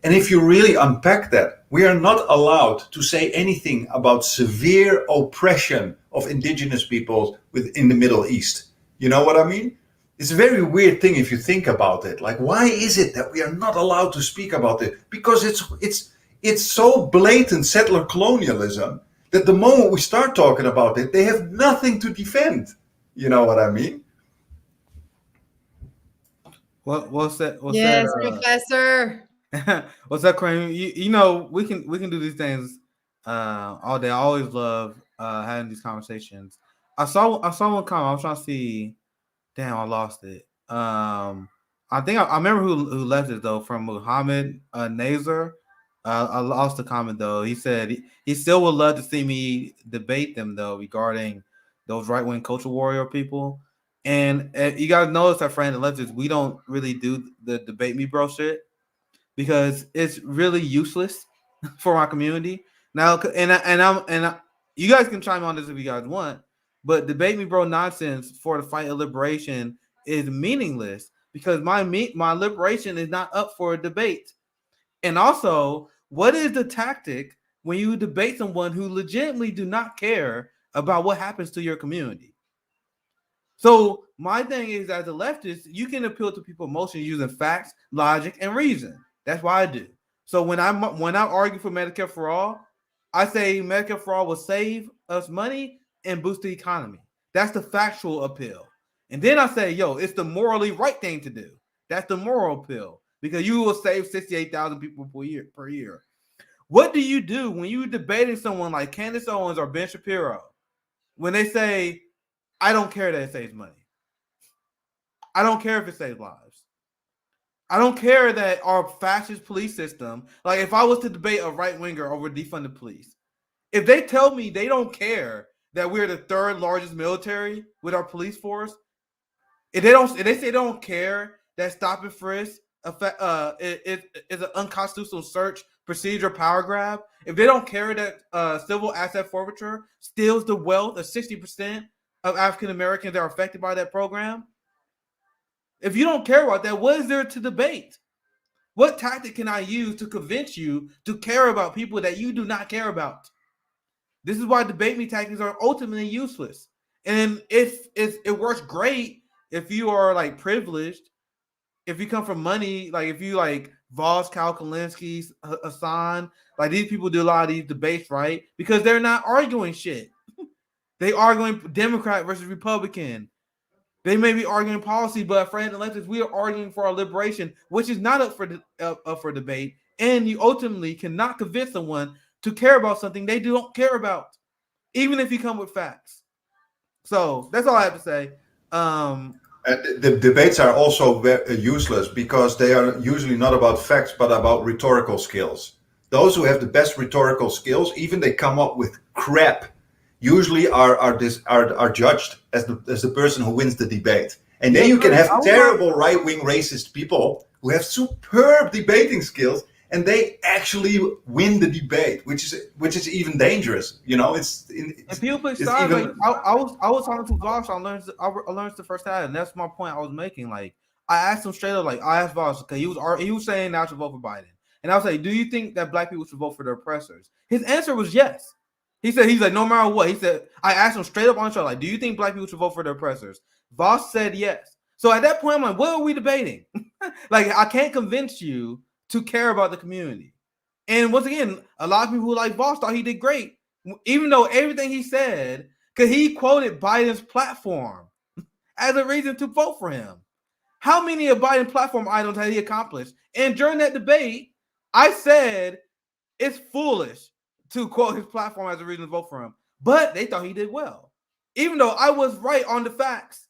E: And if you really unpack that, we are not allowed to say anything about severe oppression of indigenous peoples within the Middle East. You know what I mean? It's a very weird thing if you think about it. Like, why is it that we are not allowed to speak about it? Because it's so blatant settler colonialism that the moment we start talking about it, they have nothing to defend. You know what I mean?
A: What's that?
B: Yes, Professor.
A: What's up, Kramer? You know we can do these things all day. I always love having these conversations. I saw one comment. I was trying to see. Damn, I lost it. I think I remember who left it though, from Muhammad Nazar. I lost the comment though. He said he still would love to see me debate them though regarding those right wing culture warrior people. And you guys notice our friend leftists, we don't really do the debate me bro shit because it's really useless for our community now. You guys can chime on this if you guys want, but debate me bro nonsense for the fight of liberation is meaningless because my liberation is not up for a debate. And also, what is the tactic when you debate someone who legitimately do not care about what happens to your community? So my thing is, as a leftist, you can appeal to people's emotions using facts, logic, and reason. That's what I do. So when I argue for Medicare for all, I say Medicare for all will save us money and boost the economy. That's the factual appeal. And then I say, yo, it's the morally right thing to do. That's the moral appeal because you will save 68,000 people per year. What do you do when you're debating someone like Candace Owens or Ben Shapiro when they say, I don't care that it saves money. I don't care if it saves lives. I don't care that our fascist police system, like if I was to debate a right winger over defunded police, if they tell me they don't care that we're the third largest military with our police force, if they say they don't care that stop and frisk is an unconstitutional search procedure power grab, if they don't care that civil asset forfeiture steals the wealth of 60% of African Americans that are affected by that program, if you don't care about that, what is there to debate? What tactic can I use to convince you to care about people that you do not care about? This is why debate me tactics are ultimately useless. And it works great if you are like privileged, if you come from money, like if you like Voss, Kyle Kalinske, Hassan, like these people do a lot of these debates, right? Because they're not arguing shit. They arguing Democrat versus Republican. They may be arguing policy, but for leftists, we are arguing for our liberation, which is not up for debate. And you ultimately cannot convince someone to care about something they don't care about, even if you come with facts. So that's all I have to say.
E: The debates are also very useless because they are usually not about facts, but about rhetorical skills. Those who have the best rhetorical skills, even they come up with crap, usually are judged as the person who wins the debate. And then you can have terrible right-wing racist people who have superb debating skills, and they actually win the debate, which is even dangerous. You know,
A: and people pick sides. Like I was talking to Voss. I learned the first time, and that's my point I was making. Like I asked him straight up, like I asked Voss because he was saying I should vote for Biden, and I was like, do you think that black people should vote for their oppressors? His answer was yes. He's like, no matter what. He said, I asked him straight up on the show, like, do you think black people should vote for their oppressors? Voss said yes. So at that point, I'm like, what are we debating? Like, I can't convince you to care about the community. And once again, a lot of people who like Voss thought he did great, even though everything he said, because he quoted Biden's platform as a reason to vote for him. How many of Biden's platform items had he accomplished? And during that debate, I said it's foolish to quote his platform as a reason to vote for him. But they thought he did well, even though I was right on the facts.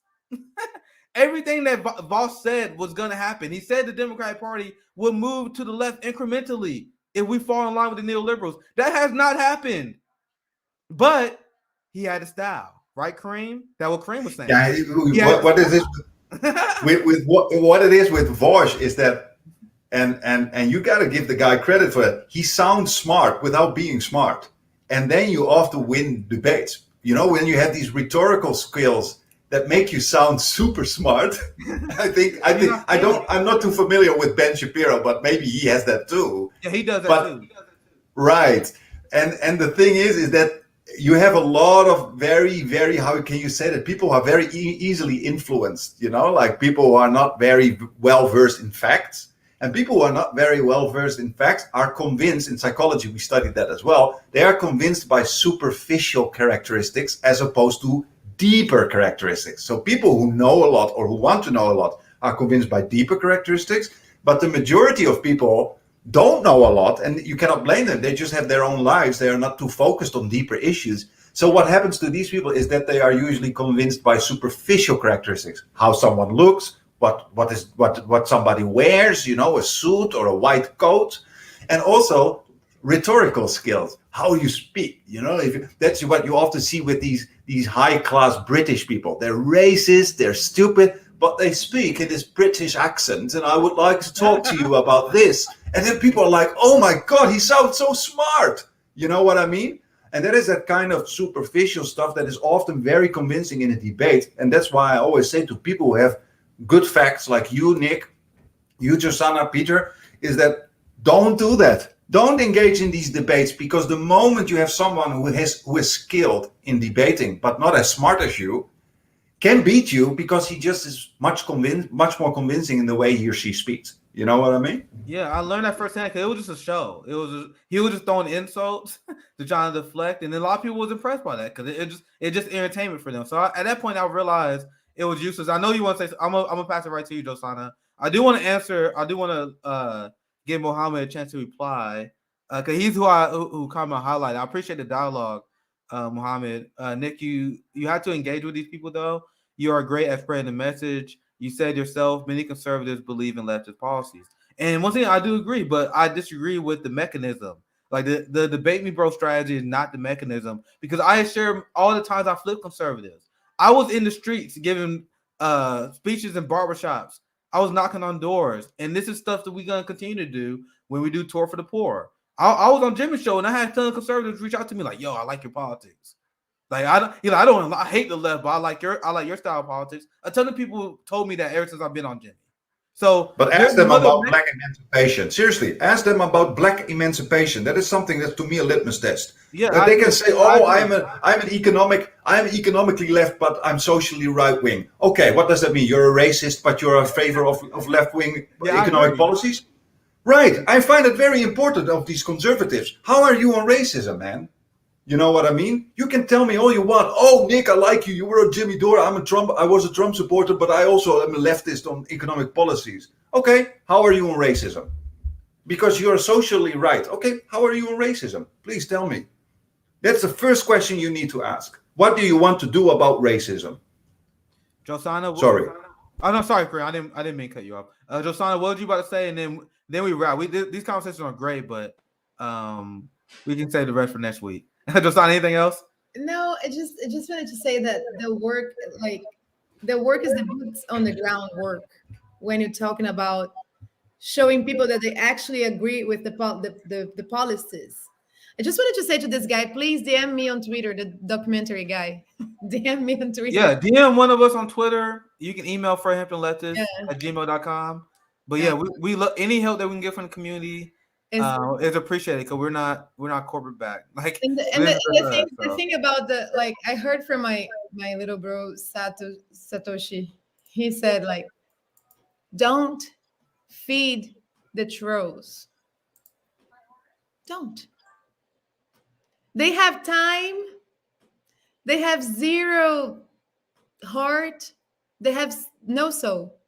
A: Everything that Voss said was going to happen. He said the Democratic Party would move to the left incrementally if we fall in line with the neoliberals. That has not happened. But he had a style, right, Kareem? That's what Kareem was saying.
E: Yeah, what is this? with what it is with Voss is that, and you got to give the guy credit for it. He sounds smart without being smart, and then you often win debates. You know, when you have these rhetorical skills that make you sound super smart. I'm not too familiar with Ben Shapiro, but maybe he has that too.
A: Yeah, he does that
E: But
A: too.
E: right. And the thing is that you have a lot of very, very, how can you say that? People are very easily influenced, like people who are not very well versed in facts. And people who are not very well versed in facts are convinced, in psychology, we studied that as well, they are convinced by superficial characteristics as opposed to deeper characteristics. So people who know a lot or who want to know a lot are convinced by deeper characteristics, but the majority of people don't know a lot, and you cannot blame them. They just have their own lives. They are not too focused on deeper issues. So what happens to these people is that they are usually convinced by superficial characteristics, how someone looks, what somebody wears, a suit or a white coat, and also rhetorical skills, how you speak. That's what you often see with these high class British people. They're racist, they're stupid, but they speak in this British accent, and I would like to talk to you about this. And then people are like, oh my God, he sounds so smart. You know what I mean? And that is that kind of superficial stuff that is often very convincing in a debate. And that's why I always say to people who have good facts like you, Nick, you, Josanna, Peter, is that don't do that. Don't engage in these debates, because the moment you have someone who is skilled in debating, but not as smart as you, can beat you because he just is much more convincing in the way he or she speaks. You know what I mean?
A: Yeah, I learned that firsthand because it was just a show. He was just throwing insults to try to deflect, and then a lot of people was impressed by that because it just entertainment for them. So at that point, I realized it was useless. I know you want to say. I'm gonna pass it right to you, Josanna. I do want to answer. I do want to give Mohammed a chance to reply because he's who caught my highlight. I appreciate the dialogue, Mohammed. Nick, you have to engage with these people though. You are great at spreading the message. You said yourself, many conservatives believe in leftist policies. And one thing I do agree, but I disagree with the mechanism. Like the debate me bro strategy is not the mechanism, because I share all the times I flipped conservatives. I was in the streets giving speeches in barbershops. I was knocking on doors. And this is stuff that we're going to continue to do when we do Tour for the Poor. I was on Jimmy's show and I had a ton of conservatives reach out to me like, yo, I like your politics. Like I hate the left, but I like your style of politics. A ton of people told me that ever since I've been on Jimmy. So,
E: but ask them about black emancipation. Seriously, ask them about black emancipation. That is something that's to me a litmus test. Yeah, they can say, "Oh, I'm economically left, but I'm socially right wing." Okay, what does that mean? You're a racist, but you're in favor of left wing economic policies, right? I find it very important of these conservatives. How are you on racism, man? You know what I mean? You can tell me all you want. Oh, Nick, I like you. You were a Jimmy Dore. I was a Trump supporter, but I also am a leftist on economic policies. Okay, how are you on racism? Because you're socially right. Okay, how are you on racism? Please tell me. That's the first question you need to ask. What do you want to do about racism?
A: Josanna,
E: sorry.
A: Oh no, sorry, Kareem. I didn't mean to cut you off. Josanna, what were you about to say? And then we wrap. These conversations are great, but we can say the rest for next week. Josanna, anything else?
B: No, I just wanted to say that the work is the boots on the ground work when you're talking about showing people that they actually agree with the policies. I just wanted to say to this guy, please DM me on Twitter, the documentary guy. DM me on Twitter.
A: Yeah, DM one of us on Twitter. You can email fredhamptonleftist@gmail.com. But yeah, we look any help that we can get from the community. Is appreciated because we're not corporate back. Like
B: the thing about I heard from my little bro Satoshi. He said don't feed the trolls. Don't. They have time. They have zero heart. They have no soul.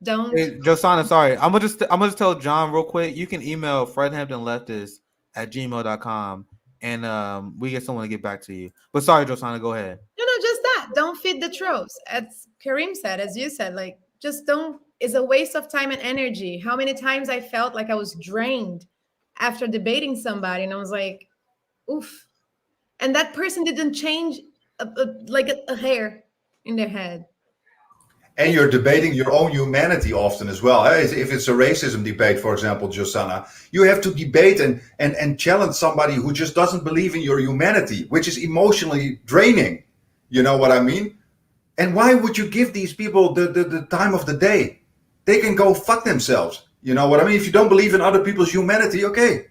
B: Don't.
A: Hey, Josanna, sorry. I'm gonna just tell John real quick. You can email fredhamptonleftist@gmail.com and we get someone to get back to you. But sorry, Josanna, go ahead.
B: No, just that. Don't feed the trolls. As Kareem said, as you said, just don't. It's a waste of time and energy. How many times I felt like I was drained after debating somebody, and I was like, oof. And that person didn't change a hair in their head.
E: And you're debating your own humanity often as well. If it's a racism debate, for example, Josanna, you have to debate and challenge somebody who just doesn't believe in your humanity, which is emotionally draining. You know what I mean? And why would you give these people the time of the day? They can go fuck themselves. You know what I mean? If you don't believe in other people's humanity, okay,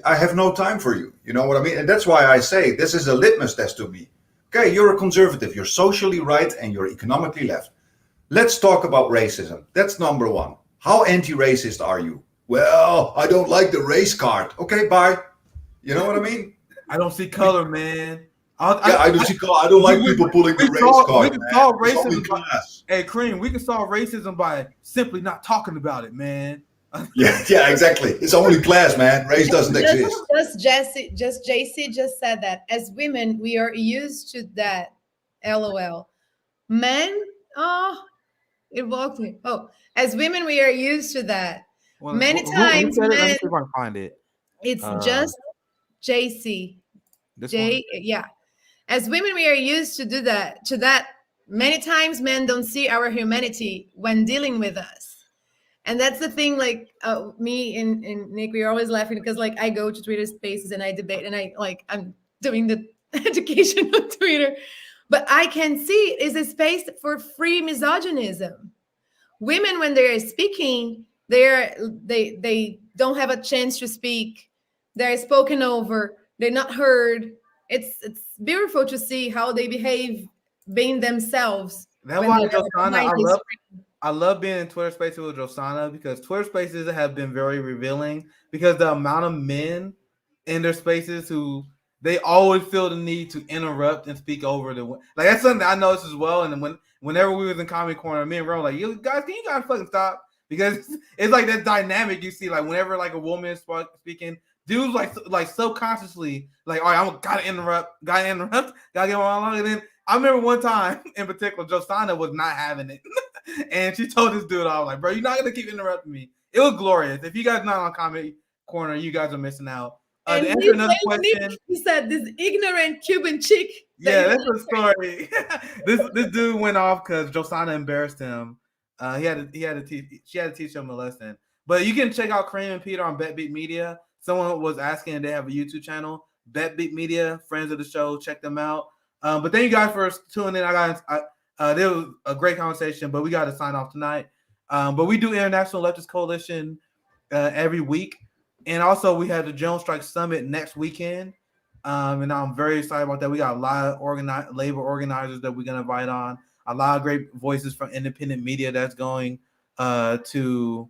E: I have no time for you. You know what I mean? And that's why I say this is a litmus test to me. Okay, you're a conservative, you're socially right, and you're economically left. Let's talk about racism. That's number one. How anti-racist are you? Well, I don't like the race card. Okay, bye. You know what I mean?
A: I don't see color, man.
E: I don't like people pulling the race card.
A: We can solve
E: It's only
A: racism.
E: class.
A: Hey, Cream, we can solve racism by simply not talking about it, man.
E: Yeah, exactly. It's only class, man. Race doesn't exist.
B: Just JC just said that. As women, we are used to that. LOL. Men, oh, it walked me. Oh, as women, we are used to that.
A: Well,
B: Many
A: who
B: times,
A: said it? Let me
B: men,
A: see if I can find it.
B: it's just JC.
A: This one?
B: Yeah. As women, we are used to do that. To that, many times men don't see our humanity when dealing with us, and that's the thing. Like me and Nick, we're always laughing because like I go to Twitter Spaces and I debate, and I'm doing the education on Twitter, but I can see is a space for free misogynism. Women, when they are speaking, they don't have a chance to speak. They're spoken over. They're not heard. It's beautiful to see how they behave being themselves.
A: That's
B: when
A: why
B: they're
A: Josana,
B: behind the screen.
A: I love being in Twitter Spaces with Josana because Twitter Spaces have been very revealing because the amount of men in their spaces who they always feel the need to interrupt and speak over the like that's something I noticed as well. And whenever we was in Comedy Corner, me and Ron were like, "You guys, can you guys fucking stop?" Because it's like that dynamic you see. Like whenever like a woman is speaking, dudes like subconsciously like, "All right, I'm gotta interrupt, gotta get my along." And then I remember one time in particular, Josana was not having it. And she told this dude, I was like, bro, you're not gonna keep interrupting me. It was glorious. If you guys not on Comedy Corner, you guys are missing out.
B: And
A: To answer another question,
B: Nick, he said this ignorant Cuban chick.
A: yeah, that's the story. this dude went off because Josana embarrassed him. She had to teach him a lesson. But you can check out Cream and Peter on BetBeat Media. Someone was asking, they have a YouTube channel, BetBeat Media, friends of the show. Check them out. But thank you guys for tuning in. There was a great conversation, but we got to sign off tonight. But we do International Leftist Coalition every week. And also we have the Jones Strike Summit next weekend. And I'm very excited about that. We got a lot of labor organizers that we're going to invite on. A lot of great voices from independent media that's going to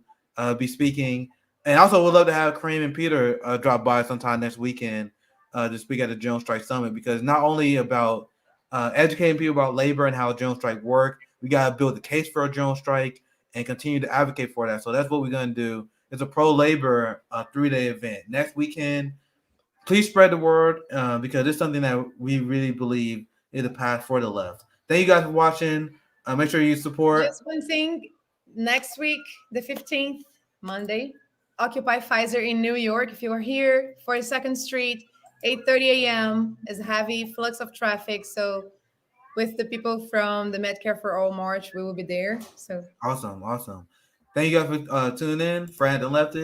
A: be speaking. And also we'd love to have Kareem and Peter drop by sometime next weekend to speak at the Jones Strike Summit, because not only about educating people about labor and how Jones Strike work, we got to build the case for a Jones Strike and continue to advocate for that. So that's what we're going to do. It's a pro-labor 3-day event next weekend. Please spread the word because it's something that we really believe is the path for the left. Thank you guys for watching. Make sure you support.
B: Just one thing. Next week, the 15th, Monday, Occupy Pfizer in New York. If you are here, 42nd Street, 8:30 a.m. is a heavy flux of traffic. So with the people from the Medcare for All March, we will be there. So
A: Awesome. Thank you guys for tuning in. Fred and Leftist.